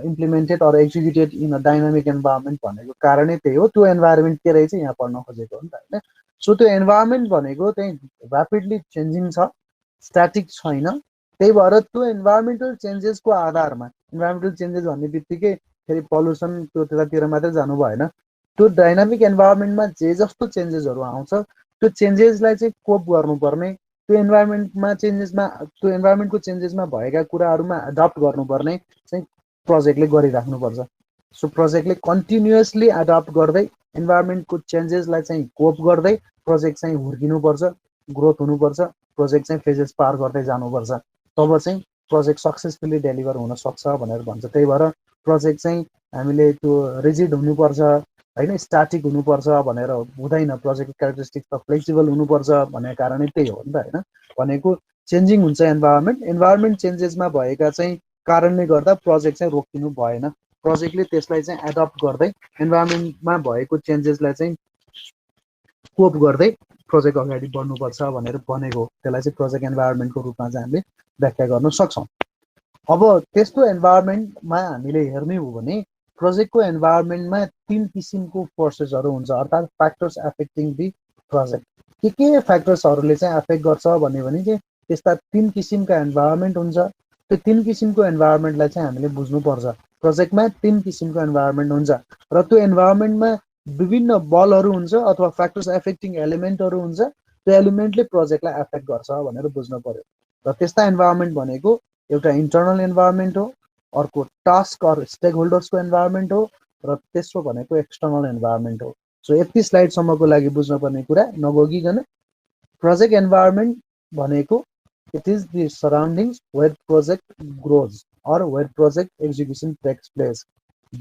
implemented or executed in a dynamic environment भनेको कारणै त्यही हो। त्यो एन्भाइरोमेन्ट के रहेछ यहाँ पढ्न खोजेको हो नि त होइन। सो त्यो एन्भाइरोमेन्ट भनेको चाहिँ ऱ्यापिडली चेन्जिङ छ, स्ट्याटिक छैन। त्यही भएर त्यो इन्भाइरोमेन्टल चेन्जेसको आधारमा, इन्भाइरोमेन्टल चेन्जेस भन्ने बित्तिकै फेरि पल्युसन त्यो त्यतातिर मात्रै जानु भएन। त्यो डाइनामिक एन्भाइरोमेन्टमा जे जस्तो चेन्जेसहरू आउँछ त्यो चेन्जेसलाई चाहिँ कोप गर्नुपर्ने, त्यो इन्भाइरोमेन्टमा चेन्जेसमा, त्यो इन्भाइरोमेन्टको चेन्जेसमा भएका कुराहरूमा एडप्ट गर्नुपर्ने चाहिँ प्रोजेक्टले गरिराख्नुपर्छ। सो प्रोजेक्टले कन्टिन्युअसली एडप्ट गर्दै इन्भाइरोमेन्टको चेन्जेसलाई चाहिँ कोप गर्दै प्रोजेक्ट चाहिँ हुर्किनुपर्छ, ग्रोथ हुनुपर्छ, प्रोजेक्ट चाहिँ फेजेस पार गर्दै जानुपर्छ, तब चाहिँ प्रोजेक्ट सक्सेसफुली डेलिभर हुन सक्छ भनेर भन्छ। त्यही भएर प्रोजेक्ट चाहिँ हामीले त्यो रिजिड हुनुपर्छ होइन, स्ट्याटिक हुनुपर्छ भनेर हुँदैन। प्रोजेक्टको क्यारेक्टरिस्टिक्स त फ्लेक्सिबल हुनुपर्छ भन्ने कारणै त्यही हो नि त होइन। भनेको चेन्जिङ हुन्छ इन्भाइरोमेन्ट चेन्जेसमा भएका चाहिँ कारणले गर्दा प्रोजेक्ट चाहिँ रोकिनु भएन। प्रोजेक्टले त्यसलाई चाहिँ एडप्ट गर्दै इन्भाइरोमेन्टमा भएको चेन्जेसलाई चाहिँ कोप गर्दै प्रोजेक्ट अगाडि बढ्नुपर्छ भनेर भनेको हो। त्यसलाई चाहिँ प्रोजेक्ट इन्भाइरोमेन्टको रूपमा चाहिँ हामीले व्याख्या गर्न सक्छौँ। अब त्यस्तो इन्भाइरोमेन्टमा हामीले हेर्ने हो भने प्रोजेक्टको इन्भाइरोमेन्टमा 3 किसिमको फोर्सेसहरू हुन्छ, अर्थात् फ्याक्टर्स एफेक्टिङ दि प्रोजेक्ट। के फ्याक्टर्सहरूले चाहिँ एफेक्ट गर्छ भन्यो भने चाहिँ त्यस्ता 3 किसिमका इन्भाइरोमेन्ट हुन्छ। त्यो 3 किसिमको इन्भाइरोमेन्टलाई चाहिँ हामीले बुझ्नुपर्छ। प्रोजेक्टमा 3 किसिमको इन्भाइरोमेन्ट हुन्छ र त्यो इन्भाइरोमेन्टमा विभिन्न बलहरू हुन्छ अथवा फ्याक्टर्स एफेक्टिङ एलिमेन्टहरू हुन्छ। त्यो एलिमेन्टले प्रोजेक्टलाई एफेक्ट गर्छ भनेर बुझ्नु पर्यो। र त्यस्ता इन्भाइरोमेन्ट भनेको एउटा इन्टर्नल इन्भाइरोमेन्ट हो, अर्को टास्क अर स्टेक होल्डर्सको इन्भाइरोमेन्ट हो र तेस्रो भनेको एक्सटर्नल इन्भाइरोमेन्ट हो। सो यति स्लाइडसम्मको लागि बुझ्नुपर्ने कुरा नबोकिकन प्रोजेक्ट इन्भाइरोमेन्ट भनेको it is the surroundings where project grows or where project execution takes place.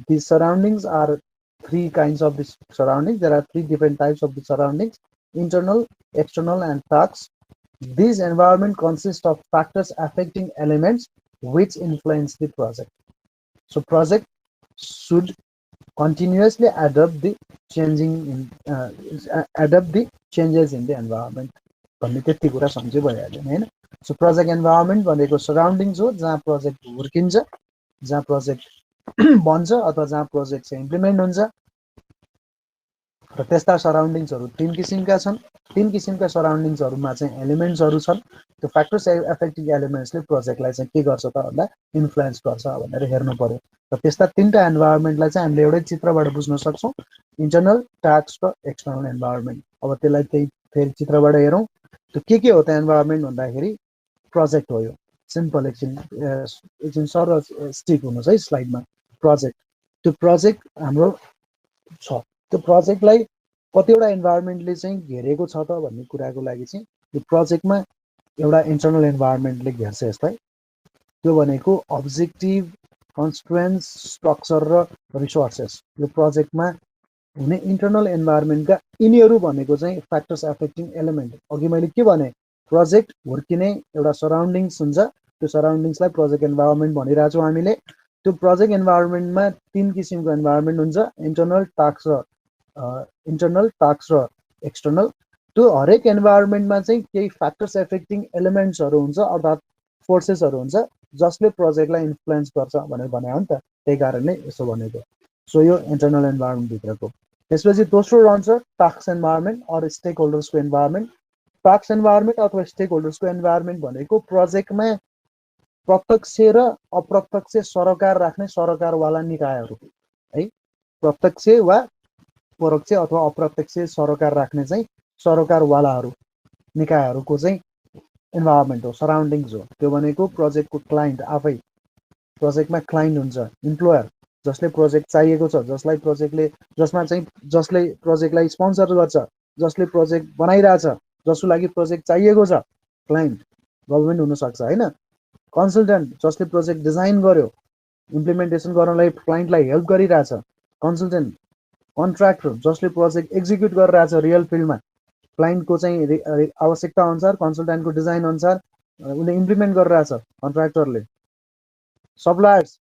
The surroundings are 3 kinds of the surroundings. There are 3 different types of the surroundings: internal, external, and tasks. This environment consists of factors affecting elements which influence the project. So project should continuously adapt the changes in the environment. भन्ने त्यति कुरा सम्झे भइहाल्यो हैन। सो प्रोजेक्ट इन्भाइरोमेन्ट भनेको सराउन्डिङ्स हो जहाँ प्रोजेक्ट हुर्किन्छ, जहाँ प्रोजेक्ट बन्छ अथवा जहाँ प्रोजेक्ट चाहिँ इम्प्लिमेन्ट हुन्छ। र त्यस्ता सराउन्डिङ्सहरू 3 किसिमका छन्। 3 किसिमका सराउन्डिङ्सहरूमा चाहिँ एलिमेन्ट्सहरू छन्। त्यो फ्याक्टर्स एफेक्टिङ एलिमेन्ट्सले प्रोजेक्टलाई चाहिँ के गर्छ त भन्दा इन्फ्लुएन्स गर्छ भनेर हेर्नु पर्यो। र त्यस्ता 3टा इन्भाइरोमेन्टलाई चाहिँ हामीले एउटै चित्रबाट बुझ्न सक्छौँ: इन्टर्नल, टास्क र एक्सटर्नल इन्भाइरोमेन्ट। अब त्यसलाई त्यही फेरि चित्रबाट हेरौँ। त्यो के हो त इन्भाइरोमेन्ट भन्दाखेरि प्रोजेक्ट हो। यो सिम्पल एकछिन सरल स्टिक हुनुहोस् है स्लाइडमा। प्रोजेक्ट, त्यो प्रोजेक्ट हाम्रो छ। त्यो प्रोजेक्टलाई कतिवटा इन्भाइरोमेन्टले चाहिँ घेरेको छ त भन्ने कुराको लागि चाहिँ यो प्रोजेक्टमा एउटा इन्टर्नल इन्भाइरोमेन्टले घेर्छ यसलाई। त्यो भनेको अब्जेक्टिभ, कन्स्ट्रेन्ट्स, स्ट्रक्चर र रिसोर्सेस। यो प्रोजेक्टमा हुने इन्टर्नल इन्भाइरोमेन्टका यिनीहरू भनेको चाहिँ फ्याक्टर्स एफेक्टिङ एलिमेन्ट। अघि मैले के भने, प्रोजेक्ट हुर्किने एउटा सराउन्डिङ्स हुन्छ। त्यो सराउन्डिङ्सलाई प्रोजेक्ट इन्भाइरोमेन्ट भनिरहेको छौँ हामीले। त्यो प्रोजेक्ट इन्भाइरोमेन्टमा 3 किसिमको इन्भाइरोमेन्ट हुन्छ: इन्टर्नल, टास्क र एक्सटर्नल। त्यो हरेक इन्भाइरोमेन्टमा चाहिँ केही फ्याक्टर्स एफेक्टिङ एलिमेन्ट्सहरू हुन्छ अर्थात् फोर्सेसहरू हुन्छ जसले प्रोजेक्टलाई इन्फ्लुएन्स गर्छ भनेर भने हो नि त। त्यही कारणले यसो भनेको। सो यो इन्टर्नल इन्भाइरोमेन्ट भित्रको। त्यसपछि दोस्रो रहन्छ टास्क इन्भाइरोमेन्ट अर स्टेक होल्डर्सको इन्भाइरोमेन्ट। टास्क इन्भाइरोमेन्ट अथवा स्टेक होल्डर्सको इन्भाइरोमेन्ट भनेको प्रोजेक्टमा प्रत्यक्ष र अप्रत्यक्ष सरोकार राख्ने सरकारवाला निकायहरू है। प्रत्यक्ष वा परोक्ष अथवा अप्रत्यक्ष सरोकार राख्ने चाहिँ सरकारवालाहरू, निकायहरूको चाहिँ इन्भाइरोमेन्ट हो, सराउन्डिङ्स हो। त्यो भनेको प्रोजेक्टको क्लाइन्ट आफै, प्रोजेक्टमा क्लाइन्ट हुन्छ, इम्प्लोयर, जसले प्रोजेक्ट चाहिएको छ, जसले प्रोजेक्टलाई स्पोन्सर गर्छ, जसले प्रोजेक्ट बनाइरहेछ, जसको लागि प्रोजेक्ट चाहिएको छ। क्लाइन्ट गभर्मेन्ट हुनसक्छ होइन। कन्सल्टेन्ट, जसले प्रोजेक्ट डिजाइन गर्यो, इम्प्लिमेन्टेसन गर्नलाई क्लाइन्टलाई हेल्प गरिरहेछ, कन्सल्टेन्ट। कन्ट्र्याक्टर, जसले प्रोजेक्ट एक्जिक्युट गरिरहेछ रियल फिल्डमा, क्लाइन्टको चाहिँ आवश्यकता अनुसार, कन्सल्टेन्टको डिजाइन अनुसार उसले इम्प्लिमेन्ट गरिरहेछ कन्ट्र्याक्टरले। सप्लायर्स,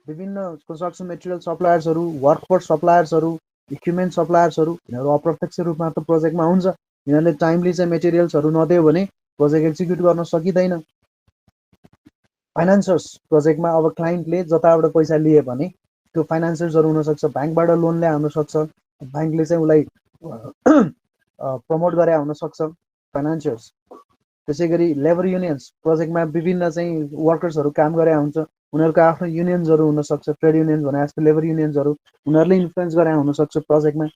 विभिन्न कन्स्ट्रक्सन मेटेरियल सप्लायर्सहरू, वर्कफोर्स सप्लायर्सहरू, इक्विपमेन्ट सप्लायर्सहरू, यिनीहरू अप्रत्यक्ष रूपमा त प्रोजेक्टमा हुन्छ। यिनीहरूले टाइमली चाहिँ मेटेरियल्सहरू नदियो भने प्रोजेक्ट एक्जिक्युट गर्न सकिँदैन। फाइनान्सर्स, प्रोजेक्टमा अब क्लाइन्टले जताबाट पैसा लिए भने त्यो फाइनान्सर्सहरू हुनसक्छ, ब्याङ्कबाट लोन ल्याउन सक्छ, ब्याङ्कले चाहिँ उसलाई प्रमोट गरे हुनसक्छ, फाइनान्सियर्स। त्यसै गरी लेबर युनियन्स, प्रोजेक्टमा विभिन्न चाहिँ वर्कर्सहरू काम गरे हुन्छ, उनीहरूको आफ्नो युनियन्सहरू हुनसक्छ, ट्रेड युनियन्स भने जस्तो लेबर युनियन्सहरू, उनीहरूले इन्फ्लुएन्स गरे हुनसक्छ प्रोजेक्टमा।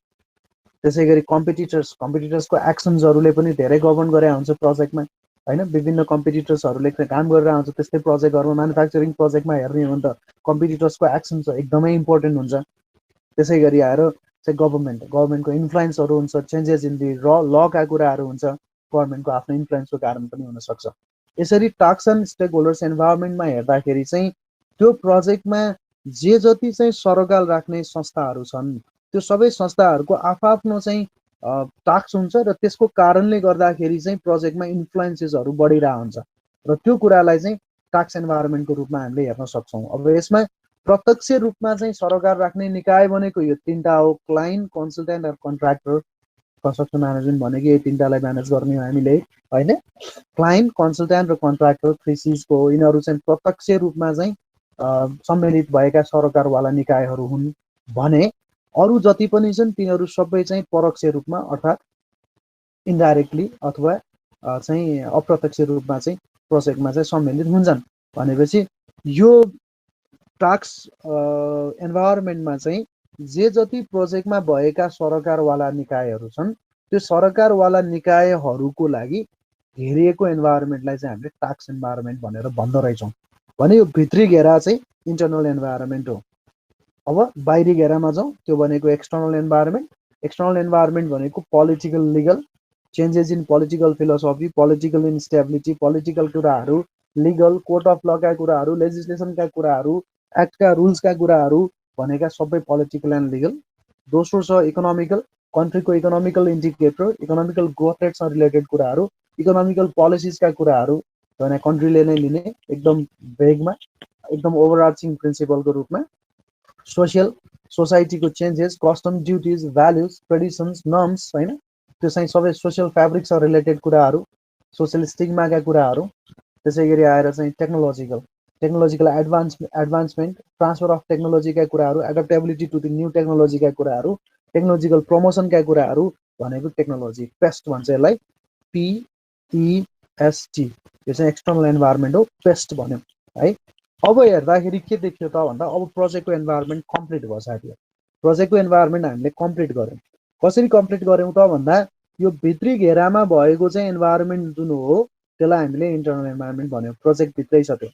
त्यसै गरी कम्पिटिटर्सको एक्सन्सहरूले पनि धेरै गभर्न गरे हुन्छ प्रोजेक्टमा। हैन विभिन्न कम्पिटिटर्सहरूले काम गरेर आउँछ त्यस्तै प्रोजेक्टहरुमा म्यानुफ्याक्चरिङ प्रोजेक्टमा हेर्ने हो भने त कम्पिटिटर्सको एक्सन चाहिँ एकदमै इम्पोर्टेन्ट हुन्छ त्यसै गरी आएर चाहिँ गभर्नमेन्टको इन्फ्लुएन्सहरू हुन्छ चेन्जेस इन दि लका कुराहरू हुन्छ गभर्नमेन्टको आफ्नो इन्फ्लुएन्सको कारण पनि हुन सक्छ यसरी टास्क एन्ड स्टेक होल्डर्स इन्भाइरोमेन्टमा हेर्दाखेरि चाहिँ त्यो प्रोजेक्टमा जे जति चाहिँ सरोकार राख्ने संस्थाहरू छन् त्यो सबै संस्थाहरूको आफआफ्नो चाहिँ टास्क हुन्छ र त्यसको कारणले गर्दाखेरि चाहिँ प्रोजेक्टमा इन्फ्लुएन्सेसहरू बढिरहेको हुन्छ र त्यो कुरालाई चाहिँ टास्क इन्भाइरोमेन्टको रूपमा हामीले हेर्न सक्छौँ अब यसमा प्रत्यक्ष रूपमा चाहिँ सरोकार राख्ने निकाय भनेको यो तीनटा हो क्लाइन्ट कन्सल्टेन्ट र कन्ट्र्याक्टर कन्स्ट्रक्सन म्यानेजमेन्ट भनेको यो तीनटालाई म्यानेज गर्ने हो हामीले हैन क्लाइन्ट कन्सल्टेन्ट र कन्ट्र्याक्टर 3 Cs को यिनीहरू चाहिँ प्रत्यक्ष रूपमा चाहिँ सम्मिलित भएका सरोकारवाला निकायहरू हुन् भने अरु जति पनि छन् तिनीहरू सबै चाहिँ परोक्ष रूपमा अर्थात् इन्डाइरेक्टली अथवा चाहिँ अप्रत्यक्ष रूपमा चाहिँ प्रोजेक्टमा चाहिँ सम्मिलित हुन्छन् भनेपछि यो टास्क एन्भाइरोमेन्टमा चाहिँ जे जति प्रोजेक्टमा भएका सरोकारवाला निकायहरू छन् त्यो सरोकारवाला निकायहरूको लागि घेरिएको एन्भाइरोमेन्टलाई चाहिँ हामीले टास्क एन्भाइरोमेन्ट भनेर भन्दो रहेछौँ भने यो भित्री घेरा चाहिँ इन्टरनल एन्भाइरोमेन्ट हो अब बाहिरी घेरामा जाउँ त्यो भनेको एक्सटर्नल एन्भाइरोमेन्ट भनेको political legal changes in political philosophy political instability political कुराहरू लिगल कोर्ट अफ लका कुराहरू लेजिस्लेसनका कुराहरू एक्टका रुल्सका कुराहरू भनेका सबै पोलिटिकल एन्ड लिगल दोस्रो छ इकोनोमिकल कन्ट्रीको इकोनोमिकल इन्डिकेटर इकोनोमिकल ग्रोथ रेटसँग रिलेटेड कुराहरू इकोनोमिकल पोलिसिजका कुराहरू भने कन्ट्रीले नै लिने एकदम भेगमा एकदम ओभरआर्चिङ प्रिन्सिपलको रूपमा सोशल सोसाइटीको changes custom duties values traditions norms हैन त्यो चाहिँ सबै सोशल फ्याब्रिकसँग रिलेटेड कुराहरू सोशल स्टिग्माका कुराहरू त्यसै गरी आएर चाहिँ टेक्नोलोजिकल एडभान्समेन्ट ट्रान्सफर अफ टेक्नोलोजीका कुराहरू एडप्टेबिलिटी टु द न्यू टेक्नोलोजीका कुराहरू टेक्नोलोजिकल प्रमोसनका कुराहरू भनेको टेक्नोलोजी पेस्ट भन्छ यसलाई PEST यो चाहिँ एक्सटर्नल एन्भाइरोमेन्ट हो पेस्ट भन्यो है अब हेर्दाखेरि के देखियो त भन्दा अब प्रोजेक्टको एन्भाइरोमेन्ट कम्प्लिट भयो साथीहरु प्रोजेक्टको एन्भाइरोमेन्ट हामीले कम्प्लिट गर्यौं कसरी कम्प्लिट गर्यौं त भन्दा यो भित्री घेरामा भएको चाहिँ एन्भाइरोमेन्ट जुन हो त्यसलाई हामीले इन्टरनल एन्भाइरोमेन्ट भन्यो प्रोजेक्ट भित्रै छ त्यो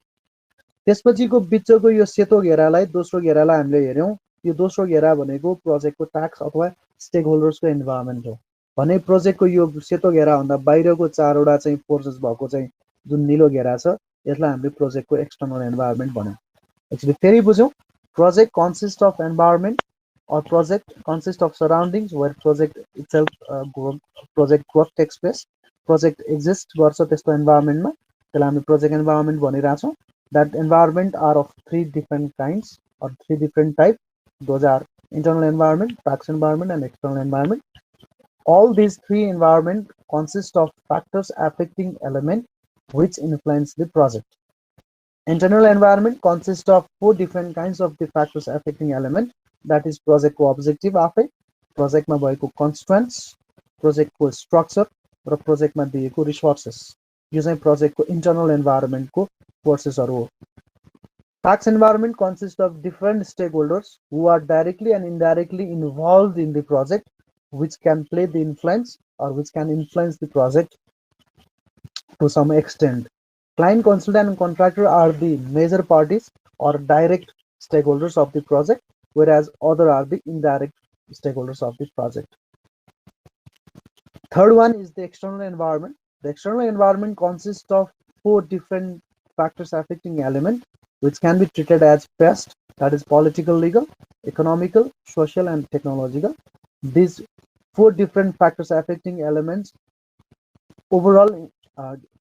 त्यसपछिको बिचको यो सेतो घेरालाई दोस्रो घेरालाई हामीले हेर्यौं यो दोस्रो घेरा भनेको प्रोजेक्टको टास्क अथवा स्टेक होल्डर्सको एन्भाइरोमेन्ट हो भने प्रोजेक्टको यो सेतो घेरा भन्दा बाहिरको चारवटा चाहिँ फोर्सेस भएको चाहिँ जुन नीलो घेरा छ यसलाई हामीले प्रोजेक्टको एक्सटर्नल एन्भाइरोमेन्ट भन्यौं एक्चुअली फेरि बुझौं project consist of environment or project consists of surroundings where project itself project growth takes place project exists गर्छ त्यस्तो environment मा त्यसलाई हामी project environment भनिराछौं that environment are of 3 different kinds or 3 different types those are internal environment task environment and external environment all these 3 environment consist of factors affecting element which influence the project internal environment consists of 4 different kinds of the factors affecting element that is project को objective आफै project मा भएको constraints project को structure र project मा दिएको resources यो चाहिँ project को internal environment को forces हरु हो task environment consists of different stakeholders who are directly and indirectly involved in the project which can play the influence or which can influence the project to some extent client consultant and contractor are the major parties or direct stakeholders of the project whereas other are the indirect stakeholders of the project. Third one is the external environment. The external environment consists of 4 different factors affecting element which can be treated as pest, that is political, legal, economical, social and technological. These 4 different factors affecting elements overall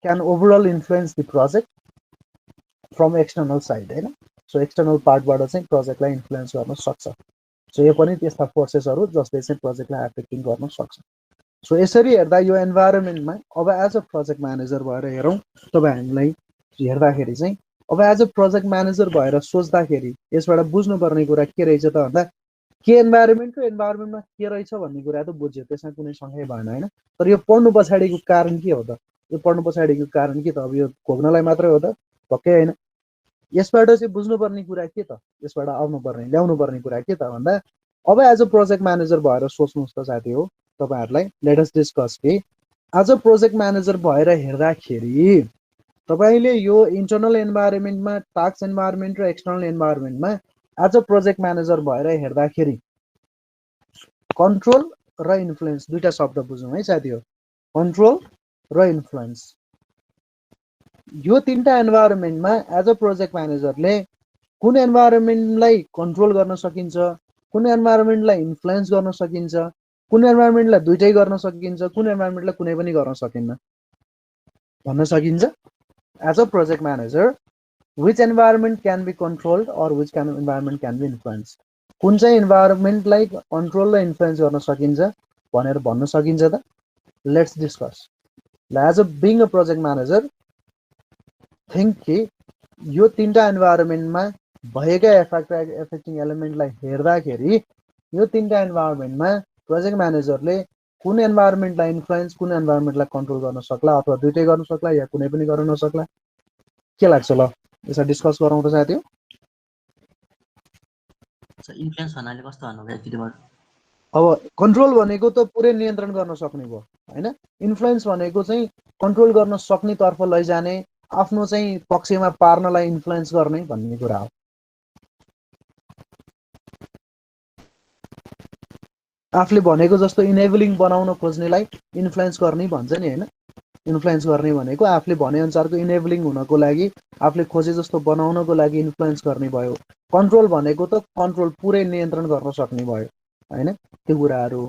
can overall influence the project from external side, हैन सो एक्सटर्नल पार्टबाट चाहिँ प्रोजेक्टलाई इन्फ्लुएन्स गर्न सक्छ सो यो पनि त्यस्ता फोर्सेसहरु जसले चाहिँ प्रोजेक्टलाई अफेक्टिङ गर्न सक्छ सो यसरी हेर्दा यो एन्भाइरोमेन्टमा अब एज अ प्रोजेक्ट म्यानेजर भएर हेरौं तब हामीलाई हेर्दाखेरि चाहिँ अब एज अ प्रोजेक्ट म्यानेजर भएर सोच्दाखेरि यसबाट बुझ्नुपर्ने कुरा के रहेछ त भन्दा के एन्भाइरोमेन्टमा के रहेछ भन्ने कुरा त बुझ्यो त्यसमा कुनै शंकै भएन हैन तर यो पढ्नु पछाडीको कारण के हो त यो पढ्नु पछाडीको कारण के त अब यो घोक्नलाई मात्रै हो त पक्कै हैन यसबाट चाहिँ बुझ्नुपर्ने कुरा के त यसबाट आउनुपर्ने ल्याउनुपर्ने कुरा के त भन्दा अब एज अ प्रोजेक्ट म्यानेजर भएर सोच्नुस् त साथी हो तपाईहरुलाई लेट अस डिस्कस कि एज अ प्रोजेक्ट म्यानेजर भएर हेर्दाखेरि तपाईले यो इन्टर्नल इन्भाइरोमेन्टमा टास्क इन्भाइरोमेन्ट र एक्सटर्नल इन्भाइरोमेन्टमा एज अ प्रोजेक्ट म्यानेजर भएर हेर्दाखेरि कन्ट्रोल र इन्फ्लुएन्स दुईटा शब्द बुझौँ है साथीहरु कन्ट्रोल र इन्फ्लुएन्स यो तीनटा इन्भाइरोमेन्टमा एज अ प्रोजेक्ट म्यानेजरले कुन इन्भाइरोमेन्टलाई कन्ट्रोल गर्न सकिन्छ कुन इन्भाइरोमेन्टलाई इन्फ्लुएन्स गर्न सकिन्छ कुन इन्भाइरोमेन्टलाई दुईटै गर्न सकिन्छ कुन इन्भाइरोमेन्टलाई कुनै पनि गर्न सकिन्न भन्न सकिन्छ as a project manager which environment can be controlled or which environment can be influenced कुन चाहिँ इन्भाइरोमेन्टलाई कन्ट्रोल र इन्फ्लुएन्स गर्न सकिन्छ भनेर भन्न सकिन्छ त let's discuss as a being a project manager think कि यो तीनटा इन्भाइरोमेन्टमा भएका एफेक्टिङ एलिमेन्टलाई हेर्दाखेरि यो तीनटा इन्भाइरोमेन्टमा प्रोजेक्ट म्यानेजरले कुन इन्भाइरोमेन्टलाई इन्फ्लुएन्स कुन इन्भाइरोमेन्टलाई कन्ट्रोल गर्न सक्ला अथवा दुईटै गर्न सक्ला या कुनै पनि गर्न नसक्ला के लाग्छ ल यसलाई डिस्कस गरौँ त साथी सर इन्फ्लुएन्स भन्नाले कस्तो भन्नुभयो एकचोटि अब कन्ट्रोल भनेको त पुरै नियन्त्रण गर्न सक्ने भयो हैन इन्फ्लुएन्स भनेको चाहिँ कन्ट्रोल गर्न सक्ने तर्फ लैजाने आफ्नो चाहिँ पक्षमा पार्नलाई इन्फ्लुएन्स गर्ने भन्ने कुरा हो आफूले भनेको जस्तो इनेबलिङ बनाउन खोज्नेलाई इन्फ्लुएन्स गर्ने भन्छ नि हैन इन्फ्लुएन्स गर्ने भनेको आफूले भने अनुसारको इनेबलिङ हुनको लागि आफूले खोजे जस्तो बनाउनको लागि इन्फ्लुएन्स गर्ने भयो कन्ट्रोल भनेको त कन्ट्रोल पुरै नियन्त्रण गर्न सक्ने भयो हैन त्यो कुराहरु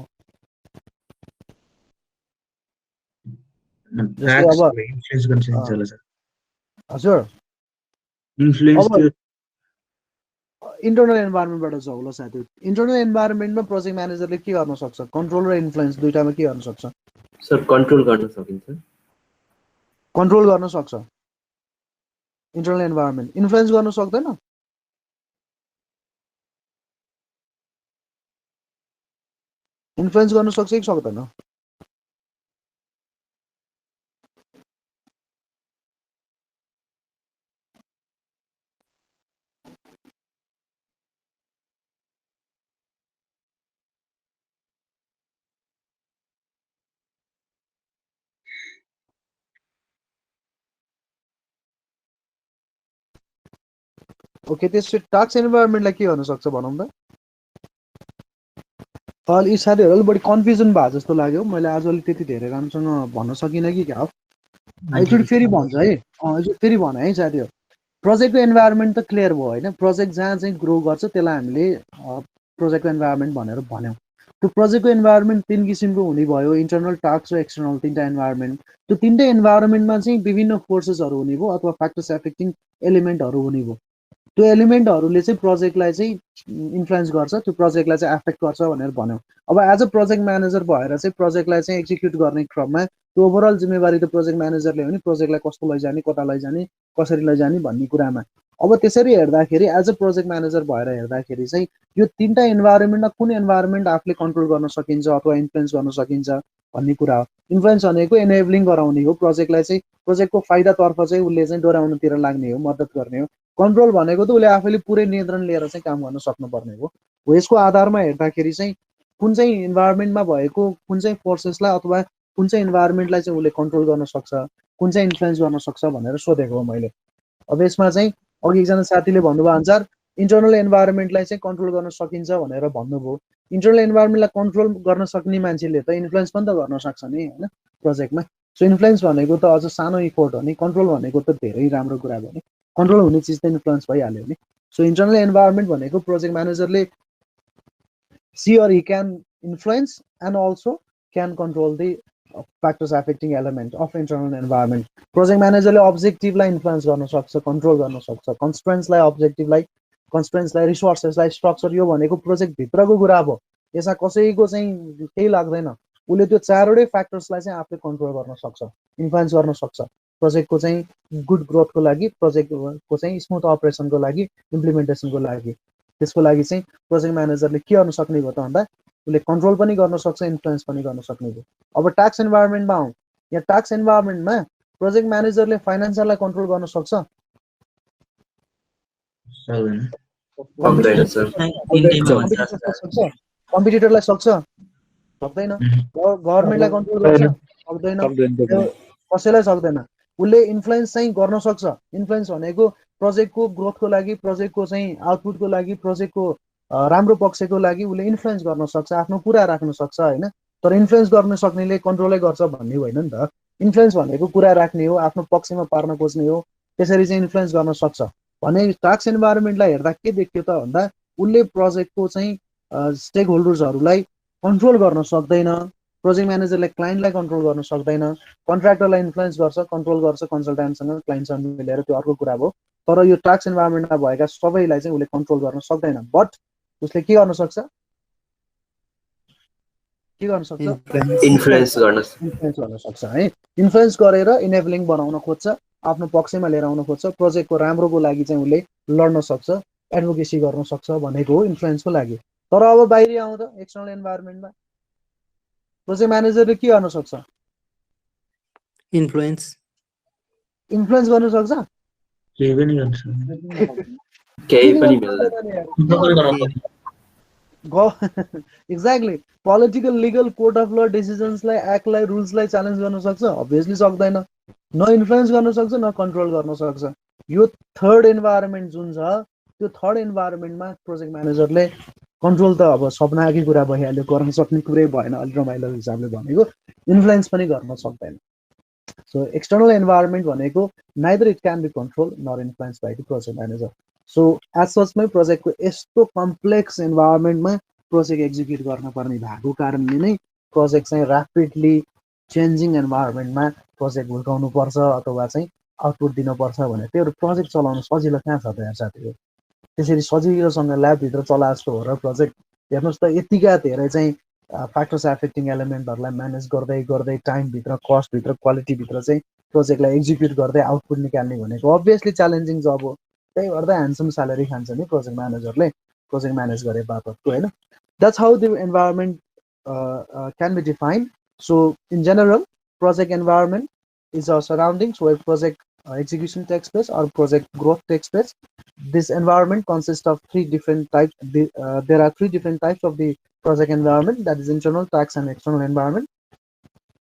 इन्फ्लुएन्स गर्न सकिन्छ होला सर हजुर इन्फ्लुएन्स त्यो इन्टर्नल इन्भाइरोमेन्टबाट जाऊ ल साथी इन्टर्नल इन्भाइरोमेन्टमा प्रोजेक्ट म्यानेजरले के गर्न सक्छ कन्ट्रोल र इन्फ्लुएन्स दुईटामा के गर्न सक्छ सर कन्ट्रोल गर्न सकिन्छ कन्ट्रोल गर्न सक्छ इन्टर्नल इन्भाइरोमेन्ट इन्फ्लुएन्स गर्न सक्दैन इन्फ्लुएन्स गर्न सक्छ कि सक्दैन ओके त्यसपछि टास्क इन्भाइरोमेन्टलाई के गर्न सक्छ भनौँ त यी साथीहरुले बढी कन्फ्युजन भयो जस्तो लाग्यो मैले आजले त्यति धेरै राम्रोसँग भन्न सकिनँ कि क्या हो एकचोटि फेरि भन्छ है एकचोटि फेरि भने है साथीहरु प्रोजेक्टको इन्भाइरोमेन्ट त क्लियर भयो हैन प्रोजेक्ट जहाँ चाहिँ ग्रो गर्छ त्यसलाई हामीले प्रोजेक्टको इन्भाइरोमेन्ट भनेर भन्यौं त्यो प्रोजेक्टको इन्भाइरोमेन्ट तीन किसिमको हुने भयो इन्टर्नल टास्क र एक्सटर्नल तीनटा इन्भाइरोमेन्ट त्यो तीनटै इन्भाइरोमेन्टमा चाहिँ विभिन्न फोर्सेसहरु हुने भयो अथवा फ्याक्टर्स एफेक्टिङ एलिमेन्टहरु हुने भयो त्यो एलिमेन्टहरुले चाहिँ प्रोजेक्टलाई चाहिँ इन्फ्लुएन्स गर्छ त्यो प्रोजेक्टलाई चाहिँ एफेक्ट गर्छ भनेर भन्यौं अब एज अ प्रोजेक्ट म्यानेजर भएर चाहिँ प्रोजेक्टलाई चाहिँ एक्जिक्युट गर्ने क्रममा त्यो ओभरअल जिम्मेवारी त प्रोजेक्ट म्यानेजरले हो नि प्रोजेक्टलाई कस्तो लैजाने कता लैजाने कसरी लैजाने भन्ने कुरामा अब त्यसरी हेर्दाखेरि एज अ प्रोजेक्ट म्यानेजर भएर हेर्दाखेरि चाहिँ यो तीनटा इन्भाइरोमेन्टमा कुन इन्भाइरोमेन्ट आफूले कन्ट्रोल गर्न सकिन्छ अथवा इन्फ्लुएन्स गर्न सकिन्छ भन्ने कुरा हो इन्फ्लुएन्स भनेको एनेबलिङ गराउने हो प्रोजेक्टलाई चाहिँ प्रोजेक्टको फाइदातर्फ चाहिँ उसले चाहिँ डोराउनतिर लाग्ने हो मद्दत गर्ने हो कन्ट्रोल भनेको त उसले आफैले पुरै नियन्त्रण लिएर चाहिँ काम गर्न सक्नुपर्ने हो यसको आधारमा हेर्दाखेरि चाहिँ कुन चाहिँ इन्भाइरोमेन्टमा भएको कुन चाहिँ फोर्सेसलाई अथवा कुन चाहिँ इन्भाइरोमेन्टलाई चाहिँ उसले कन्ट्रोल गर्न सक्छ कुन चाहिँ इन्फ्लुएन्स गर्न सक्छ भनेर सोधेको हो मैले अब यसमा चाहिँ अघि एकजना साथीले भन्नुभयो अनुसार इन्टर्नल इन्भाइरोमेन्टलाई चाहिँ कन्ट्रोल गर्न सकिन्छ भनेर भन्नुभयो इन्टर्नल इन्भाइरोमेन्टलाई कन्ट्रोल गर्न सक्ने मान्छेले त इन्फ्लुएन्स पनि त गर्न सक्छ नि हैन प्रोजेक्टमा सो इन्फ्लुएन्स भनेको त अझ सानो इफोर्ट हो नि कन्ट्रोल भनेको त धेरै राम्रो कुरा हो नि कन्ट्रोल हुने चिज त इन्फ्लुएन्स भइहाल्यो नि सो इन्टर्नल इन्भाइरोमेन्ट भनेको प्रोजेक्ट म्यानेजरले she or he can influence and also can control the factors affecting element of internal environment project म्यानेजरले अब्जेक्टिभलाई इन्फ्लुएन्स गर्न सक्छ कन्ट्रोल गर्न सक्छ कन्स्ट्रेन्ट्सलाई अब्जेक्टिभलाई कन्स्ट्रेन्ट्सलाई रिसोर्सेसलाई स्ट्रक्चर यो भनेको प्रोजेक्ट भित्रको कुरा हो यसमा कसैको चाहिँ केही लाग्दैन उसले त्यो चारवटै फ्याक्टर्सलाई चाहिँ आफूले कन्ट्रोल गर्न सक्छ इन्फ्लुएन्स गर्न सक्छ प्रोजेक्टको चाहिँ गुड ग्रोथको लागि प्रोजेक्टको चाहिँ स्मुथ अपरेसनको लागि इम्प्लिमेन्टेसनको लागि त्यसको लागि चाहिँ प्रोजेक्ट म्यानेजरले के गर्न सक्ने भयो त भन्दा उसले कन्ट्रोल पनि गर्न सक्छ इन्फ्लुएन्स पनि गर्न सक्ने भयो अब टास्क इन्भाइरोमेन्टमा आउँ यहाँ टास्क इन्भाइरोमेन्टमा प्रोजेक्ट म्यानेजरले फाइनान्सलाई कन्ट्रोल गर्न सक्छ कम्पिटिटरलाई सक्छ सक्दैन गभर्नमेन्टलाई कन्ट्रोल गर्छ सक्दैन, सक्दैन। कसैलाई सक्दैन। उसले इन्फ्लुएन्स चाहिँ गर्न सक्छ। इन्फ्लुएन्स भनेको प्रोजेक्टको ग्रोथको लागि, प्रोजेक्टको चाहिँ आउटपुटको लागि, प्रोजेक्टको राम्रो पक्षको लागि उसले इन्फ्लुएन्स गर्न सक्छ, आफ्नो कुरा राख्न सक्छ होइन। तर इन्फ्लुएन्स गर्न सक्नेले कन्ट्रोलै गर्छ भन्ने होइन नि त। इन्फ्लुएन्स भनेको कुरा राख्ने हो, आफ्नो पक्षमा पार्न खोज्ने हो, त्यसरी चाहिँ इन्फ्लुएन्स गर्न सक्छ भने टास्क इन्भाइरोमेन्टलाई हेर्दा के देखियो त भन्दा उसले प्रोजेक्टको चाहिँ स्टेक होल्डर्सहरूलाई कन्ट्रोल गर्न सक्दैन, प्रोजेक्ट म्यानेजरले क्लाइन्टलाई कन्ट्रोल गर्न सक्दैन, कन्ट्र्याक्टरलाई इन्फ्लुएन्स गर्छ, कन्ट्रोल गर्छ कन्सल्टेन्टसँग, क्लाइन्टसँग मिलेर, त्यो अर्को कुरा भयो। तर यो टास्क इन्भाइरोमेन्टमा भएका सबैलाई चाहिँ उसले कन्ट्रोल गर्न सक्दैन। बट उसले के गर्न सक्छ, के गर्न सक्छ, इन्फ्लुएन्स गर्न सक्छ है। इन्फ्लुएन्स गरेर इनेबलिङ बनाउन खोज्छ, आफ्नो पक्षमा लिएर आउन खोज्छ, प्रोजेक्टको राम्रोको लागि चाहिँ उसले लड्न सक्छ, एडभोकेसी गर्न सक्छ भनेको हो इन्फ्लुएन्सको लागि। तर अब बाहिरी आउँदा एक्सटर्नल इन्भाइरोमेन्टमा प्रोजेक्ट म्यानेजरले के गर्न सक्छ, इन्फ्लुएन्स गर्न सक्छ, केही पनि गर्न सक्दैन। केही पनि मिल्दैन। Exactly political legal court of ल डिसिजन्सलाई, एक्टलाई, रुल्सलाई च्यालेन्ज गर्न सक्छ, अभियसली सक्दैन। न इन्फ्लुएन्स गर्न सक्छ, न कन्ट्रोल गर्न सक्छ। यो थर्ड इन्भाइरोमेन्ट जुन छ, त्यो थर्ड इन्भाइरोमेन्टमा प्रोजेक्ट म्यानेजरले कन्ट्रोल त अब सपनाकै कुरा भइहाल्यो, गर्न सक्ने कुरै भएन, अलिक रमाइलो हिसाबले भनेको, इन्फ्लुएन्स पनि गर्न सक्दैन। सो एक्सटर्नल इन्भाइरोमेन्ट भनेको neither it can be control nor influence by the project manager. So as सचमै प्रोजेक्टको यस्तो कम्प्लेक्स इन्भाइरोमेन्टमा प्रोजेक्ट एक्जिक्युट गर्नुपर्ने भएको कारणले नै प्रोजेक्ट चाहिँ ऱ्यापिडली चेन्जिङ इन्भाइरोमेन्टमा प्रोजेक्ट हुर्काउनुपर्छ अथवा चाहिँ आउटपुट दिनुपर्छ भने त्यो प्रोजेक्ट चलाउनु सजिलो कहाँ छ त यार साथीहरू। त्यसरी सजिलोसँग ल्याबभित्र चला जस्तो हो र प्रोजेक्ट हेर्नुहोस् त, यतिका धेरै चाहिँ फ्याक्टर्स एफेक्टिङ एलिमेन्टहरूलाई म्यानेज गर्दै गर्दै टाइमभित्र, कस्टभित्र, क्वालिटीभित्र चाहिँ प्रोजेक्टलाई एक्जिक्युट गर्दै आउटपुट निकाल्ने भनेको अभियसली च्यालेन्जिङ जब हो। त्यही भएर त ह्यान्डसम स्यालेरी खान्छ नि प्रोजेक्ट म्यानेजरले, प्रोजेक्ट म्यानेज गरे बापतको होइन। That's how the environment can be defined. So in general project environment is a surroundings where project execution takes place or project growth takes place. This environment consists of three different types. There are three different types of the project environment, that is internal, task, and external environment.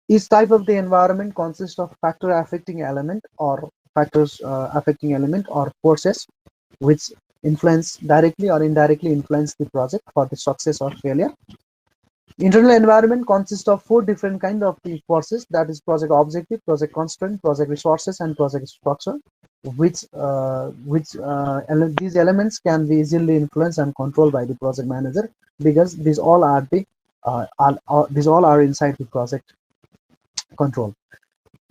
Each type of the environment consists of factor affecting element or factors affecting element or forces which influence directly or indirectly influence the project for the success or failure. Internal environment consists of four different kinds of the forces, that is project objective, project constraint, project resources, and project structure, which these elements can be easily influenced and controlled by the project manager because these all are inside the project control.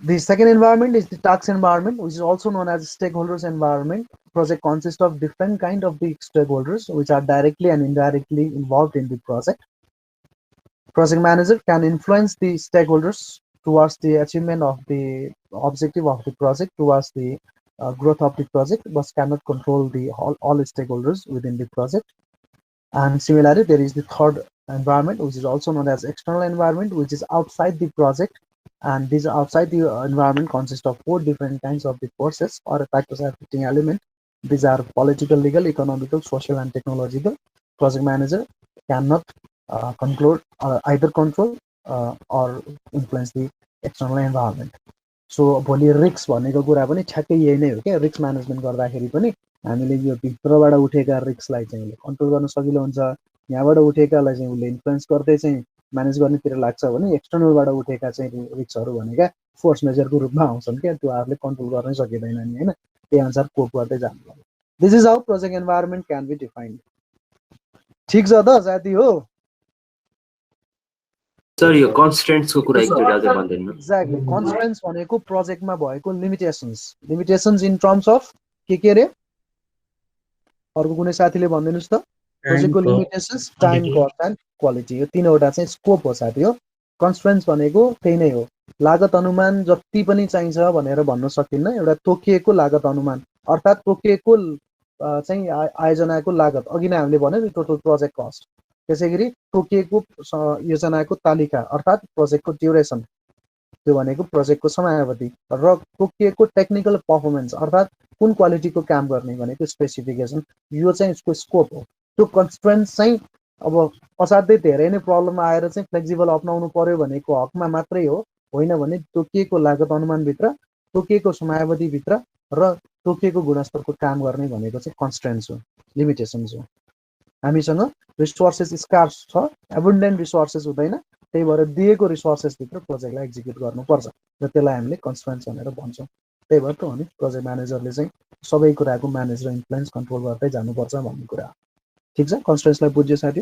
The second environment is the task environment, which is also known as stakeholders environment. Project consists of different kind of the stakeholders which are directly and indirectly involved in the project. Project manager can influence the stakeholders towards the achievement of the objective of the project, towards the growth of the project, but cannot control the all stakeholders within the project. And similarly, there is the third environment, which is also known as external environment, which is outside the project. And these outside the environment consist of four different kinds of the forces or factors affecting element. These are political, legal, economical, social, and technological. Project manager cannot either control or influence the external environment. So भोलि रिक्स भनेको कुरा पनि ठ्याक्कै यही नै हो क्या। रिक्स म्यानेजमेन्ट गर्दाखेरि पनि हामीले यो भित्रबाट उठेका रिक्सलाई चाहिँ कन्ट्रोल गर्न सजिलो हुन्छ, यहाँबाट उठेकालाई चाहिँ उसले इन्फ्लुएन्स गर्दै चाहिँ म्यानेज गर्नेतिर लाग्छ भने एक्सटर्नलबाट उठेका चाहिँ रिक्सहरू भनेका फोर्स मेजरको रूपमा आउँछन् क्या, त्यो आफूले कन्ट्रोल गर्नै सकिँदैन नि होइन, त्यही अनुसार कोप गर्दै जानु पर्यो। This is how project environment can be defined. ठिक छ त साथी हो? सर यो कन्स्ट्रेन्ट्सको कुरा एकचोटि अझै भन्दैन? एक्ज्याक्टली, कन्स्ट्रेन्ट्स भनेको प्रोजेक्टमा भएको लिमिटेसन्स इन टर्म्स अफ के रे? अर्को कुनै साथीले भनिदिनुहोस् त। प्रोजेक्टको limitations, time, cost and quality, यो तीनवटा चाहिँ स्कोप हो साथी हो। कन्स्ट्रेन्ट्स भनेको त्यही नै हो, लागत अनुमान जति पनि चाहिन्छ भनेर भन्न सकिन्न, एउटा तोकिएको लागत अनुमान अर्थात् तोकिएको चाहिँ आयोजनाको लागत। अघि नै हामीले भन्यो नि टोटल प्रोजेक्ट कस्ट, त्यसै गरी तोकिएको योजनाको तालिका अर्थात् प्रोजेक्टको ड्युरेसन, त्यो भनेको प्रोजेक्टको समयावधि, र तोकिएको टेक्निकल पर्फर्मेन्स अर्थात् कुन क्वालिटीको काम गर्ने भनेको स्पेसिफिकेसन, यो चाहिँ यसको स्कोप हो। त्यो कन्स्ट्रेन्ट्स चाहिँ अब असाध्यै धेरै नै प्रब्लम आएर चाहिँ फ्लेक्सिबल अप्नाउनु पर्यो भनेको हकमा मात्रै हो, होइन भने तोकिएको लागत अनुमानभित्र तोकिएको समयावधिभित्र र तोकिएको गुणस्तरको काम गर्ने भनेको चाहिँ कन्स्ट्रेन्ट्स हो, लिमिटेसन्स हो। हामीसँग रिसोर्सेस स्कार्स छ, एबन्डेन्ट रिसोर्सेस हुँदैन, त्यही भएर दिएको रिसोर्सेसभित्र प्रोजेक्टलाई एक्जिक्युट गर्नुपर्छ र त्यसलाई हामीले कन्स्ट्रेन्ट्स भनेर भन्छौँ। त्यही भएर त हो नि प्रोजेक्ट म्यानेजरले चाहिँ सबै कुराको म्यानेज र इन्फ्लुएन्स कन्ट्रोल गर्दै जानुपर्छ भन्ने कुरा हो। ठिक छ, कन्स्ट्रेन्ट्सलाई बुझ्यो साथी?